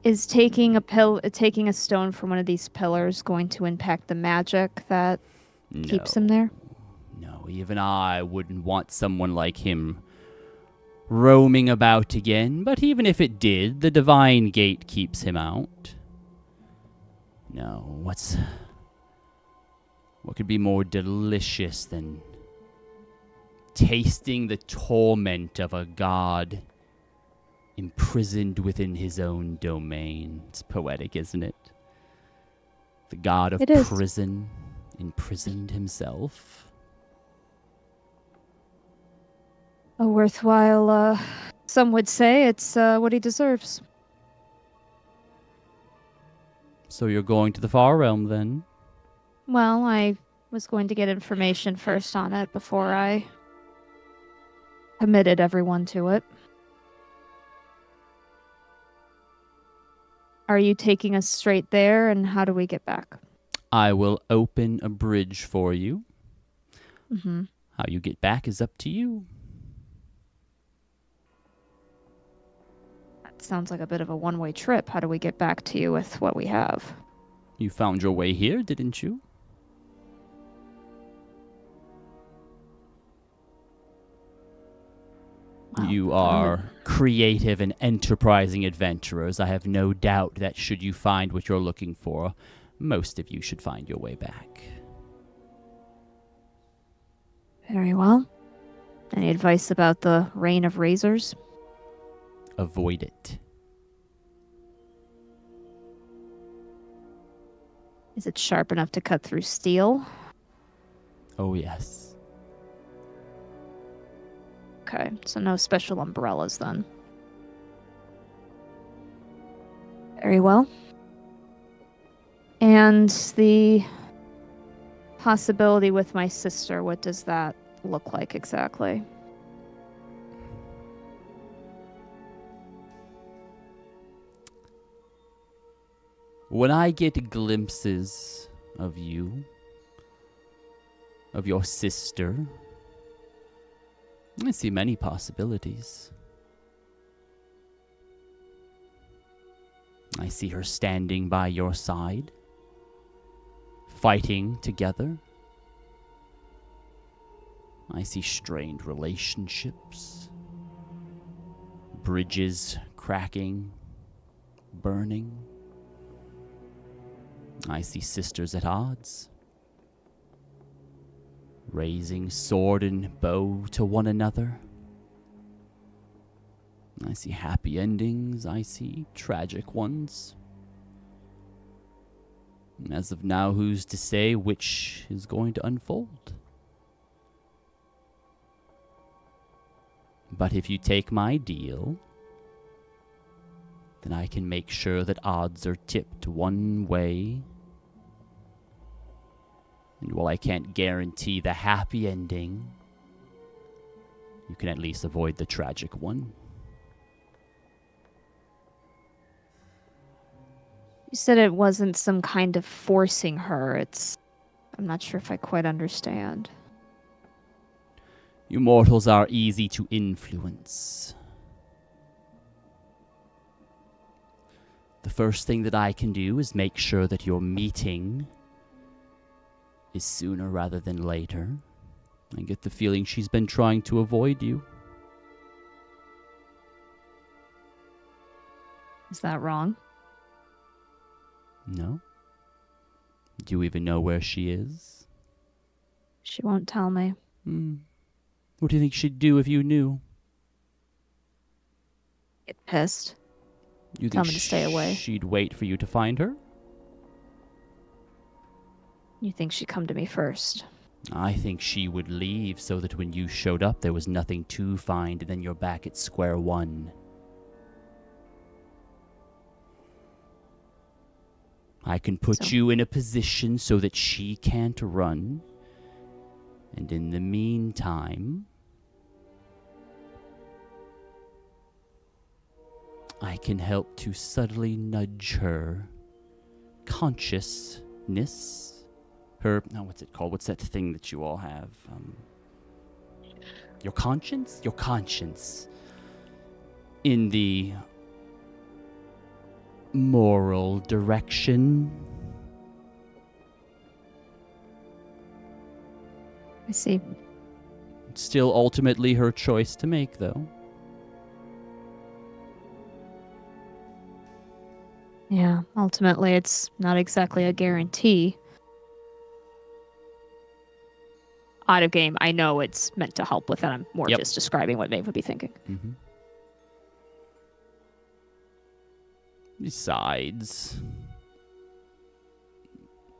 Is taking a stone from one of these pillars going to impact the magic that keeps him there? No, even I wouldn't want someone like him roaming about again, but even if it did, the divine gate keeps him out. No, what could be more delicious than tasting the torment of a god imprisoned within his own domain? It's poetic, isn't it? The god of It is. prison imprisoned himself. A worthwhile, some would say it's what he deserves. So you're going to the far realm then? Well, I was going to get information first on it before I committed everyone to it. Are you taking us straight there, and how do we get back? I will open a bridge for you. Mm-hmm. How you get back is up to you. That sounds like a bit of a one-way trip. How do we get back to you with what we have? You found your way here, didn't you? Well, You I'm are creative and enterprising adventurers. I have no doubt that should you find what you're looking for, most of you should find your way back. Very well. Any advice about the rain of razors? Avoid it. Is it sharp enough to cut through steel? Oh, yes. Okay, so no special umbrellas then. Very well. And the possibility with my sister, what does that look like exactly? When I get glimpses of you, of your sister, I see many possibilities. I see her standing by your side, fighting together. I see strained relationships, bridges cracking, burning. I see sisters at odds, raising sword and bow to one another. I see happy endings, I see tragic ones. And as of now, who's to say which is going to unfold? But if you take my deal, then I can make sure that odds are tipped one way. And while I can't guarantee the happy ending, you can at least avoid the tragic one. You said it wasn't some kind of forcing her. I'm not sure if I quite understand. You mortals are easy to influence. The first thing that I can do is make sure that your meeting is sooner rather than later. I get the feeling she's been trying to avoid you. Is that wrong? No? Do you even know where she is? She won't tell me. What do you think she'd do if you knew? Get pissed. You Tell think me to stay away. she'd wait for you to find her? You think she'd come to me first? I think she would leave so that when you showed up there was nothing to find and then you're back at square one. I can put you in a position so that she can't run. And in the meantime, I can help to subtly nudge her consciousness. What's it called? What's that thing that you all have? Your conscience? Your conscience. In the moral direction. I see. It's still ultimately her choice to make, though. Yeah, ultimately it's not exactly a guarantee. Out of game, I know it's meant to help with it. I'm more just describing what Maeve would be thinking. Mm-hmm. Besides,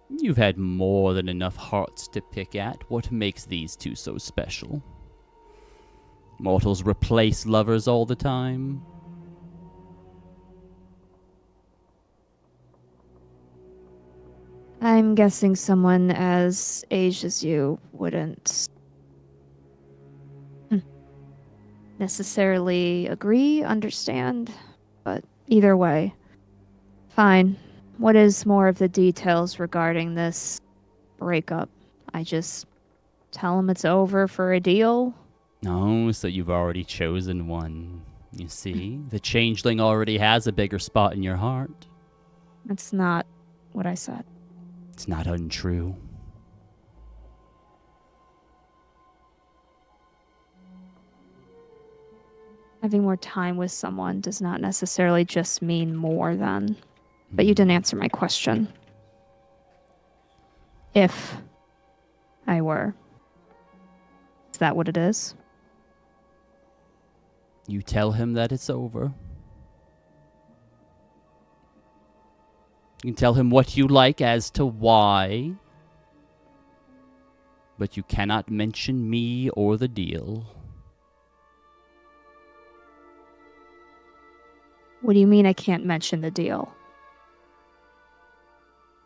you've had more than enough hearts to pick at. What makes these two so special? Mortals replace lovers all the time. I'm guessing someone as aged as you wouldn't necessarily agree, understand, but either way, fine. What is more of the details regarding this breakup? I just tell him it's over for a deal? Oh, so you've already chosen one. You see, the changeling already has a bigger spot in your heart. That's not what I said. It's not untrue. Having more time with someone does not necessarily just mean more than. But you didn't answer my question. If I were. Is that what it is? You tell him that it's over. You can tell him what you like as to why. But you cannot mention me or the deal. What do you mean I can't mention the deal?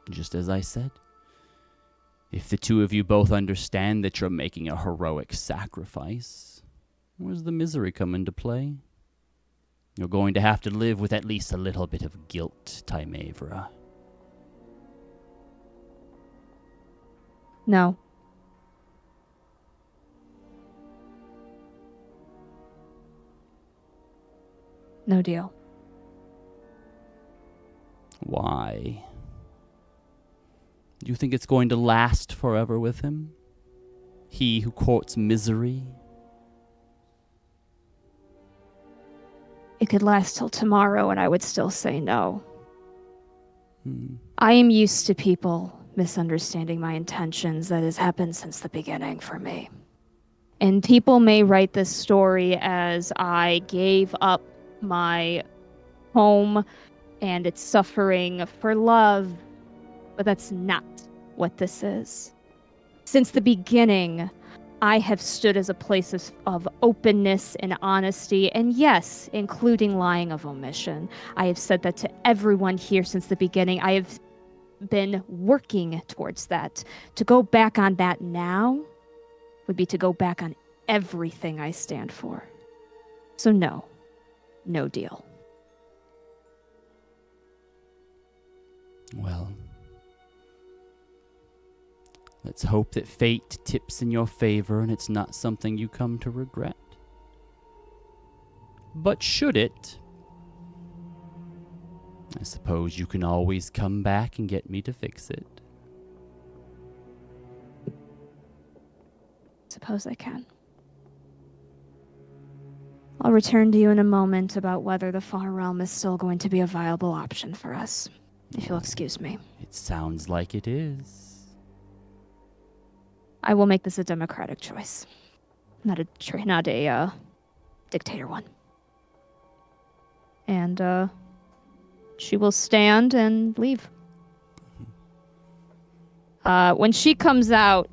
Just as I said. If the two of you both understand that you're making a heroic sacrifice, where's the misery come into play? You're going to have to live with at least a little bit of guilt, Timavra. No. No deal. Why? Do you think it's going to last forever with him? He who courts misery? It could last till tomorrow and I would still say no. Hmm. I am used to people misunderstanding my intentions. That has happened since the beginning for me. And people may write this story as I gave up my home and its suffering for love, but that's not what this is. Since the beginning, I have stood as a place of openness and honesty, and yes, including lying of omission. I have said that to everyone here since the beginning. I have been working towards that. To go back on that now would be to go back on everything I stand for. So no deal. Well, let's hope that fate tips in your favor and it's not something you come to regret. But should it, I suppose you can always come back and get me to fix it. Suppose I can. I'll return to you in a moment about whether the Far Realm is still going to be a viable option for us, if you'll excuse me. It sounds like it is. I will make this a democratic choice, not a dictator one. And she will stand and leave. When she comes out,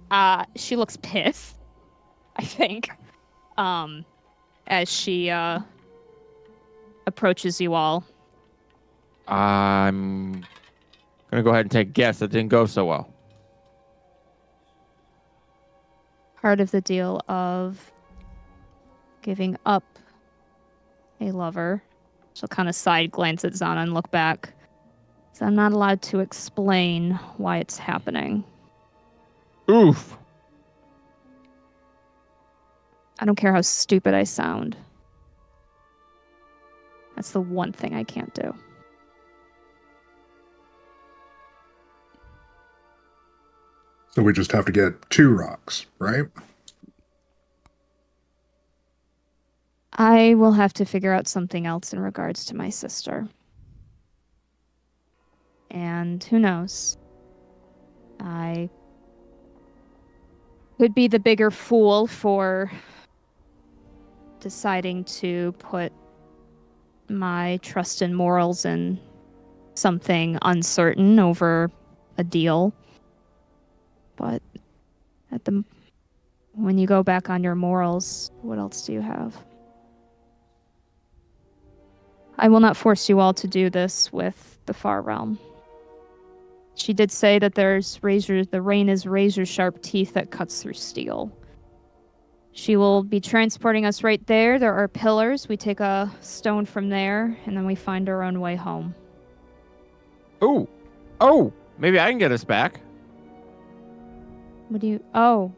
she looks pissed, I think, as she approaches you all. I'm gonna go ahead and take a guess. That didn't go so well. Part of the deal of giving up a lover. She'll kind of side glance at Zana and look back. So I'm not allowed to explain why it's happening. Oof. I don't care how stupid I sound. That's the one thing I can't do. So we just have to get 2 rocks, right? I will have to figure out something else in regards to my sister. And who knows? I could be the bigger fool for deciding to put my trust and morals in something uncertain over a deal. But when you go back on your morals, what else do you have? I will not force you all to do this with the Far Realm. She did say that the rain is razor sharp teeth that cuts through steel. She will be transporting us right there. There are pillars. We take a stone from there, and then we find our own way home. Oh, maybe I can get us back. What do you... Oh,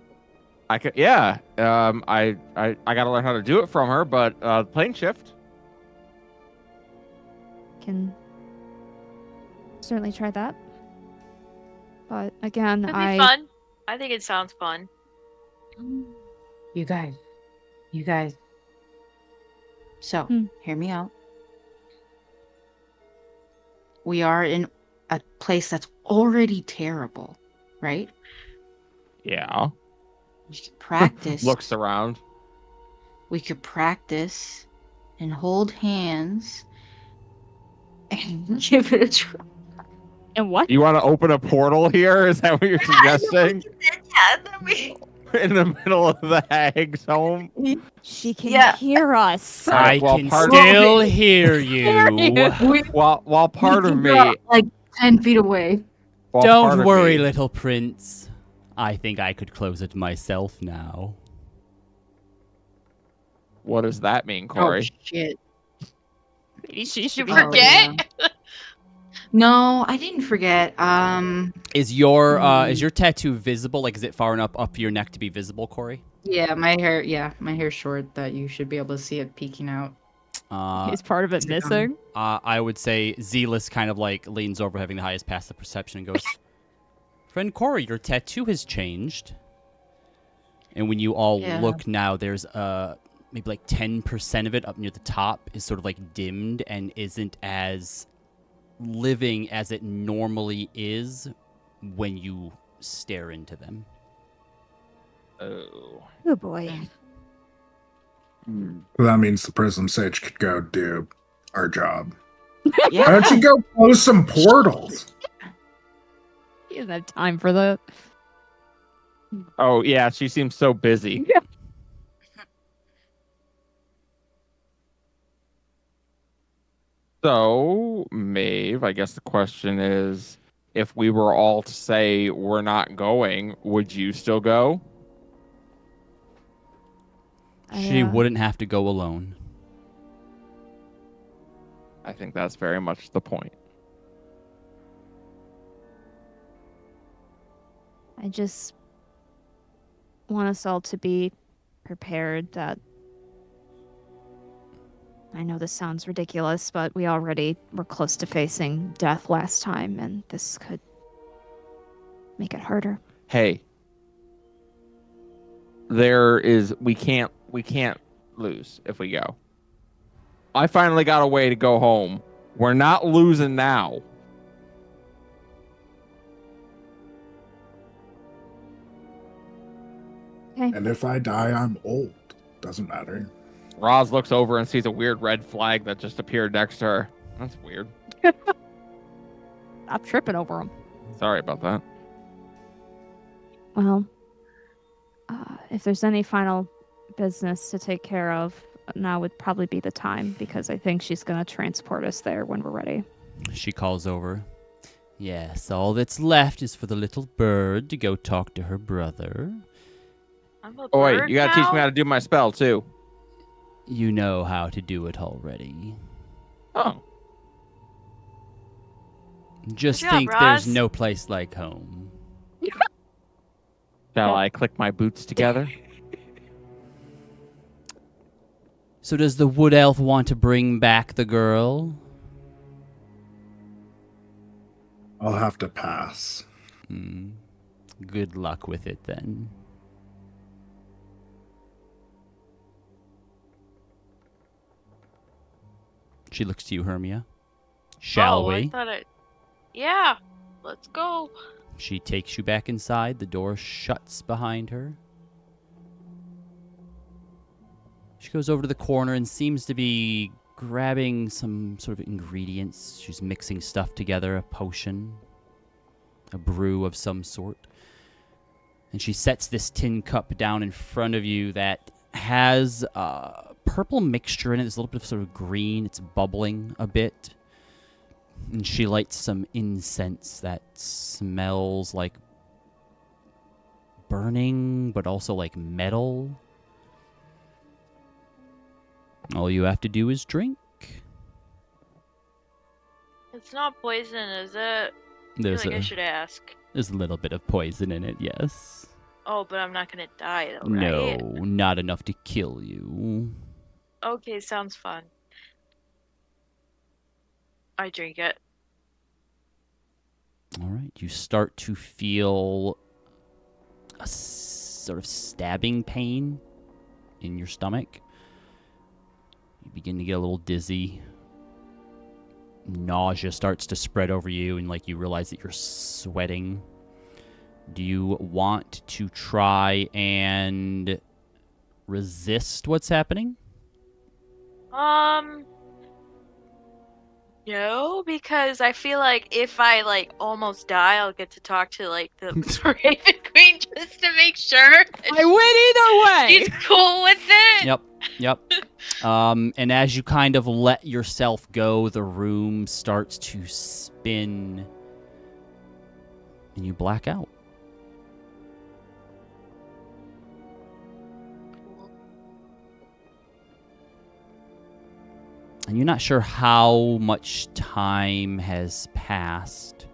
I could, yeah. I gotta learn how to do it from her, but plane shift. can certainly try that. But again, Could be fun. I think it sounds fun. You guys. So, hear me out. We are in a place that's already terrible, right? Yeah. We could practice. Looks around. We could practice and hold hands and give it a try. And what? You want to open a portal here? Is that what you're suggesting? Yeah, that'd be... In the middle of the hag's home? She can hear us. All right, I well, can part still hear you. While part of me, like 10 feet away. while part Don't of worry, me- little prince. I think I could close it myself now. What does that mean, Corey? Oh, shit. Maybe she should You be. forget? No, I didn't forget. Is your tattoo visible? Like, is it far enough up your neck to be visible, Corey? Yeah, my hair's short that you should be able to see it peeking out. Is part of it missing? I would say Zealous kind of like leans over, having the highest passive perception, and goes, "Friend Corey, your tattoo has changed." And when you all look now, there's maybe like 10% of it up near the top is sort of like dimmed and isn't as living as it normally is when you stare into them. Oh. Oh boy. That means the Prism Sage could go do our job. Yeah. Why don't you go close some portals? He doesn't have time for that. Oh, yeah, she seems so busy. Yeah. So, Maeve, I guess the question is, if we were all to say we're not going, would you still go? She wouldn't have to go alone. I think that's very much the point. I just want us all to be prepared that I know this sounds ridiculous, but we already were close to facing death last time, and this could make it harder. Hey, we can't lose if we go. I finally got a way to go home. We're not losing now. Okay. And if I die, I'm old. Doesn't matter. Roz looks over and sees a weird red flag that just appeared next to her. That's weird. Stop tripping over him. Sorry about that. Well, if there's any final business to take care of, now would probably be the time, because I think she's going to transport us there when we're ready. She calls over. Yes, all that's left is for the little bird to go talk to her brother. I'm a Oh, wait, bird you gotta teach now? me how to do my spell, too. You know how to do it already. Oh. Just Good job, think Roz. there's no place like home. Shall I click my boots together? So does the wood elf want to bring back the girl? I'll have to pass. Good luck with it then. She looks to you, Hermia. Shall we? Yeah, let's go. She takes you back inside. The door shuts behind her. She goes over to the corner and seems to be grabbing some sort of ingredients. She's mixing stuff together, a potion, a brew of some sort. And she sets this tin cup down in front of you that has purple mixture in it. There's a little bit of sort of green. It's bubbling a bit. And she lights some incense that smells like burning, but also like metal. All you have to do is drink. It's not poison, is it? I There's feel like I should ask. There's a little bit of poison in it, yes. Oh, but I'm not gonna die though, No, right? not enough to kill you. Okay, sounds fun. I drink it. All right. You start to feel a sort of stabbing pain in your stomach. You begin to get a little dizzy. Nausea starts to spread over you, and like you realize that you're sweating. Do you want to try and resist what's happening? No, because I feel like if I like almost die, I'll get to talk to like the Raven Queen just to make sure I win either way. she's cool with it. Yep. And as you kind of let yourself go, the room starts to spin, and you black out. And you're not sure how much time has passed,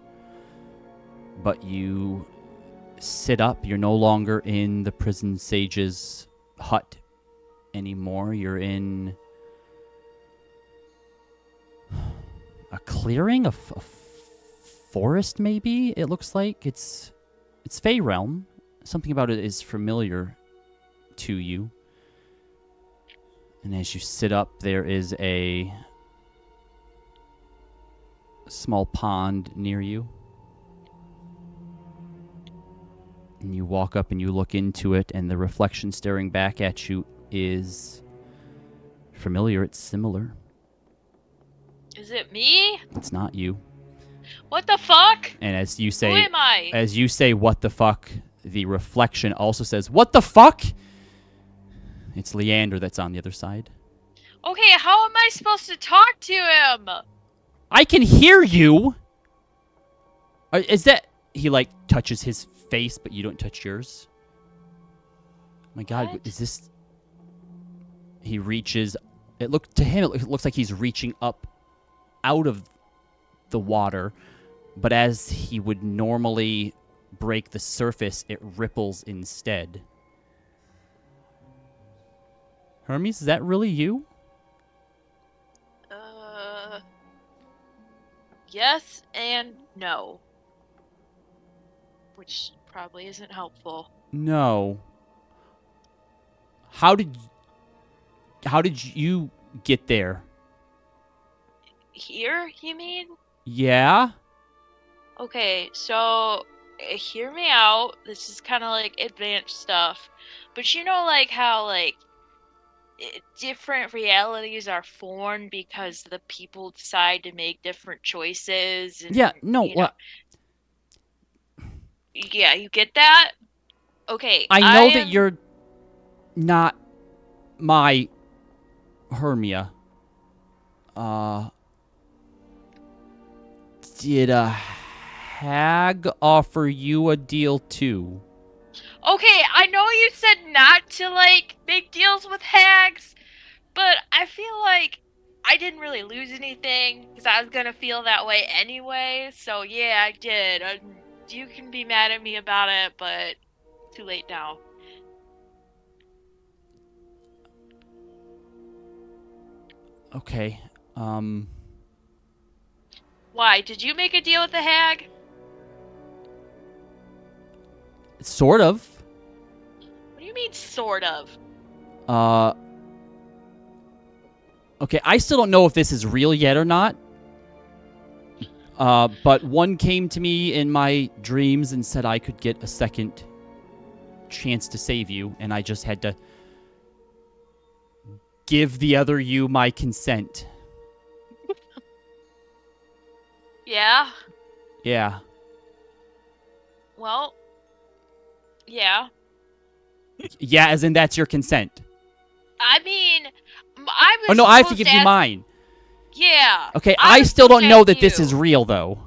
but you sit up. You're no longer in the Prism Sage's hut anymore. You're in a clearing, a forest maybe, it looks like. It's Fey Realm. Something about it is familiar to you. And as you sit up, there is a small pond near you. And you walk up and you look into it, and the reflection staring back at you is familiar. It's similar. Is it me? It's not you. What the fuck? And as you Who say, am I? what the fuck, the reflection also says, what the fuck? It's Leander that's on the other side. Okay, how am I supposed to talk to him? I can hear you. Is that... He, like, touches his face, but you don't touch yours. Oh my God, What? is this... He reaches... To him, it looks like he's reaching up out of the water, but as he would normally break the surface, it ripples instead. Hermes, is that really you? Yes and no. Which probably isn't helpful. No. How did you get there? Here, you mean? Yeah? Okay, so hear me out. This is kind of like advanced stuff. But you know like how like different realities are formed because the people decide to make different choices and Yeah, no, you know, yeah, you get that? Okay, I know that you're not my Hermia. Did a hag offer you a deal too? Okay, I know you said not to like make deals with hags, but I feel like I didn't really lose anything because I was gonna feel that way anyway. So yeah, I did. You can be mad at me about it, but too late now. Okay. Why? Did you make a deal with the hag? Sort of. What do you mean, sort of? Okay, I still don't know if this is real yet or not. But one came to me in my dreams and said I could get a second chance to save you, and I just had to give the other you my consent. Yeah. Yeah. Well. Yeah. Yeah, as in that's your consent. I mean, I was. Oh no, I have to supposed give you ask- mine. Yeah. Okay, I was still supposed don't to know ask that this you. is real though.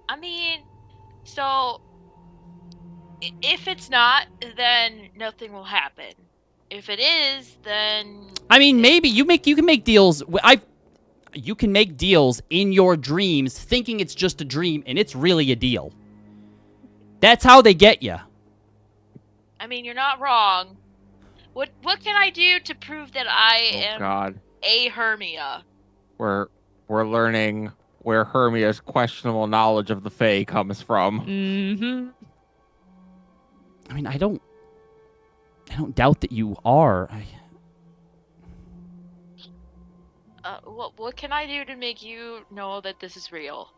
I mean, so if it's not, then nothing will happen. If it is, then I mean, maybe you can make deals. You can make deals in your dreams, thinking it's just a dream, and it's really a deal. That's how they get you. I mean, you're not wrong. What can I do to prove that I am God. a Hermia? We're we're learning where Hermia's questionable knowledge of the Fae comes from. Mm-hmm. I mean, I don't doubt that you are. What can I do to make you know that this is real?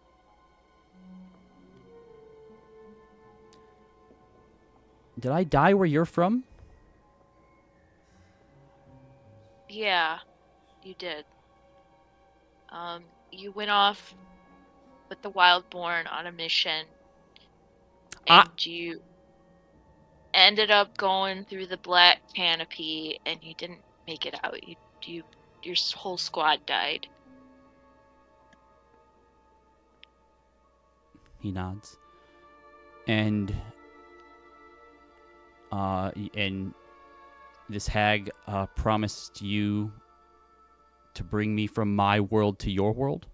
Did I die where you're from? Yeah, you did. You went off with the Wildborn on a mission, Ah. and you ended up going through the Black Canopy, and you didn't make it out. Your whole squad died. He nods. And this hag promised you to bring me from my world to your world?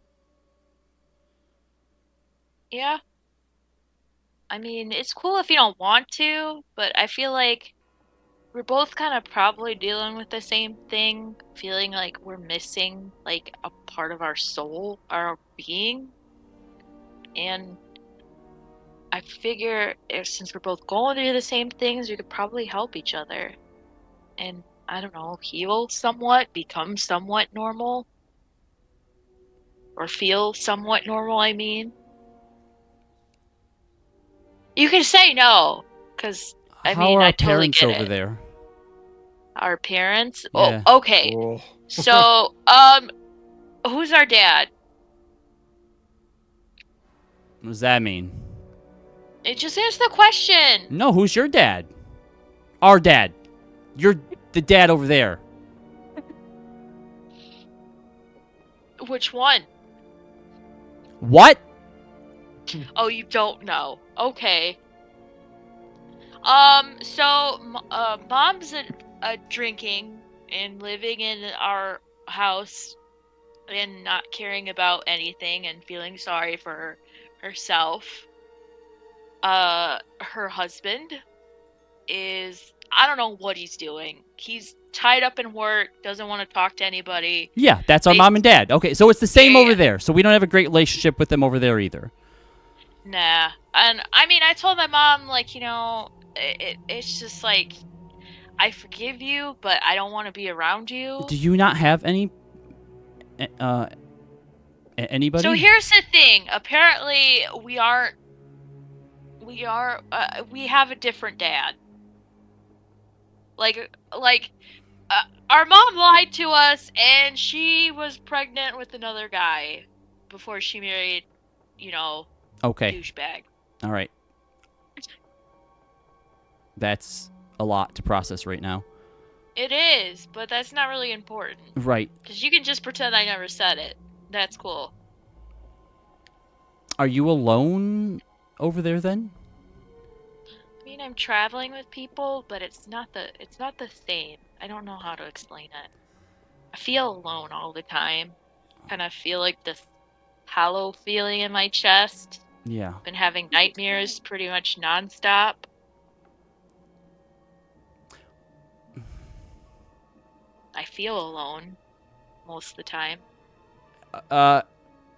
Yeah. I mean, it's cool if you don't want to, but I feel like we're both kind of probably dealing with the same thing, feeling like we're missing like a part of our soul, our being. And I figure since we're both going through the same things, we could probably help each other. And I don't know, heal somewhat, become somewhat normal. Or feel somewhat normal, I mean. You can say no, because I How mean, are I our totally parents get over it. there? Our parents? Yeah. Oh, okay. Oh. So, who's our dad? What does that mean? It just answer the question. No, who's your dad? Our dad. You're the dad over there. Which one? What? Oh, you don't know. Okay. So, mom's drinking and living in our house and not caring about anything and feeling sorry for herself. Her husband is, I don't know what he's doing. He's tied up in work, doesn't want to talk to anybody. Yeah, that's our They- mom and dad. Okay, so it's the same Yeah. over there. So we don't have a great relationship with them over there either. Nah. And I mean, I told my mom, like, it's just like, I forgive you, but I don't want to be around you. Do you not have any anybody? So here's the thing. Apparently, we have a different dad. Our mom lied to us, and she was pregnant with another guy before she married, Okay. douchebag. All right. That's a lot to process right now. It is, but that's not really important. Right. Because you can just pretend I never said it. That's cool. Are you alone over there then? I mean, I'm traveling with people, but it's not the same. I don't know how to explain it. I feel alone all the time. Kind of feel like this hollow feeling in my chest. Yeah. Been having nightmares pretty much nonstop. I feel alone most of the time.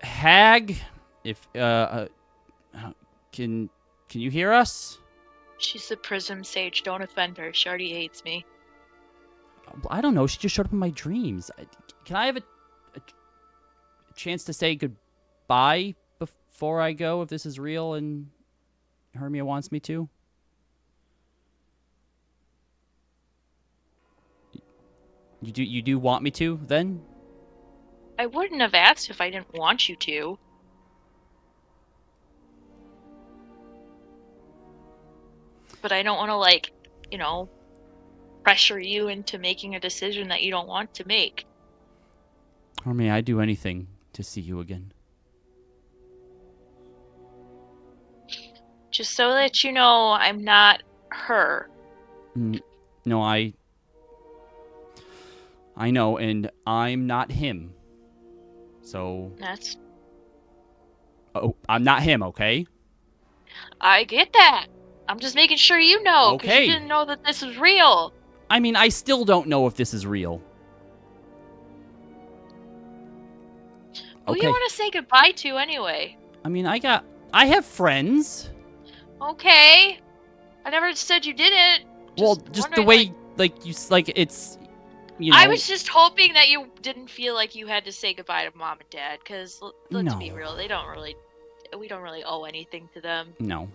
Hag, if can you hear us? She's the Prism Sage. Don't offend her. She already hates me. I don't know. She just showed up in my dreams. Can I have a chance to say goodbye before I go, if this is real and Hermia wants me to? You do want me to then? I wouldn't have asked if I didn't want you to. But I don't want to, pressure you into making a decision that you don't want to make. Hermia, I'd do anything to see you again. Just so that you know I'm not her. No, I know, and I'm not him. So... That's... Oh, I'm not him, okay? I get that. I'm just making sure you know, because Okay. you didn't know that this was real. I mean, I still don't know if this is real. Who Okay. you want to say goodbye to anyway? I mean, I have friends. Okay. I never said you didn't. Well, just the wondering, way, like, it's, you know. I was just hoping that you didn't feel like you had to say goodbye to mom and dad, because let's be No. real, we don't really owe anything to them. No.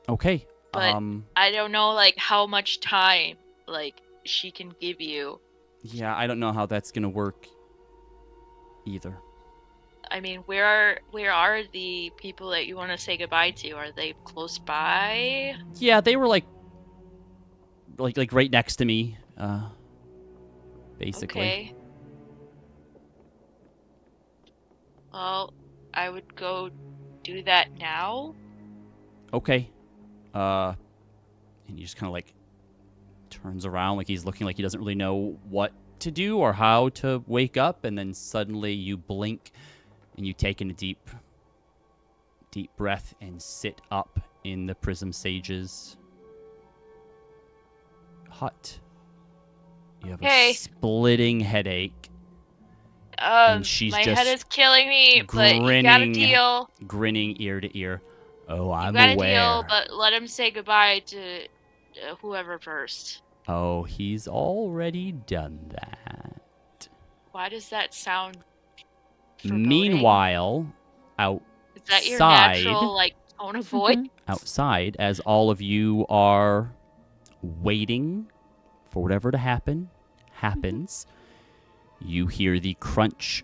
Okay. But I don't know, like, how much time, like, she can give you. Yeah, I don't know how that's gonna work either. I mean, where are the people that you want to say goodbye to? Are they close by? Yeah, they were like right next to me, basically. Okay. Well, I would go do that now. Okay. And he just kind of like turns around, like he's looking like he doesn't really know what to do or how to wake up, and then suddenly you blink and you take in a deep breath and sit up in the Prism Sage's hut. You have a splitting headache. And she's My just head is killing me, but you got a deal. Grinning ear to ear. Oh, I'm You got aware. a deal, but let him say goodbye to whoever first. Oh, he's already done that. Why does that sound foreboding? Meanwhile, outside. Is that your natural, like, tone of voice? Outside, as all of you are waiting for whatever to happen, happens. You hear the crunch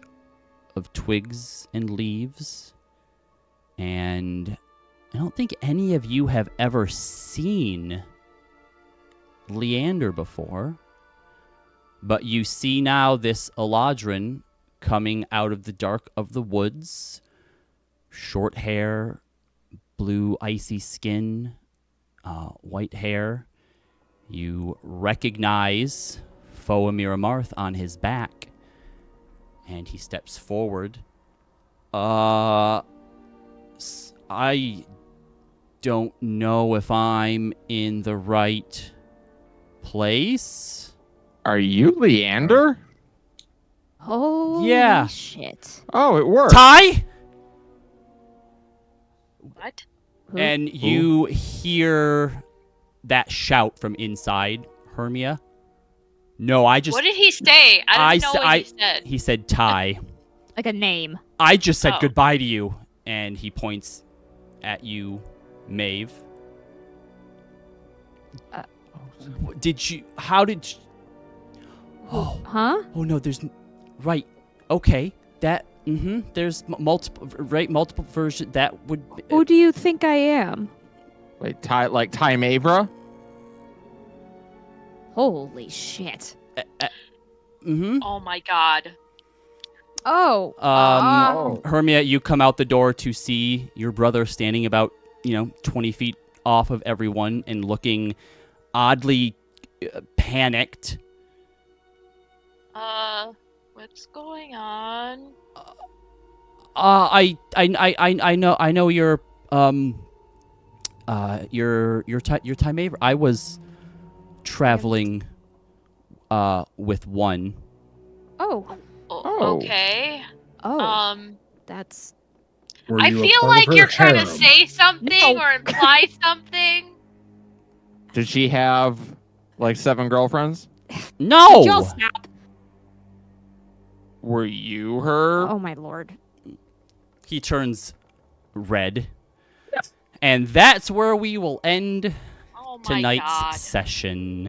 of twigs and leaves, and I don't think any of you have ever seen Leander before, but you see now this Eladrin coming out of the dark of the woods, short hair, blue icy skin, white hair. You recognize Foamir Amarth on his back, and he steps forward. I don't know if I'm in the right place. Are you Leander? Holy Yeah. shit. Oh, it worked. Ty? What? Who? And you hear that shout from inside Hermia. No, I just... What did he say? I didn't know what he said. He said Ty. Like a name. I just said Oh. goodbye to you. And he points at you, Maeve. Did you... How did you... Oh. Huh? Oh, no, there's... Right. Okay. That... There's multiple versions. That would... Who do you think I am? Wait, Ty Mavra? Holy shit. Oh my god. Oh. Hermia, you come out the door to see your brother standing about, 20 feet off of everyone and looking oddly panicked. What's going on? I know you're time Avery. I was traveling with one. Oh. Oh. Okay. Oh. That's... Were I you a feel part of like her you're trying to harem? say something or imply something. Did she have like 7 girlfriends? No. Did y'all stop? Were you her? Oh my lord. He turns red. And that's where we will end Oh my tonight's god. session.